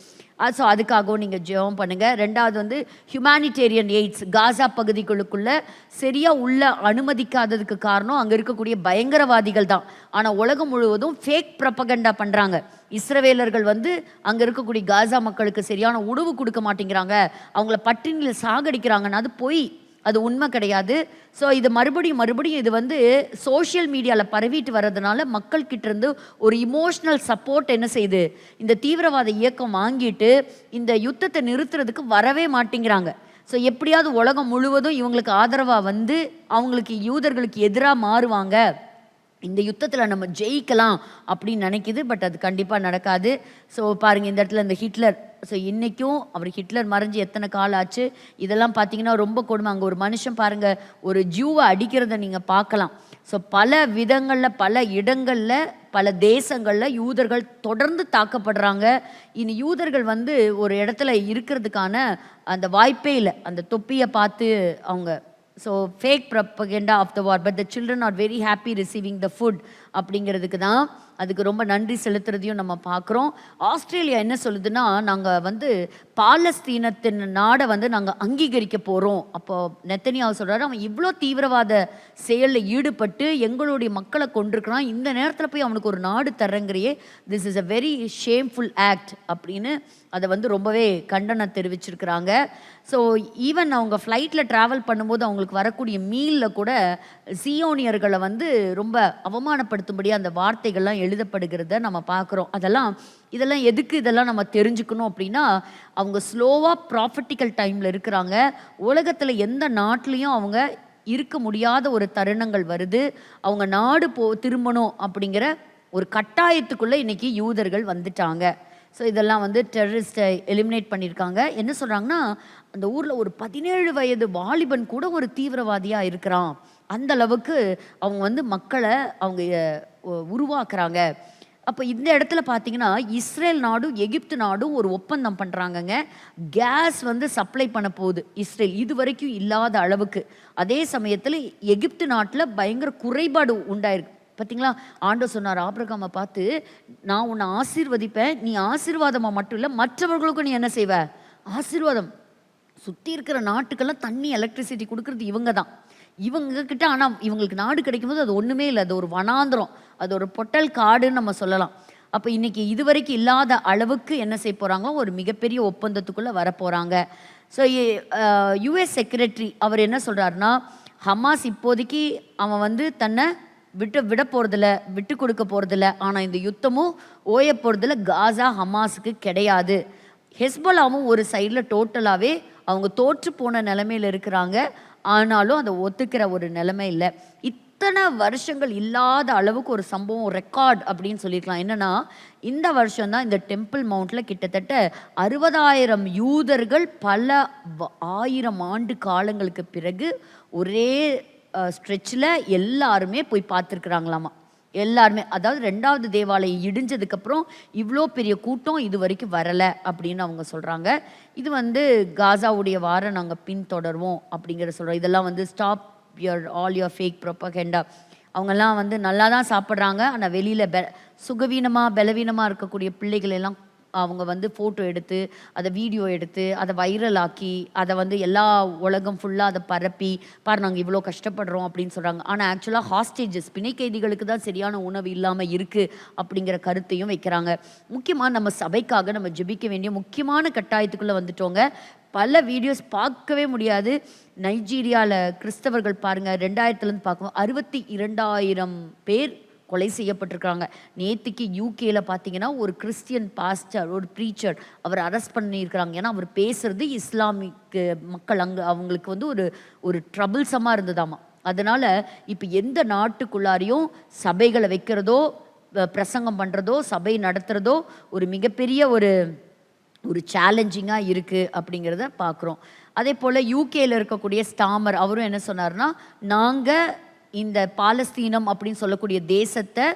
ஸோ அதுக்காகவும் நீங்கள் ஜெபம் பண்ணுங்கள். 2வது வந்து ஹியூமானிட்டேரியன் எய்ட்ஸ் காசா பகுதிகளுக்குள்ளே சரியாக உள்ள அனுமதிக்காததுக்கு காரணம் அங்கே இருக்கக்கூடிய பயங்கரவாதிகள் தான். ஆனால் உலகம் முழுவதும் ஃபேக் ப்ரொபகண்டா பண்ணுறாங்க. இஸ்ரவேலர்கள் வந்து அங்கே இருக்கக்கூடிய காசா மக்களுக்கு சரியான உணவு கொடுக்க மாட்டேங்கிறாங்க, அவங்கள பட்டினியில் சாகடிக்கிறாங்கன்னு. அது பொய், அது உண்மை கிடையாது. ஸோ இது மறுபடியும் இது வந்து சோஷியல் மீடியாவில் பரவிட்டு வர்றதுனால மக்கள்கிட்ட இருந்து ஒரு இமோஷ்னல் சப்போர்ட் என்ன செய்யுது, இந்த தீவிரவாத இயக்கம் வாங்கிட்டு இந்த யுத்தத்தை நிறுத்துறதுக்கு வரவே மாட்டேங்கிறாங்க. ஸோ எப்படியாவது உலகம் முழுவதும் இவங்களுக்கு ஆதரவாக வந்து அவங்களுக்கு யூதர்களுக்கு எதிராக மாறுவாங்க, இந்த யுத்தத்தில் நம்ம ஜெயிக்கலாம் அப்படின்னு நினைக்கிது. பட் அது கண்டிப்பாக நடக்காது. ஸோ பாருங்கள், இந்த இடத்துல இந்த ஹிட்லர், ஸோ இன்றைக்கும் அவர் ஹிட்லர் மறைஞ்சு எத்தனை காலம் ஆச்சு. இதெல்லாம் பார்த்தீங்கன்னா ரொம்ப கொடுமை. அங்கே ஒரு மனுஷன் பாருங்கள் ஒரு ஜூவை அடிக்கிறத நீங்கள் பார்க்கலாம். ஸோ பல விதங்களில் பல இடங்களில் பல தேசங்களில் யூதர்கள் தொடர்ந்து தாக்கப்படுறாங்க. இனி யூதர்கள் வந்து ஒரு இடத்துல இருக்கிறதுக்கான அந்த வாய்ப்பே இல்லை. அந்த தொப்பியை பார்த்து அவங்க so fake propaganda of the war, but the children are very happy receiving the food அப்படிங்கிறதுக்கு தான், அதுக்கு ரொம்ப நன்றி செலுத்துறதையும் நம்ம பார்க்குறோம். ஆஸ்திரேலியா என்ன சொல்லுதுன்னா, நாங்கள் வந்து பாலஸ்தீனத்தின் நாடை வந்து நாங்கள் அங்கீகரிக்க போகிறோம். அப்போது நெத்தனியாஹூ சொல்கிறாரு, அவன் இவ்வளோ தீவிரவாத செயலில் ஈடுபட்டு எங்களுடைய மக்களை கொண்டிருக்கிறான், இந்த நேரத்தில் போய் அவனுக்கு ஒரு நாடு தர்றங்கிறையே, this is a very shameful act அப்படின்னு அதை வந்து ரொம்பவே கண்டனம் தெரிவிச்சிருக்கிறாங்க. ஸோ ஈவன் அவங்க ஃப்ளைட்டில் ட்ராவல் பண்ணும்போது அவங்களுக்கு வரக்கூடிய மீலில் கூட சியோனியர்களை வந்து ரொம்ப அவமானப்படுத்தும்படி அந்த வார்த்தைகள்லாம் எழுதப்படுகிறத நம்ம பார்க்குறோம். இதெல்லாம் எதுக்கு இதெல்லாம் நம்ம தெரிஞ்சுக்கணும் அப்படின்னா, அவங்க ஸ்லோவாக ப்ராஃபிட்டிக்கல் டைமில் இருக்கிறாங்க. உலகத்தில் எந்த நாட்டிலையும் அவங்க இருக்க முடியாத ஒரு தருணங்கள் வருது. அவங்க நாடு திரும்பணும் அப்படிங்கிற ஒரு கட்டாயத்துக்குள்ளே இன்றைக்கி யூதர்கள் வந்துட்டாங்க. ஸோ இதெல்லாம் வந்து டெரரிஸ்ட்டை எலிமினேட் பண்ணியிருக்காங்க. என்ன சொல்கிறாங்கன்னா, அந்த ஊரில் ஒரு 17 வயது வாலிபன் கூட ஒரு தீவிரவாதியாக இருக்கிறான். அந்த அளவுக்கு அவங்க வந்து மக்களை அவங்க உருவாக்குறாங்க. அப்போ இந்த இடத்துல பார்த்தீங்கன்னா, இஸ்ரேல் நாடும் எகிப்து நாடும் ஒரு ஒப்பந்தம் பண்ணுறாங்கங்க. கேஸ் வந்து சப்ளை பண்ண போகுது இஸ்ரேல், இது வரைக்கும் இல்லாத அளவுக்கு. அதே சமயத்தில் எகிப்து நாட்டில் பயங்கர குறைபாடு உண்டாயிருக்கு. பார்த்தீங்களா, ஆண்டவர் சொன்னார் ஆபிரகாமை பார்த்து, நான் உன்னை ஆசீர்வதிப்பேன், நீ ஆசீர்வாதமாக மட்டும் இல்லை மற்றவர்களுக்கும் நீ என்ன செய்வ, ஆசீர்வாதம். சுற்றி இருக்கிற நாட்டுக்கெல்லாம் தண்ணி எலக்ட்ரிசிட்டி கொடுக்குறது இவங்க தான், இவங்கக்கிட்ட. ஆனால் இவங்களுக்கு நாடு கிடைக்கும்போது அது ஒன்றுமே இல்லை, அது ஒரு வனாந்திரம், அது ஒரு பொட்டல் காடுன்னு நம்ம சொல்லலாம். அப்போ இன்றைக்கி இதுவரைக்கும் இல்லாத அளவுக்கு என்ன செய்ய போகிறாங்களோ ஒரு மிகப்பெரிய ஒப்பந்தத்துக்குள்ளே வரப்போகிறாங்க. ஸோ US செக்ரட்டரி அவர் என்ன சொல்கிறாருன்னா, ஹமாஸ் இப்போதைக்கு அவன் வந்து தன்னை விட போகிறதில்ல, விட்டு கொடுக்க போகிறதில்ல. ஆனால் இந்த யுத்தமும் ஓய போகிறதில்ல, காசா ஹமாஸுக்கு கிடையாது. ஹெஸ்போலாவும் ஒரு சைடில் டோட்டலாகவே அவங்க தோற்று போன நிலைமையில் இருக்கிறாங்க. ஆனாலும் அதை ஒத்துக்கிற ஒரு நிலைமை இல்லை. இத்தனை வருஷங்கள் இல்லாத அளவுக்கு ஒரு சம்பவம் ரெக்கார்ட் அப்படின்னு சொல்லியிருக்கலாம். என்னன்னா, இந்த வருஷம் தான் இந்த டெம்பிள் மவுண்ட்ல கிட்டத்தட்ட 60,000 யூதர்கள் பல 1000 ஆண்டு காலங்களுக்கு பிறகு ஒரே ஸ்ட்ரெச்சில் எல்லாருமே போய் பார்த்துருக்குறாங்களாமா. எல்லாருமே, அதாவது 2வது தேவாலயம் இடிஞ்சதுக்கப்புறம் இவ்வளோ பெரிய கூட்டம் இது வரைக்கும் வரலை அப்படின்னு அவங்க சொல்கிறாங்க. இது வந்து காசாவுடைய வாரம் நாங்கள் பின்தொடர்வோம் அப்படிங்கிற சொல்கிறோம். இதெல்லாம் வந்து stop all your fake propaganda. அவங்கெல்லாம் வந்து நல்லா தான் சாப்பிட்றாங்க. ஆனால் வெளியில் சுகவீனமாக பலவீனமாக இருக்கக்கூடிய பிள்ளைகள் எல்லாம் அவங்க வந்து ஃபோட்டோ எடுத்து அதை வீடியோ எடுத்து அதை வைரல் ஆக்கி அதை வந்து எல்லா உலகம் ஃபுல்லாக அதை பரப்பி பாரு நாங்கள் இவ்வளோ கஷ்டப்படுறோம் அப்படின்னு சொல்கிறாங்க. ஆனால் ஆக்சுவலாக ஹாஸ்டேஜஸ் பிணை கைதிகளுக்கு தான் சரியான உணவு இல்லாமல் இருக்குது அப்படிங்கிற கருத்தையும் வைக்கிறாங்க. முக்கியமாக நம்ம சபைக்காக நம்ம ஜெபிக்க வேண்டிய முக்கியமான கட்டாயத்துக்குள்ளே வந்துட்டோங்க. பல வீடியோஸ் பார்க்கவே முடியாது. நைஜீரியாவில் கிறிஸ்தவர்கள் பாருங்கள், 2000 பார்க்கும்போது 62,000 பேர் கொலை செய்யப்பட்டிருக்காங்க. நேற்றுக்கு யூகேல பார்த்தீங்கன்னா ஒரு கிறிஸ்டியன் பாஸ்டர், ஒரு ப்ரீச்சர், அவர் அரெஸ்ட் பண்ணியிருக்கிறாங்க. ஏன்னா அவர் பேசுறது இஸ்லாமிக் மக்கள் அவங்களுக்கு வந்து ஒரு ட்ரபிள்ஸமாக இருந்ததாமா. அதனால் இப்போ எந்த நாட்டுக்குள்ளாரையும் சபைகளை வைக்கிறதோ பிரசங்கம் பண்ணுறதோ சபை நடத்துகிறதோ ஒரு மிகப்பெரிய ஒரு சேலஞ்சிங்காக இருக்குது அப்படிங்கிறத பார்க்குறோம். அதே போல் யூகேயில் இருக்கக்கூடிய ஸ்டாமர் அவரும் என்ன சொன்னார்னா, நாங்கள் இந்த பாலஸ்தீனம் அப்படின்னு சொல்லக்கூடிய தேசத்தை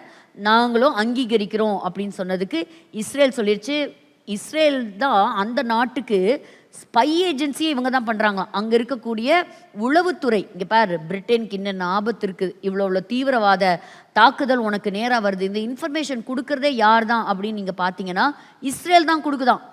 நாங்களும் அங்கீகரிக்கிறோம் அப்படின்னு சொன்னதுக்கு இஸ்ரேல் சொல்லிடுச்சு, இஸ்ரேல் தான் அந்த நாட்டுக்கு ஸ்பை ஏஜென்சியை இவங்க தான் பண்ணுறாங்க. அங்கே இருக்கக்கூடிய உளவுத்துறை, இங்கே பாரு பிரிட்டனுக்கு இன்னும் ஆபத்து இருக்குது, இவ்வளோ தீவிரவாத தாக்குதல் உனக்கு நேராக வருது, இந்த இன்ஃபர்மேஷன் கொடுக்குறதே யார் தான் அப்படின்னு நீங்கள் பார்த்தீங்கன்னா இஸ்ரேல் தான் கொடுக்குதான்.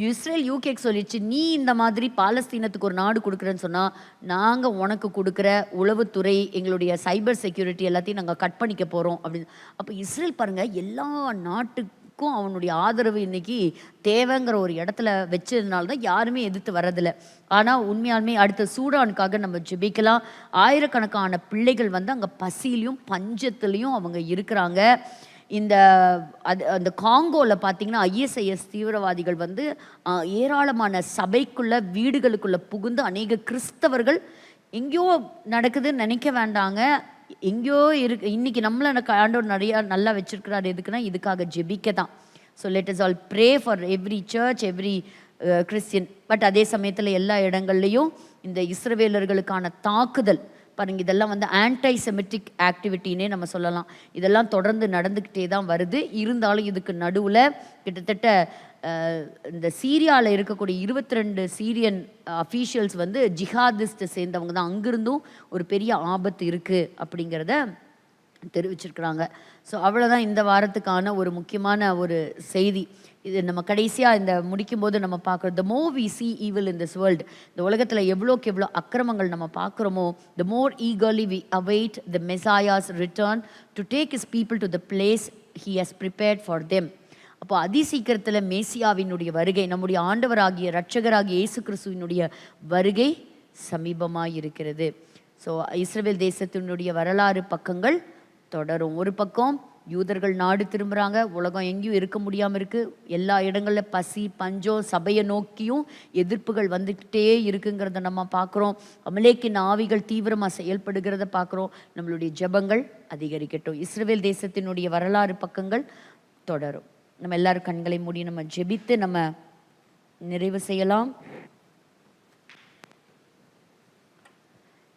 இஸ்ரேல் யூகேக்கு சொல்லிடுச்சு, நீ இந்த மாதிரி பாலஸ்தீனத்துக்கு ஒரு நாடு கொடுக்குறேன்னு சொன்னால் நாங்கள் உனக்கு கொடுக்குற உளவுத்துறை எங்களுடைய சைபர் செக்யூரிட்டி எல்லாத்தையும் நாங்கள் கட் பண்ணிக்க போகிறோம் அப்படின்னு. அப்போ இஸ்ரேல் பாருங்கள், எல்லா நாட்டுக்கும் அவனுடைய ஆதரவு இன்னைக்கு தேவைங்கிற ஒரு இடத்துல வச்சதுனால தான் யாருமே எதிர்த்து வர்றதில்லை. ஆனால் உண்மையாலுமே அடுத்த சூடானுக்காக நம்ம ஜெபிக்கலாம். ஆயிரக்கணக்கான பிள்ளைகள் வந்து அங்கே பசியிலையும் பஞ்சத்துலேயும் அவங்க இருக்கிறாங்க. அந்த காங்கோவில் பார்த்தீங்கன்னா ISIS தீவிரவாதிகள் வந்து ஏராளமான சபைக்குள்ள வீடுகளுக்குள்ள புகுந்து அநேக கிறிஸ்தவர்கள் எங்கேயோ நடக்குதுன்னு நினைக்க வேண்டாங்க, எங்கேயோ இருக்கு. இன்னைக்கு நம்மளை ஆண்டவர் நிறையா நல்லா வச்சிருக்கிறார். எதுக்குன்னா இதுக்காக ஜெபிக்க தான். So let us all pray for every church, every Christian. பட் அதே சமயத்தில் எல்லா இடங்கள்லையும் இந்த இஸ்ரவேலர்களுக்கான தாக்குதல் பாருங்க, இதெல்லாம் வந்து ஆன்டை செமிட்டிக் ஆக்டிவிட்டின்னே நம்ம சொல்லலாம். இதெல்லாம் தொடர்ந்து நடந்துக்கிட்டே தான் வருது. இருந்தாலும் இதுக்கு நடுவில் கிட்டத்தட்ட இந்த சீரியாவில் இருக்கக்கூடிய 22 சீரியன் அஃபீஷியல்ஸ் வந்து ஜிஹாதிஸ்ட்டை சேர்ந்தவங்க தான். அங்கிருந்தும் ஒரு பெரிய ஆபத்து இருக்குது அப்படிங்கிறத தெரிவிச்சிருக்கிறாங்க. ஸோ அவ்வளோதான் இந்த வாரத்துக்கான ஒரு முக்கியமான ஒரு செய்தி. இது நம்ம கடைசியாக இந்த முடிக்கும்போது நம்ம பார்க்குறோம், the more we see evil in this world, இந்த உலகத்தில் எவ்வளோக்கு எவ்வளோ அக்கிரமங்கள் நம்ம பார்க்குறோமோ, the more eagerly we await the Messiah's return to take his people to the place he has prepared for them. அப்போ அதிசீக்கிரத்தில் மேசியாவினுடைய வருகை, நம்முடைய ஆண்டவராகிய இரட்சகராகிய இயேசு கிறிஸ்துவினுடைய வருகை சமீபமாக இருக்கிறது. ஸோ இஸ்ரவேல் தேசத்தினுடைய வரலாறு பக்கங்கள் தொடரும். ஒரு பக்கம் யூதர்கள் நாடு திரும்புகிறாங்க, உலகம் எங்கேயும் இருக்க முடியாமல் இருக்குது, எல்லா இடங்களில் பசி பஞ்சம், சபையை நோக்கியும் எதிர்ப்புகள் வந்துக்கிட்டே இருக்குங்கிறத நம்ம பார்க்குறோம். அமலேக்கின் ஆவிகள் தீவிரமாக செயல்படுகிறத பார்க்குறோம். நம்மளுடைய ஜெபங்கள் அதிகரிக்கட்டும். இஸ்ரவேல் தேசத்தினுடைய வரலாறு பக்கங்கள் தொடரும். நம்ம எல்லாரும் கண்களை மூடி நம்ம ஜெபித்து நம்ம நிறைவு செய்யலாம்.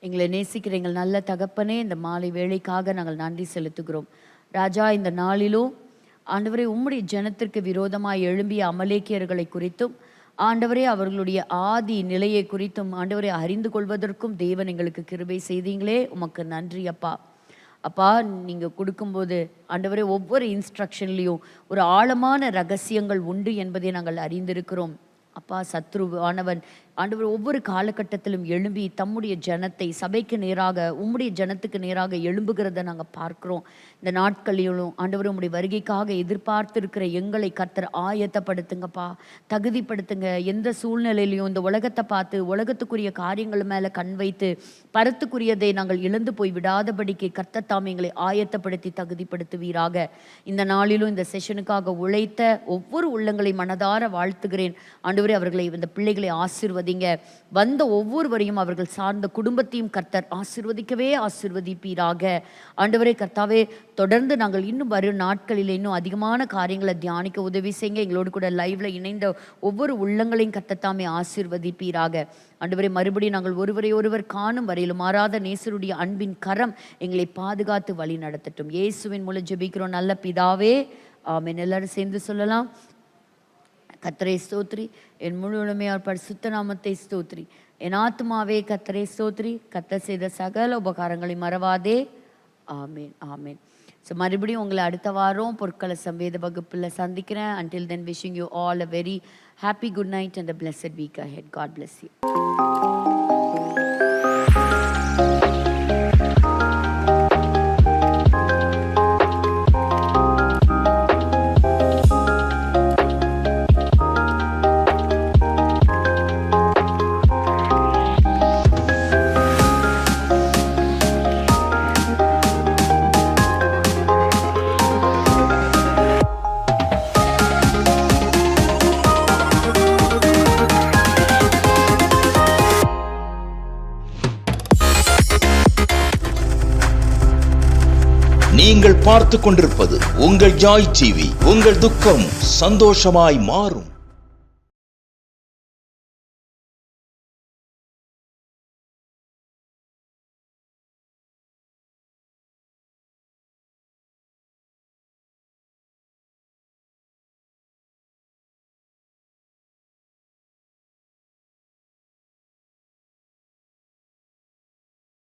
எங்களை நேசிக்கிற எங்கள் நல்ல தகப்பனே, இந்த மாலை வேளைக்காக நாங்கள் நன்றி செலுத்துகிறோம். ராஜா, இந்த நாளிலும் ஆண்டவரே உம்முடைய ஜனத்திற்கு விரோதமாய் எழும்பிய அமலேக்கியர்களை குறித்தும் ஆண்டவரே அவர்களுடைய ஆதி நிலையை குறித்தும் ஆண்டவரை அறிந்து கொள்வதற்கும் தேவன் எங்களுக்கு கிருபை செய்தீங்களே, உமக்கு நன்றி அப்பா. அப்பா, நீங்கள் கொடுக்கும்போது ஆண்டவரே ஒவ்வொரு இன்ஸ்ட்ரக்ஷன்லேயும் ஒரு ஆழமான ரகசியங்கள் உண்டு என்பதை நாங்கள் அறிந்திருக்கிறோம். அப்பா, சத்ருவானவன் ஆண்டவர் ஒவ்வொரு காலகட்டத்திலும் எழும்பி தம்முடைய ஜனத்தை சபைக்கு நேராக உம்முடைய ஜனத்துக்கு நேராக எழும்புகிறத நாங்கள் பார்க்கிறோம். இந்த நாட்களிலும் ஆண்டவர் உம்முடைய வருகைக்காக எதிர்பார்த்திருக்கிற எங்களை கர்த்தர் ஆயத்தப்படுத்துங்கப்பா, தகுதிப்படுத்துங்க. எந்த சூழ்நிலையிலையும் இந்த உலகத்தை பார்த்து உலகத்துக்குரிய காரியங்கள் மேலே கண் வைத்து பரத்துக்குரியதை நாங்கள் இழந்து போய் விடாதபடிக்கு கர்த்தர் தாம் எங்களை ஆயத்தப்படுத்தி தகுதிப்படுத்துவீராக. இந்த நாளிலும் இந்த செஷனுக்காக உழைத்த ஒவ்வொரு உள்ளங்களை மனதார வாழ்த்துகிறேன். ஆண்டவரே, அவர்களை இந்த பிள்ளைகளை ஆசீர்வதிங்க. வந்த ஒவ்வொருவரையும் அவர்கள் சார்ந்த குடும்பத்தையும் கர்த்தர் ஆசீர்வதிக்கவே ஆசீர்வதிப்பீராக. ஆண்டவரே கர்த்தாவே, தொடர்ந்து நாங்கள் இன்னும் வரும் நாட்களில் இன்னும் அதிகமான காரியங்களை தியானிக்க உதவி செய்யுங்க. எங்களோடு கூட லைவ்ல இணைந்த ஒவ்வொரு உள்ளங்களையும் கர்த்தத்தாமே ஆசீர்வதிப்பீராக. ஆண்டவரே, மறுபடியும் நாங்கள் ஒருவரை ஒருவர் காணும் வரையிலும் மாறாத நேசருடைய அன்பின் கரம் எங்களை பாதுகாத்து வழி நடத்தட்டும். இயேசுவின் மூலம் ஜெபிக்கிறோம் நல்ல பிதாவே, ஆமென். எல்லாரும் சேர்ந்து சொல்லலாம். கர்த்தரை ஸ்தோத்ரி, என் முழு உடமையார் பரிசுத்த நாமத்தை ஸ்தோத்ரி. என் ஆத்துமாவே கர்த்தரை ஸ்தோத்ரி, கர்த்தர் செய்த சகல உபகாரங்களை மறவாதே. ஆமேன், ஆமேன். ஸோ மறுபடியும் உங்களை அடுத்த வாரம் பொற்களம் வேத வகுப்பில் சந்திக்கிறேன். Until then, wishing you all a very happy good night and a blessed week ahead. God bless you. நீங்கள் பார்த்து கொண்டிருப்பது உங்கள் ஜாய் டிவி. உங்கள் துக்கம் சந்தோஷமாய் மாறும்.